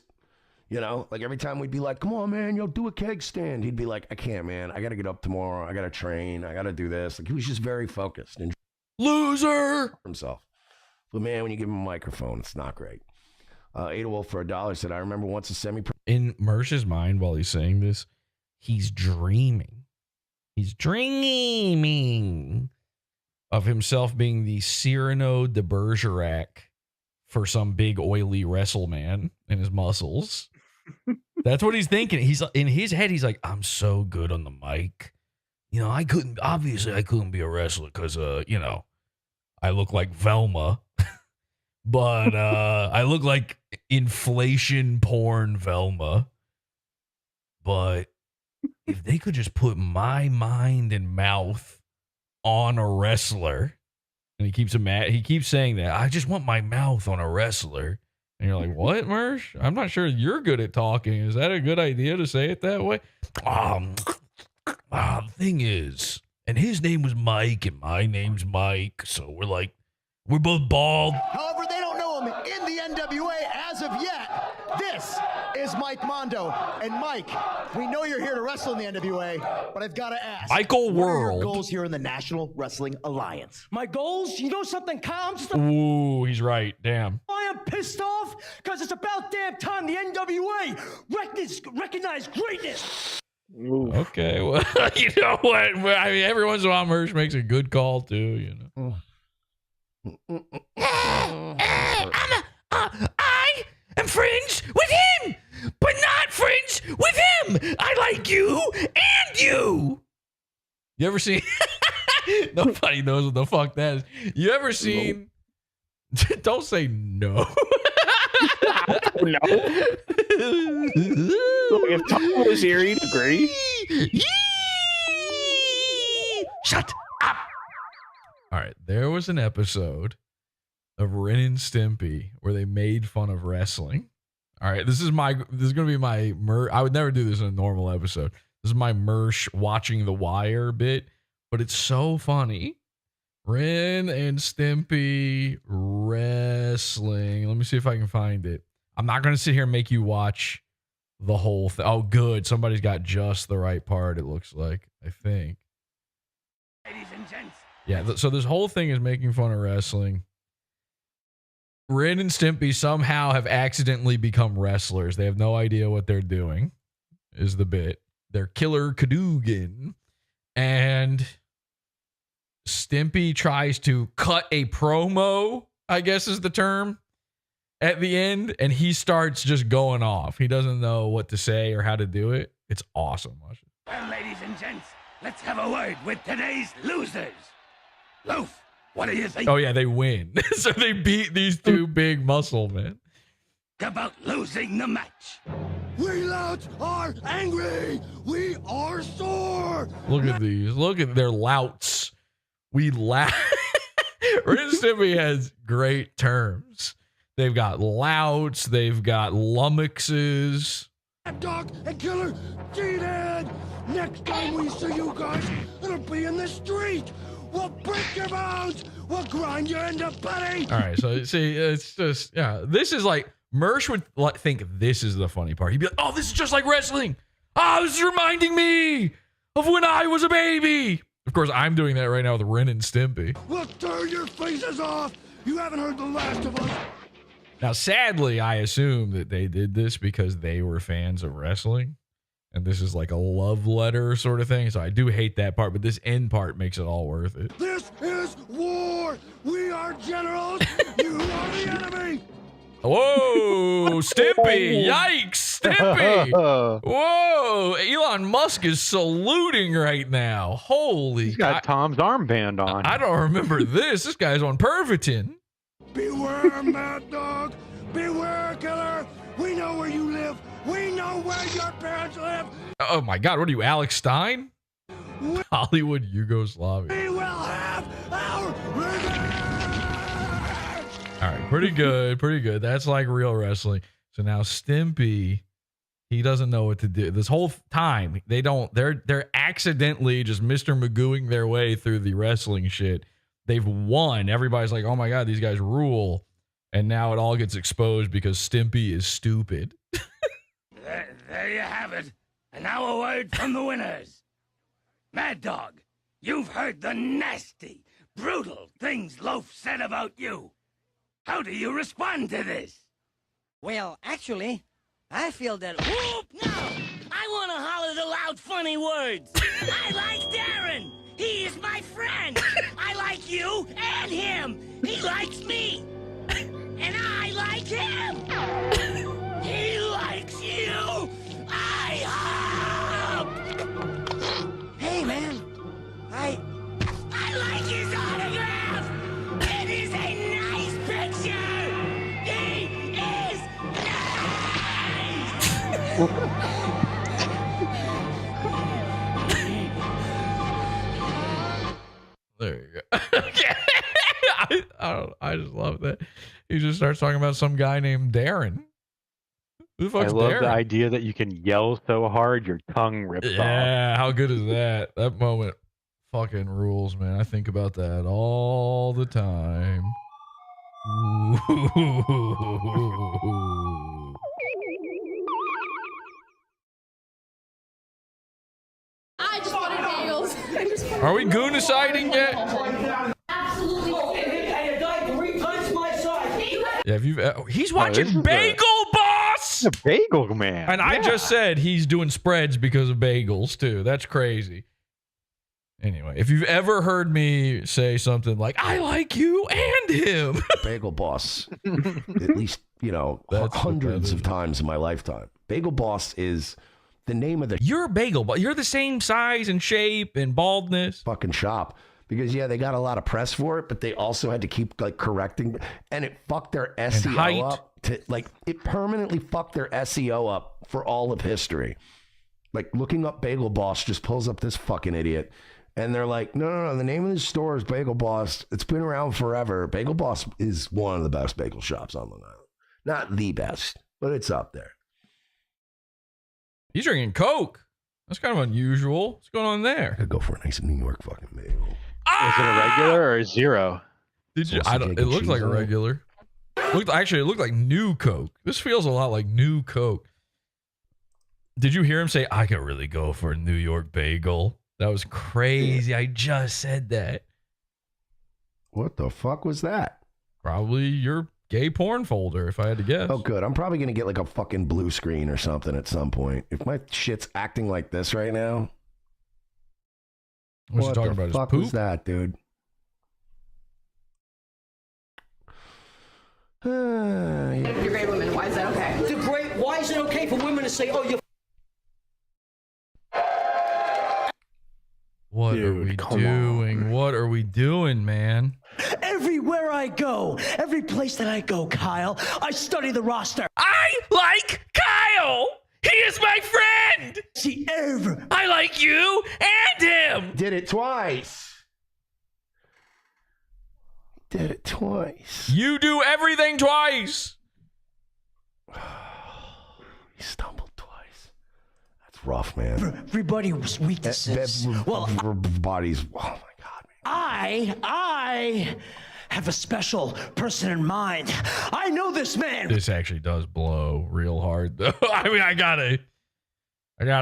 you know, like every time we'd be like, come on, man, do a keg stand. He'd be like, I can't, man. I got to get up tomorrow. I got to train. I got to do this. Like, he was just very focused and loser himself. But man, when you give him a microphone, it's not great. Ada Wolf for $1 said, I remember once a in Mersh's mind while he's saying this, he's dreaming. He's dreaming of himself being the Cyrano de Bergerac for some big oily wrestle man and his muscles. That's what he's thinking. He's in his head. He's like, I'm so good on the mic. You know, I couldn't be a wrestler because, you know, I look like Velma, but I look like inflation porn Velma. But if they could just put my mind and mouth on a wrestler, and he keeps saying that, I just want my mouth on a wrestler. And you're like, what, Mersh? I'm not sure you're good at talking. Is that a good idea to say it that way? The thing is, and his name was Mike, and my name's Mike, so we're both bald. However, they don't know him in the NWA as of yet. This is Mike Mondo. And Mike, we know you're here to wrestle in the NWA, but I've got to ask. Michael what are World. your goals here in the National Wrestling Alliance? My goals? You know something, Kyle? Ooh, he's right. Damn. I am pissed off because it's about damn time the NWA recognize greatness. Ooh. Okay, well, you know what? I mean, every once in a while, Mersh makes a good call, too, you know. I am friends with him, but not friends with him. I like you and you. You ever seen? Nobody knows what the fuck that is. You ever seen? No. Don't say no. No. If Tom was here, he'd agree. Shut up. All right, there was an episode of Ren and Stimpy where they made fun of wrestling. All right, this is going to be my I would never do this in a normal episode. This is my Mersh watching The Wire bit, but it's so funny. Ren and Stimpy wrestling. Let me see if I can find it. I'm not going to sit here and make you watch the whole thing. Oh, good. Somebody's got just the right part, it looks like, I think. Ladies and gents. Yeah, so this whole thing is making fun of wrestling. Ren and Stimpy somehow have accidentally become wrestlers. They have no idea what they're doing, is the bit. They're Killer Cadogan. And Stimpy tries to cut a promo, I guess is the term, at the end, and he starts just going off. He doesn't know what to say or how to do it. It's awesome. Well, ladies and gents, let's have a word with today's losers. Loaf, what do you think? Oh, yeah, they win. So they beat these two big muscle men. About losing the match. We louts are angry. We are sore. Look at these. Look at their louts. We laugh. Ren and Stimpy has great terms. They've got louts. They've got lummoxes. Dog and Killer cheated. Next time we see you guys, it'll be in the street. We'll break your bones. We'll grind you into putty. All right, so see, it's just, yeah, this is like, Mersh would think this is the funny part. He'd be like, oh, this is just like wrestling. Oh, this is reminding me of when I was a baby. Of course, I'm doing that right now with Ren and Stimpy. We'll turn your faces off. You haven't heard the last of us. Now, sadly, I assume that they did this because they were fans of wrestling. And this is like a love letter sort of thing. So I do hate that part, but this end part makes it all worth it. This is war. We are generals. You are the enemy. Whoa, Stimpy. Yikes, Stimpy. Whoa, Elon Musk is saluting right now. Holy. He's got Tom's armband on. I don't remember this. This guy's on Pervitin. Beware, Mad Dog. Beware, Killer. We know where you live. We know where your parents live. Oh my God, what are you, Alex Stein? Hollywood Yugoslavia. We will have our revenge. All right, pretty good, pretty good. That's like real wrestling. So now Stimpy, he doesn't know what to do. This whole time, they're accidentally just Mr. Magooing their way through the wrestling shit. they've won. Everybody's like, oh my God, these guys rule. And now it all gets exposed because Stimpy is stupid. There you have it. And now a word from the winners. Mad Dog, you've heard the nasty, brutal things Loaf said about you. How do you respond to this? Well, actually, I feel that. Whoop! No! I want to holler the loud, funny words. I like Darren. He is my friend. I like you and him. He likes me. And I like him. He likes you. I hope. Hey, man. I like his autograph. It is a nice picture. He is There you go. I just love that. He just starts talking about some guy named Darren. Who the I fuck's love Darren? the idea that you can yell so hard your tongue rips off. Yeah, how good is that? That moment fucking rules, man. I think about that all the time. I just wanted bagels. Are we gooniciding yet? Absolutely. Yeah, he's watching Bagel Boss. A bagel man. And I just said he's doing spreads because of bagels too. That's crazy. Anyway, if you've ever heard me say something like "I like you and him," Bagel Boss, at least hundreds of times in my lifetime. Bagel Boss is the name of the You're Bagel Boss. You're the same size and shape and baldness. Fucking shop. Because they got a lot of press for it, but they also had to keep correcting, and it fucked their SEO up. It permanently fucked their SEO up for all of history. Like looking up Bagel Boss just pulls up this fucking idiot, and they're like, no, the name of the store is Bagel Boss. It's been around forever. Bagel Boss is one of the best bagel shops on Long Island. Not the best, but it's up there. He's drinking Coke. That's kind of unusual. What's going on there? I'd go for a nice New York fucking bagel. Is it a regular or a zero? Did you? I don't. It looked like a regular. It looked like new Coke. This feels a lot like new Coke. Did you hear him say, "I could really go for a New York bagel"? That was crazy. I just said that. What the fuck was that? Probably your gay porn folder, if I had to guess. Oh, good. I'm probably gonna get like a fucking blue screen or something at some point. If my shit's acting like this right now. What you talking about? What the fuck was that, dude? You're great women. Why is that okay? Why is it okay for women to say, "Oh, you're"? What are we doing? What are we doing, man? Everywhere I go, every place that I go, Kyle, I study the roster. I like Kyle. He is my friend. See, ever. I like you and him. Did it twice. Did it twice. You do everything twice. He stumbled twice. That's rough, man. Everybody's weaknesses. Bodies. Oh my God, man. I have a special person in mind. I know this man. This actually does blow real hard, though. I mean, I gotta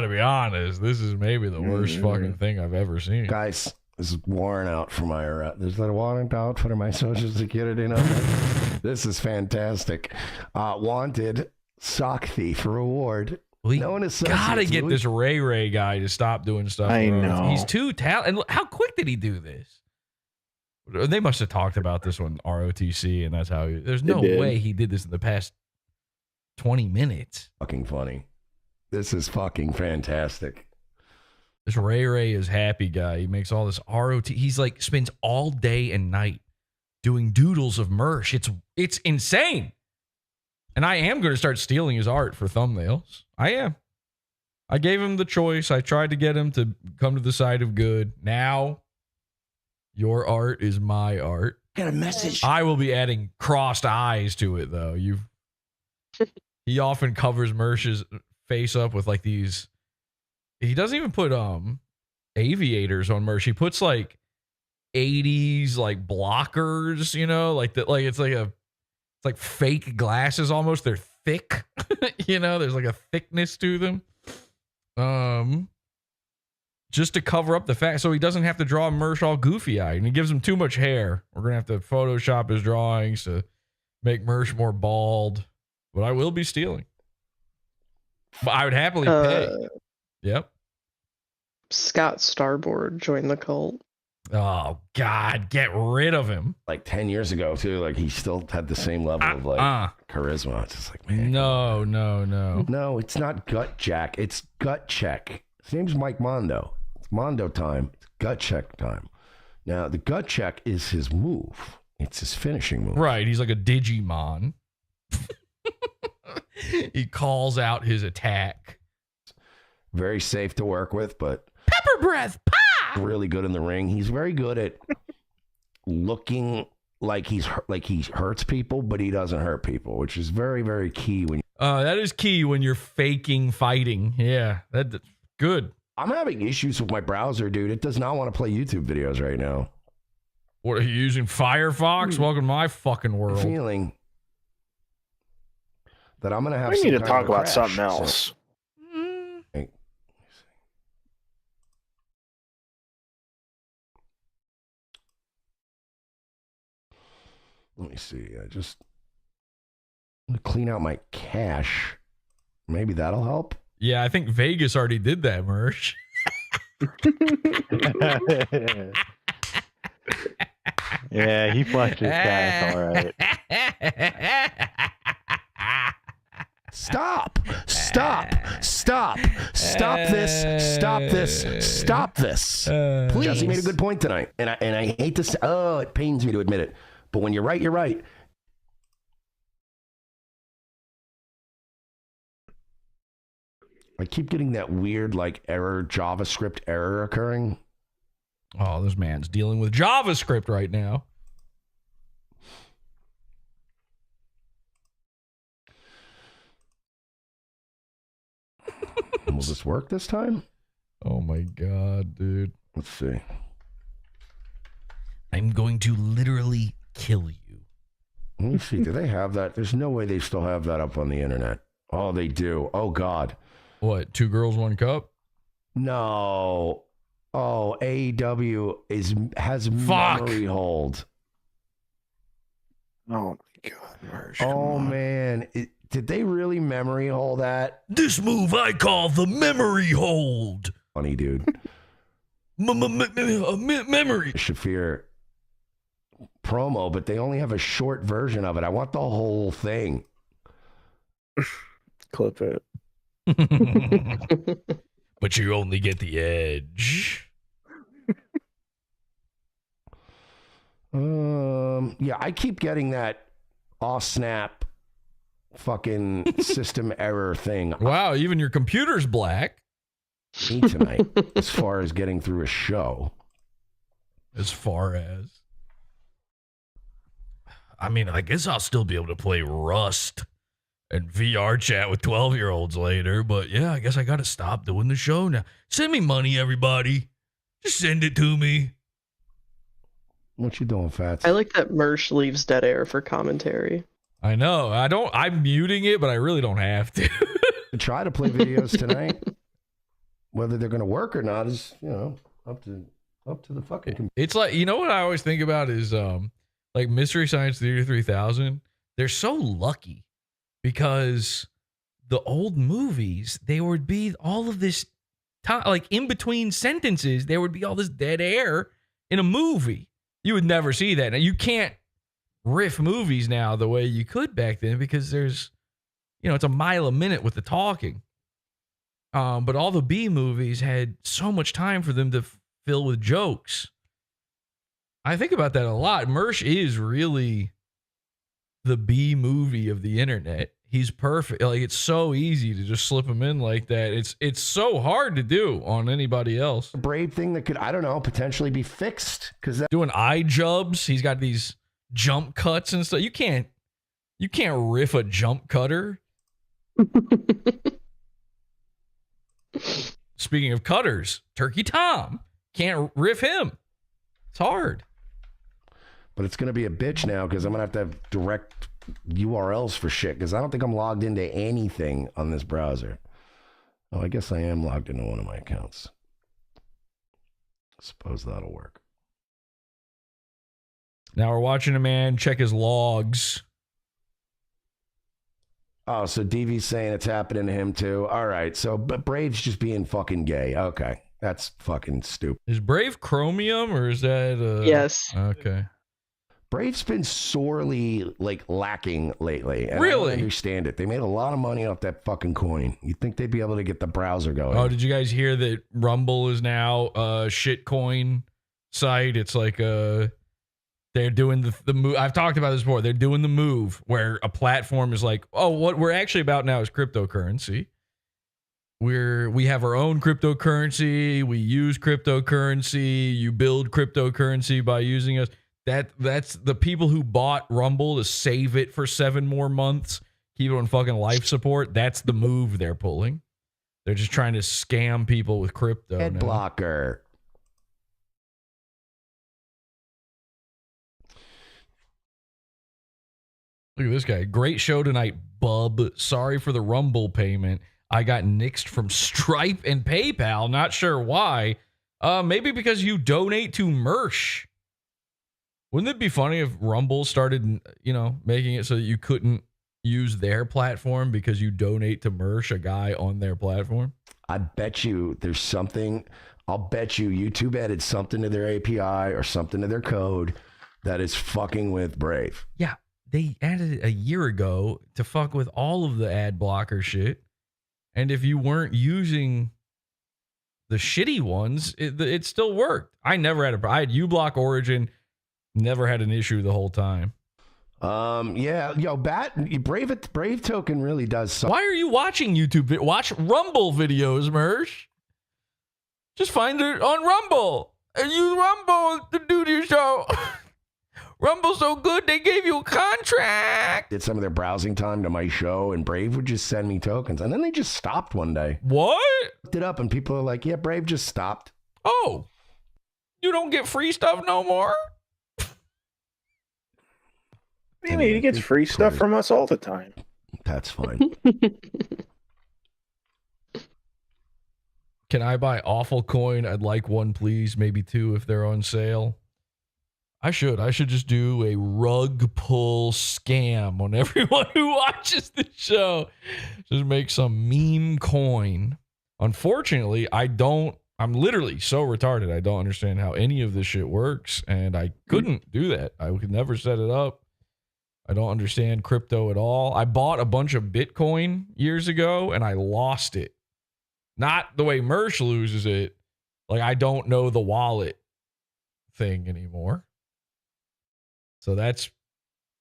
be honest. This is maybe the worst fucking thing I've ever seen. Guys, this is warrant out for my There's a warrant out for my social security number. This is fantastic. Wanted sock thief reward. We no gotta get this Ray guy to stop doing stuff. I know. He's too talented. And how quick did he do this? They must have talked about this on ROTC, and that's how there's no way he did this in the past 20 minutes. Fucking funny. This is fucking fantastic. This Ray is happy guy. He makes all this ROT. He's like spends all day and night doing doodles of merch. It's insane. And I am going to start stealing his art for thumbnails. I am. I gave him the choice. I tried to get him to come to the side of good. Now, your art is my art. Got a message. I will be adding crossed eyes to it, though. He often covers Mersh's face up with like these. He doesn't even put aviators on Mersh. He puts like 80s like blockers, you know, like that, like it's like fake glasses almost. They're thick, you know, there's like a thickness to them. Just to cover up the fact, so he doesn't have to draw Mersh all goofy-eyed, and he gives him too much hair. We're gonna have to Photoshop his drawings to make Mersh more bald, but I will be stealing. But I would happily pay. Yep. Scott Starboard joined the cult. Oh God, get rid of him. Like 10 years ago too, like he still had the same level of like charisma. It's just like, man. No, it's not Gut Jack. It's Gut Check. His name's Mike Mondo. It's Mondo time. It's Gut Check time. Now the Gut Check is his move. It's his finishing move. Right. He's like a Digimon. He calls out his attack. Very safe to work with, but pepper breath. Really good in the ring. He's very good at looking like he hurts people, but he doesn't hurt people, which is very, very key when that is key when you're faking fighting. Yeah, that's good. I'm having issues with my browser, dude. It does not want to play YouTube videos right now. What are you using? Firefox? Welcome to my fucking world. I'm feeling that I'm gonna have. We need to kind talk of a about crash, something so- else. Let me see. I just clean out my cache. Maybe that'll help. Yeah, I think Vegas already did that, Mersh. Yeah, he flushed his cash, all right. Stop this. Please. Jesse made a good point tonight. And I hate to say, it pains me to admit it. But when you're right, you're right. I keep getting that weird like error, JavaScript error occurring. Oh, this man's dealing with JavaScript right now. Will this work this time? Oh my God, dude. Let's see. I'm going to literally kill you. Let me see. Do they have that? There's no way they still have that up on the internet. Oh, they do. Oh, God. What? 2 girls, 1 cup? No. Oh, AEW has memory hold. Oh, my God, Mersh. Oh, man. Did they really memory hold that? This move I call the memory hold. Funny, dude. Memory. Shafir promo, but they only have a short version of it. I want the whole thing. Clip it. But you only get the edge. Yeah, I keep getting that off snap fucking system error thing. Wow, even your computer's black. Me tonight, as far as getting through a show. As far as, I mean, I guess I'll still be able to play Rust and VR chat with 12-year-olds later, but yeah, I guess I gotta stop doing the show now. Send me money, everybody. Just send it to me. What you doing, Fats? I like that Mersh leaves dead air for commentary. I know. I'm muting it, but I really don't have to. Try to play videos tonight. Whether they're gonna work or not is, up to the fucking computer. It's like, you know what I always think about is like Mystery Science Theater 3000. They're so lucky because the old movies, they would be all of this time, like in between sentences, there would be all this dead air in a movie. You would never see that. Now you can't riff movies now the way you could back then because there's, it's a mile a minute with the talking. But all the B movies had so much time for them to fill with jokes. I think about that a lot. Mersh is really the B movie of the internet. He's perfect. Like, it's so easy to just slip him in like that. It's so hard to do on anybody else. A brave thing that could, I don't know, potentially be fixed. Because doing eye jubs, he's got these jump cuts and stuff. You can't riff a jump cutter. Speaking of cutters, Turkey Tom, can't riff him. It's hard. But it's going to be a bitch now because I'm going to have direct URLs for shit because I don't think I'm logged into anything on this browser. Oh, I guess I am logged into one of my accounts. Suppose that'll work. Now we're watching a man check his logs. Oh, so DV's saying it's happening to him too. All right, so but Brave's just being fucking gay. Okay, that's fucking stupid. Is Brave Chromium or is that? Yes. Okay. Brave's been sorely like lacking lately. And Really? I don't understand it. They made a lot of money off that fucking coin. You'd think they'd be able to get the browser going. Oh, did you guys hear that Rumble is now a shitcoin site? It's like they're doing the move. I've talked about this before. They're doing the move where a platform is like, oh, what we're actually about now is cryptocurrency. We have our own cryptocurrency. We use cryptocurrency. You build cryptocurrency by using us. That's the people who bought Rumble to save it for 7 more months, keep it on fucking life support. That's the move they're pulling. They're just trying to scam people with crypto. Head now. blocker. Look at this guy. Great show tonight, bub. Sorry for the Rumble payment. I got nixed from Stripe and PayPal. Not sure why. Maybe because you donate to Mersh. Wouldn't it be funny if Rumble started, making it so that you couldn't use their platform because you donate to Mersh, a guy on their platform? I bet you there's something. I'll bet you YouTube added something to their API or something to their code that is fucking with Brave. Yeah, they added it a year ago to fuck with all of the ad blocker shit. And if you weren't using the shitty ones, it still worked. I never had I had uBlock Origin. Never had an issue the whole time. Yeah, Brave token really does suck. Why are you watching YouTube? Watch Rumble videos, Mersh. Just find it on Rumble. And use Rumble to do your show. Rumble's so good, they gave you a contract. Did some of their browsing time to my show, and Brave would just send me tokens. And then they just stopped one day. What? Looked it up, and people are like, yeah, Brave just stopped. Oh, you don't get free stuff no more? He gets free stuff from us all the time. That's fine. Can I buy Awful Coin? I'd like one, please. Maybe 2 if they're on sale. I should just do a rug pull scam on everyone who watches the show. Just make some meme coin. Unfortunately, I'm literally so retarded. I don't understand how any of this shit works. And I couldn't do that. I could never set it up. I don't understand crypto at all. I bought a bunch of Bitcoin years ago and I lost it. Not the way Mersh loses it. Like, I don't know the wallet thing anymore. So that's,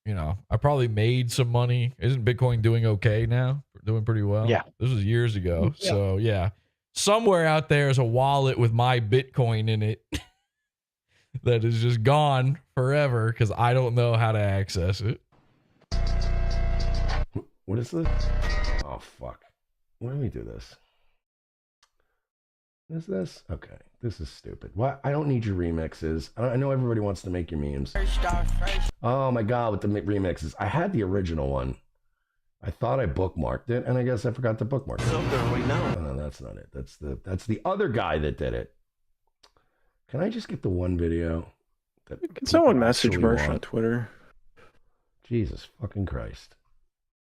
I probably made some money. Isn't Bitcoin doing okay now? Doing pretty well? Yeah. This was years ago. Yeah. So, yeah. Somewhere out there is a wallet with my Bitcoin in it that is just gone forever because I don't know how to access it. What is this? Oh, fuck. Why do we do this? What is this? Okay. This is stupid. What? I don't need your remixes. I know everybody wants to make your memes. Oh, my God, with the remixes. I had the original one. I thought I bookmarked it, and I guess I forgot to bookmark it. No, that's not it. That's the other guy that did it. Can I just get the one video? Can someone message Mersh on Twitter? Jesus fucking Christ.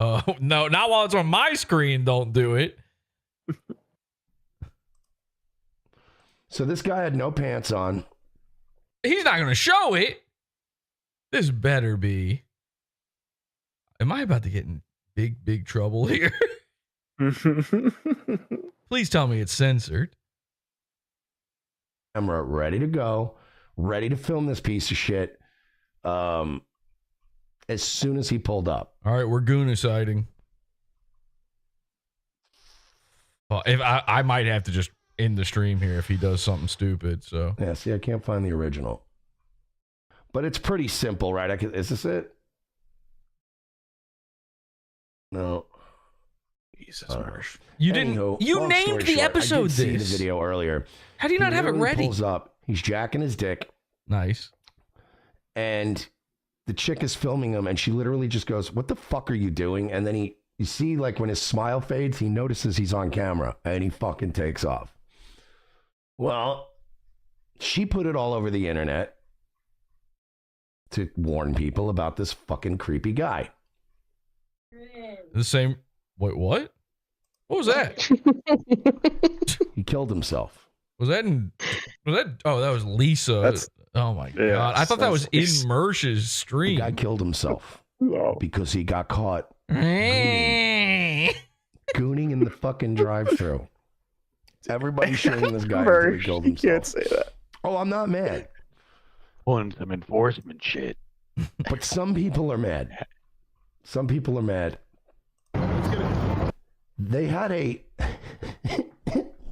Oh, no, not while it's on my screen. Don't do it. So this guy had no pants on. He's not going to show it. This better be. Am I about to get in big trouble here? Please tell me it's censored. Camera ready to go, ready to film this piece of shit. As soon as he pulled up. All right, we're gooniciding. Well, if I might have to just end the stream here if he does something stupid. So yeah, see, I can't find the original, but it's pretty simple, right? Is this it? No. Jesus, Marsh. You didn't. You named the episode. I did see the video earlier. How do you not have it ready? Pulls up. He's jacking his dick. Nice. And the chick is filming him, and she literally just goes, "What the fuck are you doing?" And then you see, like, when his smile fades, he notices he's on camera, and he fucking takes off. Well, she put it all over the internet to warn people about this fucking creepy guy. The same. Wait, what? What was that? He killed himself. Was that? Oh, that was Lisa. Oh my god! I thought that was in Mersh's stream. The guy killed himself because he got caught gooning in the fucking drive-thru. Everybody's showing this guy until he killed himself. You can't say that. Oh, I'm not mad. Pulling some enforcement shit. But some people are mad. Some people are mad. They had a...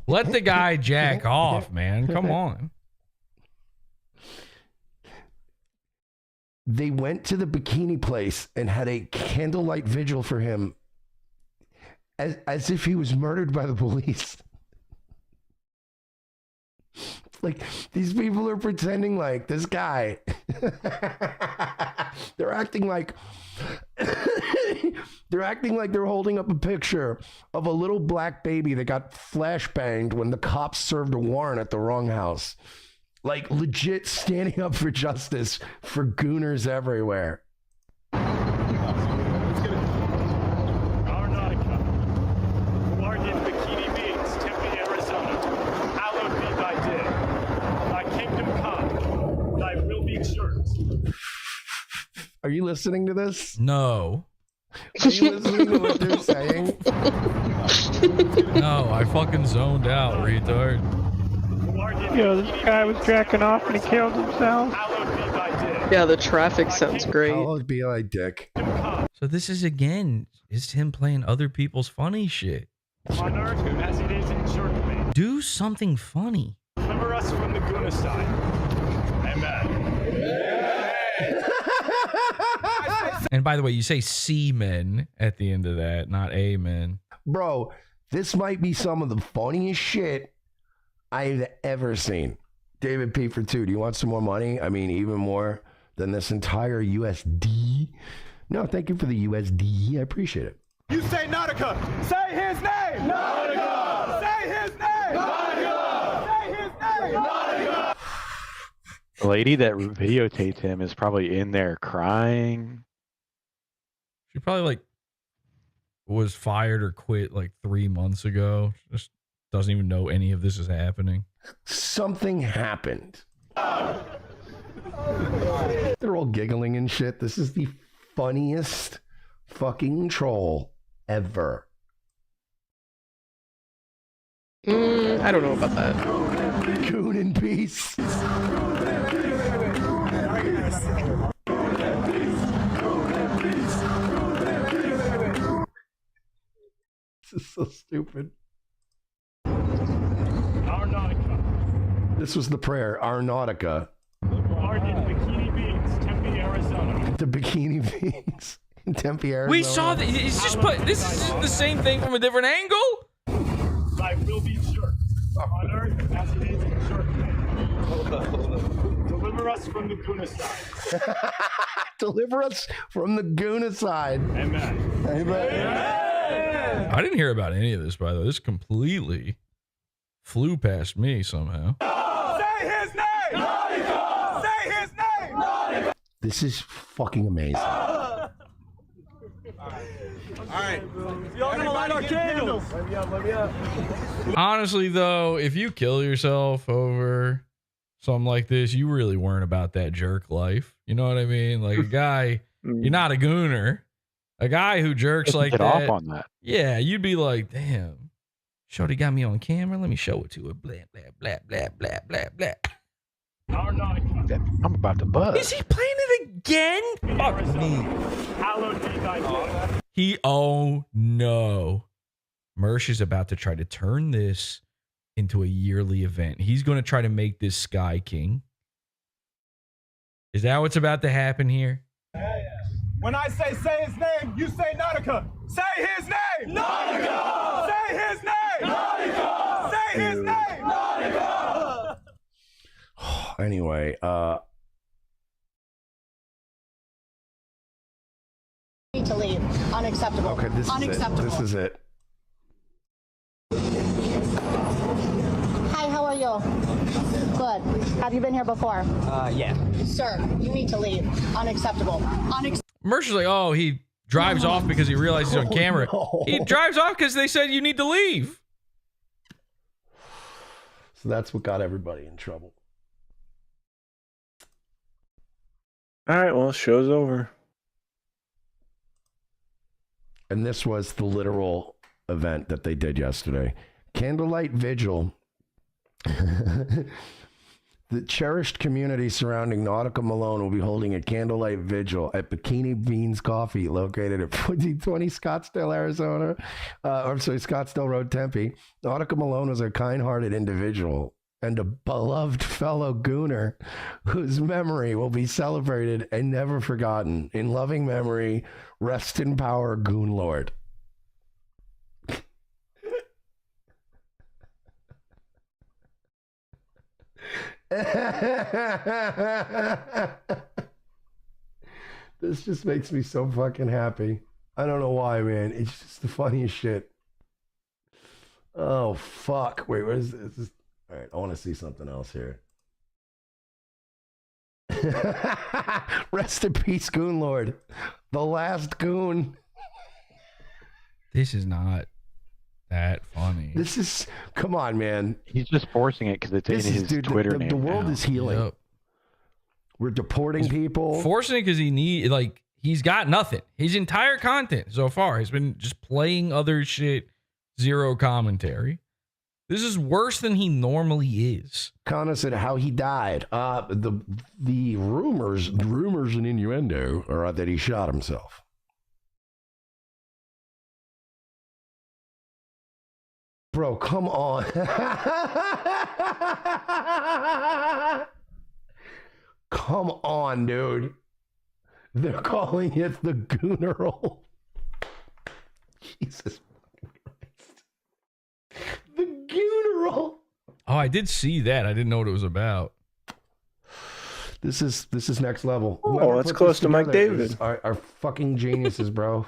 Let the guy jack off, man. Come on. They went to the bikini place and had a candlelight vigil for him as if he was murdered by the police. Like, these people are pretending like this guy. They're acting like they're holding up a picture of a little black baby that got flashbanged when the cops served a warrant at the wrong house. Like, legit standing up for justice for gooners everywhere. Are you listening to this? No. Are you listening to what they're saying? No, I fucking zoned out, retard. Yo, this guy was jacking off and he killed himself. Yeah, the traffic sounds great. Oh, be like dick. So this is again, is him playing other people's funny shit. On Earth, as it is in short command. Do something funny. Remember us from the Guna side. Amen. And by the way, you say seamen at the end of that, not amen. Bro, this might be some of the funniest shit I've ever seen. David P for 2. Do you want some more money? I mean, even more than this entire USD? No, thank you for the USD. I appreciate it. You say Nautica. Say his name. Nautica. Say his name. Nautica. Say his name. Nautica. The lady that videotaped him is probably in there crying. She probably like was fired or quit like 3 months ago. Just doesn't even know any of this is happening. Something happened. They're all giggling and shit. This is the funniest fucking troll ever. I don't know about that. Coon in peace. This is so stupid. This was the prayer. Arnautica. Bikini Beans, Tempe, Arizona. The Bikini Beans in Tempe, Arizona. We saw that. It's just put. This is the same thing from a different angle. I will be sure. On Earth, as it is in short command. Deliver us from the Guna side. Deliver us from the Guna side. Amen. Amen. I didn't hear about any of this, by the way. This completely flew past me somehow. Say his name! Nautica! Say his name! Nautica! This is fucking amazing. All right. Y'all gonna light our candles. Let me up. Honestly, though, if you kill yourself over something like this, you really weren't about that jerk life. You know what I mean? Like a guy, you're not a gooner. A guy who jerks like get that. off on that. Yeah, you'd be like, damn. Shorty got me on camera. Let me show it to her. Blah, blah, blah, blah, blah, blah, blah. I'm about to buzz. Is he playing it again? Fuck me. Hallowed be thy name. Oh no. Mersh is about to try to turn this into a yearly event. He's going to try to make this Sky King. Is that what's about to happen here? When I say his name, you say Nautica. Say his name. Nautica. Say his name. Nautica. Say his name. Nautica. Anyway, Need to leave. Unacceptable. Okay, this Unacceptable. is it. Hi, how are you? Good. Have you been here before? Yeah. Sir, you need to leave. Unacceptable. Mercer's like, oh, he drives off because he realizes he's on camera. No. He drives off because they said you need to leave. So that's what got everybody in trouble. All right, well, show's over. And this was the literal event that they did yesterday. Candlelight Vigil. The cherished community surrounding Nautica Malone will be holding a candlelight vigil at Bikini Beans Coffee, located at 1420 Scottsdale, Arizona. Scottsdale Road, Tempe. Nautica Malone was a kind-hearted individual and a beloved fellow gooner whose memory will be celebrated and never forgotten. In loving memory, rest in power, Goon Lord. This just makes me so fucking happy. I don't know why, man. It's just the funniest shit. Oh, fuck. Wait, what is this? All right, I want to see something else here. Rest in peace, Goon Lord. The last goon. This is not that funny. This is, come on, man. He's just forcing it because it's in his Twitter name. The world now. is healing. Yep. We're deporting people. Forcing it because he's got nothing. His entire content so far has been just playing other shit, zero commentary. This is worse than he normally is. Connor said how he died. The rumors and innuendo are that he shot himself. Bro, come on. Come on, dude. They're calling it the Gooneral. Jesus Christ. The Gooneral. Oh, I did see that. I didn't know what it was about. This is next level. Oh, that's close to Mike David. Are fucking geniuses, bro.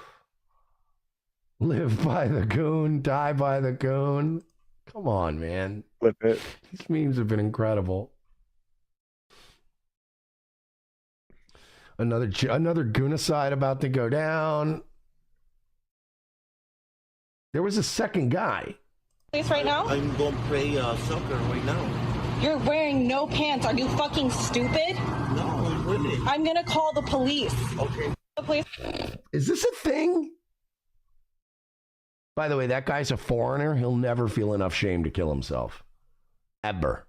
Live by the goon, die by the goon. Come on, man. Flip it. These memes have been incredible. Another goonicide about to go down. There was a second guy. Place right now? I'm going to play soccer right now. You're wearing no pants. Are you fucking stupid? No, really. I'm gonna call the police. Okay. The police. Is this a thing? By the way, that guy's a foreigner. He'll never feel enough shame to kill himself. Ever.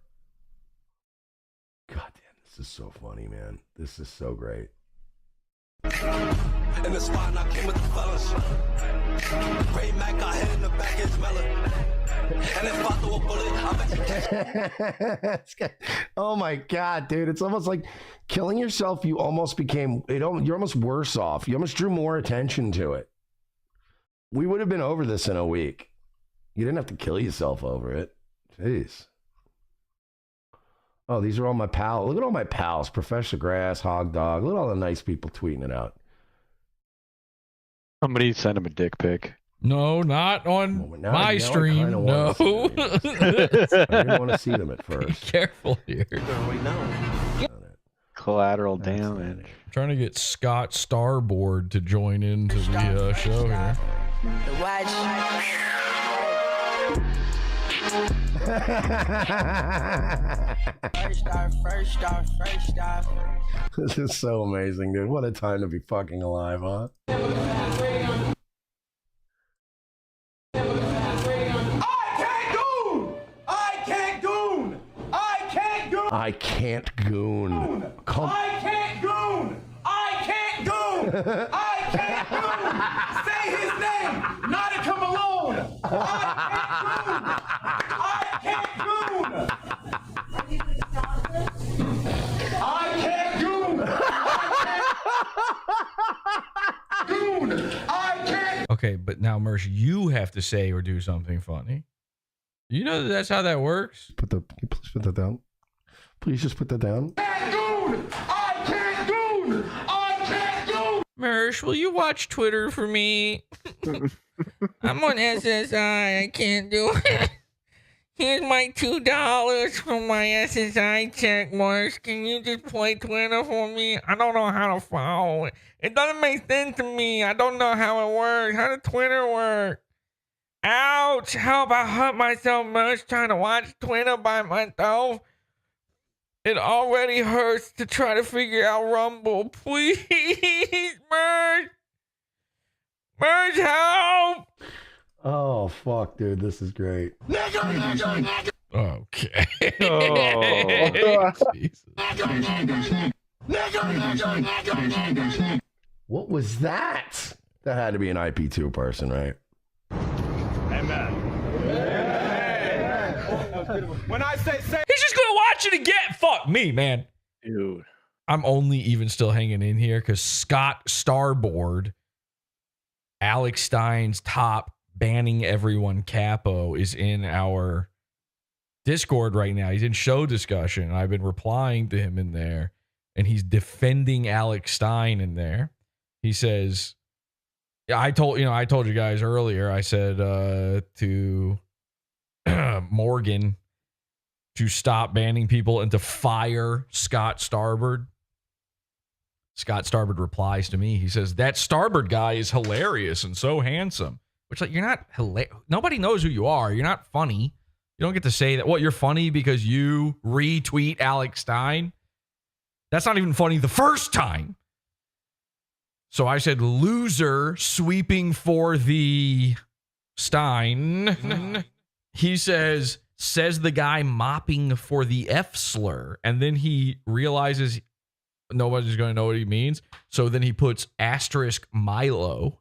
God damn, this is so funny, man. This is so great. In the spot, I came with the fellas. Ray Mac got hit in the back, it's melon. And if I throw a bullet, I bet you Oh my God, dude. It's almost like killing yourself. You almost became, you're almost worse off. You almost drew more attention to it. We would have been over this in a week. You didn't have to kill yourself over it. Jeez. Oh, these are all my pals. Look at all my pals. Professor Grass, Hog Dog. Look at all the nice people tweeting it out. Somebody sent him a dick pic. No, not on my stream. No. I didn't want to see them at first. Be careful here. Collateral damage. I'm trying to get Scott Starboard to join into the show here. First off. This is so amazing, dude. What a time to be fucking alive, huh? I can't goon. Come. I can't goon. I can't goon. I can't goon. Say his name. Nautica Malone. I can't goon. I can't goon. Goon. I can't. Okay, but now, Mersh, you have to say or do something funny. You know that's how that works? Please put that down. Please just put that down. I can't goon. I can't goon. Mersh, will you watch Twitter for me? I'm on SSI. I can't do it. Here's my $2 from my SSI check marks. Can you just play Twitter for me? I don't know how to follow it. It doesn't make sense to me. I don't know how it works. How does Twitter work? Ouch! Help! I hurt myself much trying to watch Twitter by myself. It already hurts to try to figure out Rumble. Please, Merge! Merge, help! Oh, fuck, dude. This is great. Okay. What was that? That had to be an IP2 person, right? Amen. When I say, He's just gonna watch it again. Fuck me, man. Dude. I'm only even still hanging in here because Scott Starboard, Alex Stein's top banning everyone capo, is in our Discord right now. He's in show discussion. I've been replying to him in there, and he's defending Alex Stein in there. He says, I told you guys earlier, I said to Morgan to stop banning people and to fire Scott Starboard. Scott Starboard replies to me. He says, that Starboard guy is hilarious and so handsome. Which, like, you're not hilarious. Nobody knows who you are. You're not funny. You don't get to say that. What, you're funny because you retweet Alex Stein? That's not even funny the first time. So I said, loser sweeping for the Stein. He says the guy mopping for the F slur. And then he realizes nobody's going to know what he means. So then he puts asterisk Milo.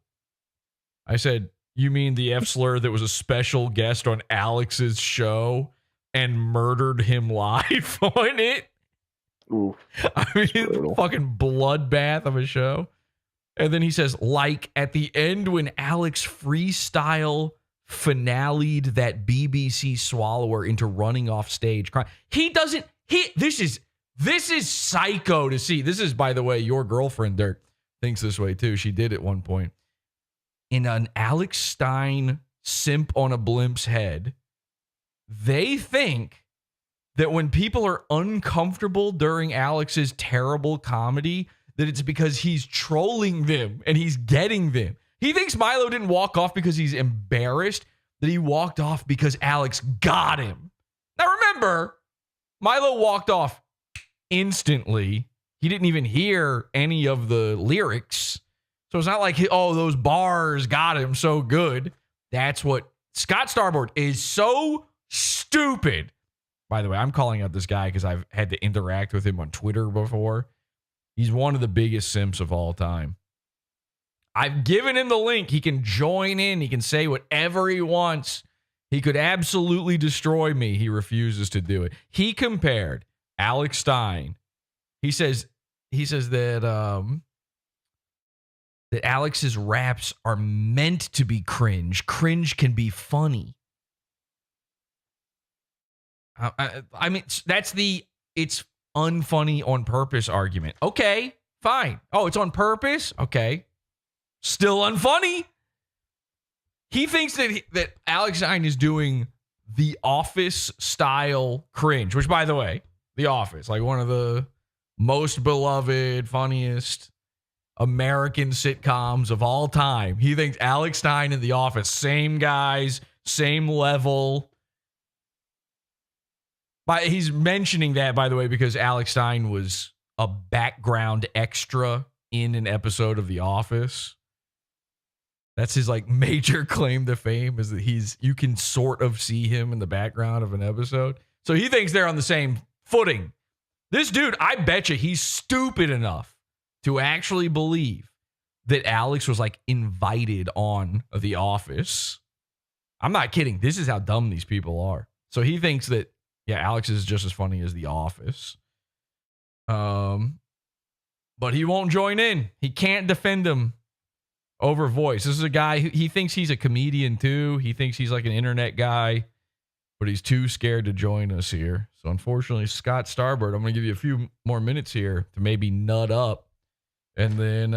I said, you mean the F slur that was a special guest on Alex's show and murdered him live on it? Ooh, I mean, fucking bloodbath of a show. And then he says, like at the end when Alex freestyle finale'd that BBC swallower into running off stage. This is psycho to see. This is, by the way, your girlfriend, Dirk, thinks this way too. She did at one point. In an Alex Stein simp on a blimp's head, they think that when people are uncomfortable during Alex's terrible comedy, that it's because he's trolling them and he's getting them. He thinks Milo didn't walk off because he's embarrassed, that he walked off because Alex got him. Now remember, Milo walked off instantly. He didn't even hear any of the lyrics. So it's not like, oh, those bars got him so good. That's what Scott Starboard is so stupid. By the way, I'm calling out this guy because I've had to interact with him on Twitter before. He's one of the biggest simps of all time. I've given him the link. He can join in. He can say whatever he wants. He could absolutely destroy me. He refuses to do it. He compared Alex Stein. He says that that Alex's raps are meant to be cringe. Cringe can be funny. I mean, that's it's unfunny on purpose argument. Okay, fine. Oh, it's on purpose? Okay. Still unfunny. He thinks that Alex Stein is doing The Office style cringe, which, by the way, The Office, like one of the most beloved, funniest American sitcoms of all time. He thinks Alex Stein and The Office, same guys, same level. But he's mentioning that, by the way, because Alex Stein was a background extra in an episode of The Office. That's his like major claim to fame, is that you can sort of see him in the background of an episode. So he thinks they're on the same footing. This dude, I bet you he's stupid enough to actually believe that Alex was like invited on The Office. I'm not kidding. This is how dumb these people are. So he thinks that, yeah, Alex is just as funny as The Office. But he won't join in. He can't defend him over voice. This is a guy who he thinks he's a comedian too. He thinks he's like an internet guy, but he's too scared to join us here. So unfortunately, Scott Starboard, I'm going to give you a few more minutes here to maybe nut up. And then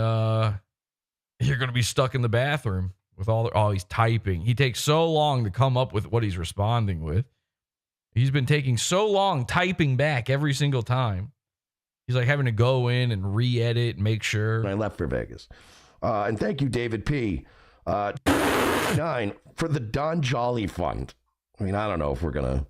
you're going to be stuck in the bathroom with all he's typing. He takes so long to come up with what he's responding with. He's been taking so long typing back every single time. He's like having to go in and re-edit and make sure. I left for Vegas. And thank you, David P. 9 for the Don Jolly Fund. I mean, I don't know if we're going to.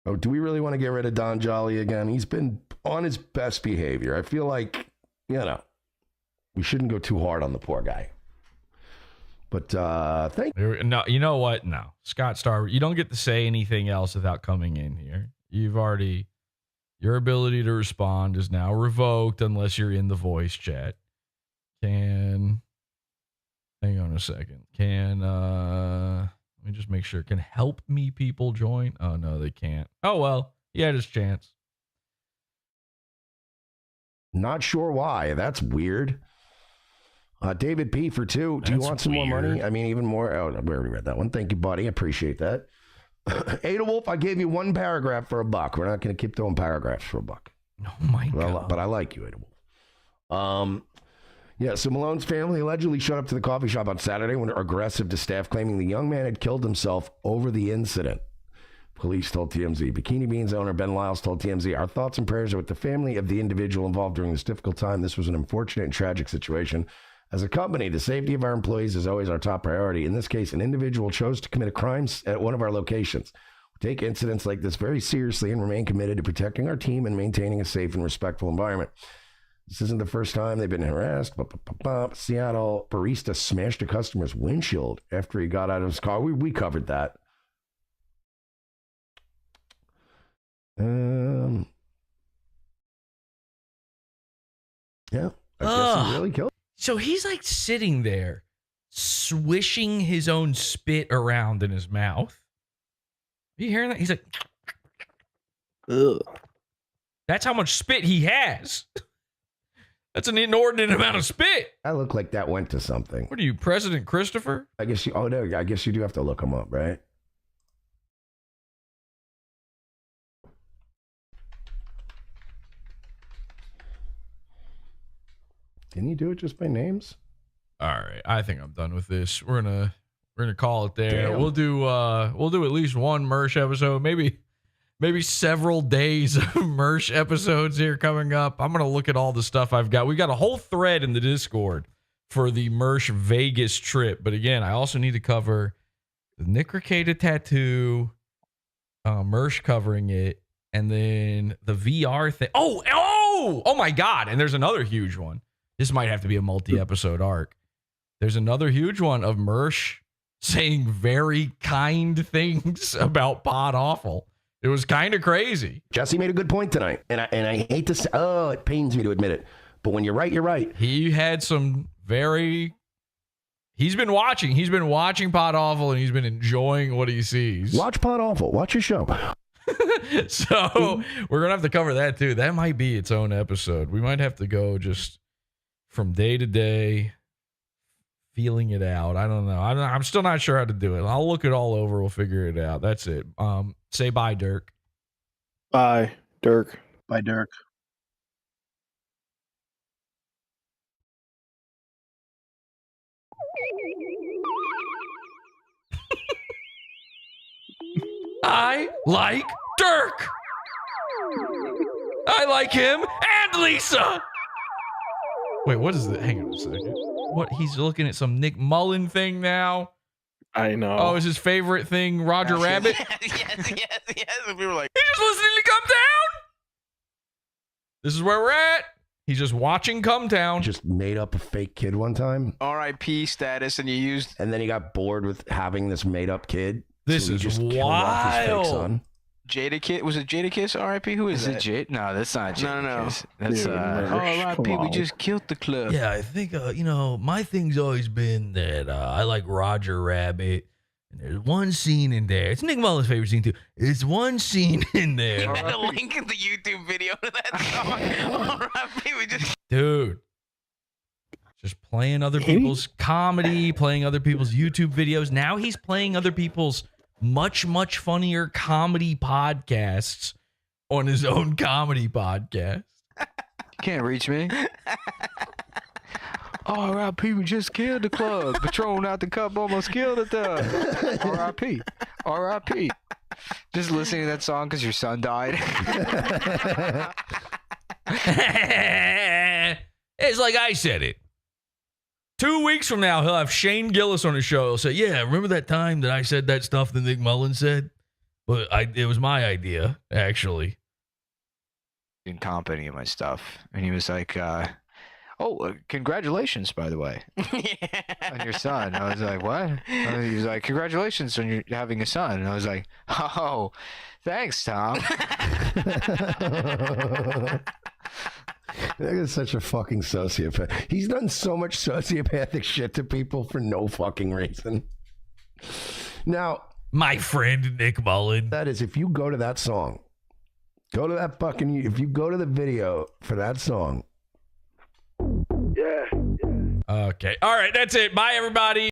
Oh, do we really want to get rid of Don Jolly again? He's been on his best behavior. I feel like, we shouldn't go too hard on the poor guy. But thank you. No, you know what? No. Scott Starr, you don't get to say anything else without coming in here. Your ability to respond is now revoked unless you're in the voice chat. Hang on a second. Let me just make sure. Can help me people join? Oh, no, they can't. Oh, well, he had his chance. Not sure why. That's weird. David P for 2. Do you want some more money? I mean, even more. Oh, we already read that one. Thank you, buddy. I appreciate that. Ada Wolf, I gave you 1 paragraph for $1. We're not going to keep throwing paragraphs for $1. Oh, my God. But I like you, Ada Wolf. Yeah, so Malone's family allegedly showed up to the coffee shop on Saturday when aggressive to staff, claiming the young man had killed himself over the incident. Police told TMZ. Bikini Beans owner Ben Lyles told TMZ, our thoughts and prayers are with the family of the individual involved during this difficult time. This was an unfortunate and tragic situation. As a company, the safety of our employees is always our top priority. In this case, an individual chose to commit a crime at one of our locations. We take incidents like this very seriously and remain committed to protecting our team and maintaining a safe and respectful environment. This isn't the first time they've been harassed. Seattle barista smashed a customer's windshield after he got out of his car. We covered that. Yeah, I guess he really killed him. So he's like sitting there, swishing his own spit around in his mouth. Are you hearing that? He's like, ugh. That's how much spit he has. That's an inordinate amount of spit. I look like that went to something. What are you, President Christopher? I guess you do have to look him up, right? Can you do it just by names? All right, I think I'm done with this. We're gonna call it there. Damn. We'll do at least one Mersh episode, maybe several days of Mersh episodes here coming up. I'm gonna look at all the stuff I've got. We got a whole thread in the Discord for the Mersh Vegas trip, but again, I also need to cover the Nick Rekieta tattoo, Mersh covering it, and then the VR thing. Oh my God! And there's another huge one. This might have to be a multi-episode arc. There's another huge one of Mersh saying very kind things about Pod Awful. It was kind of crazy. Jesse made a good point tonight, and I hate to say, it pains me to admit it, but when you're right, you're right. He had some he's been watching Pod Awful, and he's been enjoying what he sees. Watch Pod Awful. Watch your show. So we're going to have to cover that too. That might be its own episode. We might have to go just from day to day, feeling it out. I don't know. I'm still not sure how to do it. I'll look it all over. We'll figure it out. That's it. Say bye, Dirk. Bye, Dirk. Bye, Dirk. I like Dirk. I like him and Lisa. Wait, what is it? Hang on a second. What? He's looking at some Nick Mullen thing now? I know. Oh, is his favorite thing Roger Rabbit? yes. We were like, he's just listening to Come Down. This is where we're at. He's just watching Come Down. Just made up a fake kid one time. RIP status, and you used. And then he got bored with having this made up kid. This is just wild. Jadakiss, was it Jadakiss? RIP? Who is that? It No, that's not Jadakiss. No. That's RIP. We just killed the club. Yeah, I think my thing's always been that I like Roger Rabbit. And there's one scene in there. It's Nick Mullen's favorite scene too. It's one scene in there. You had a link in the YouTube video to that song. RIP. We just. Dude. Just playing other people's comedy, playing other people's YouTube videos. Now he's playing other people's much, much funnier comedy podcasts on his own comedy podcast. You can't reach me. Oh, R.I.P. We just killed the club. Patron out the cup almost killed it though. R.I.P. R.I.P. Just listening to that song because your son died. It's like I said it. 2 weeks from now, he'll have Shane Gillis on his show. He'll say, yeah, remember that time that I said that stuff that Nick Mullen said? But it was my idea, actually. In company of my stuff. And he was like, congratulations, by the way, on your son. I was like, what? He was like, congratulations on your having a son. And I was like, oh, thanks, Tom. That is such a fucking sociopath. He's done so much sociopathic shit to people for no fucking reason. Now, my friend Nick Mullen. That is, if you go to that song, go to that fucking, if you go to the video for that song. Okay. All right. That's it. Bye, everybody.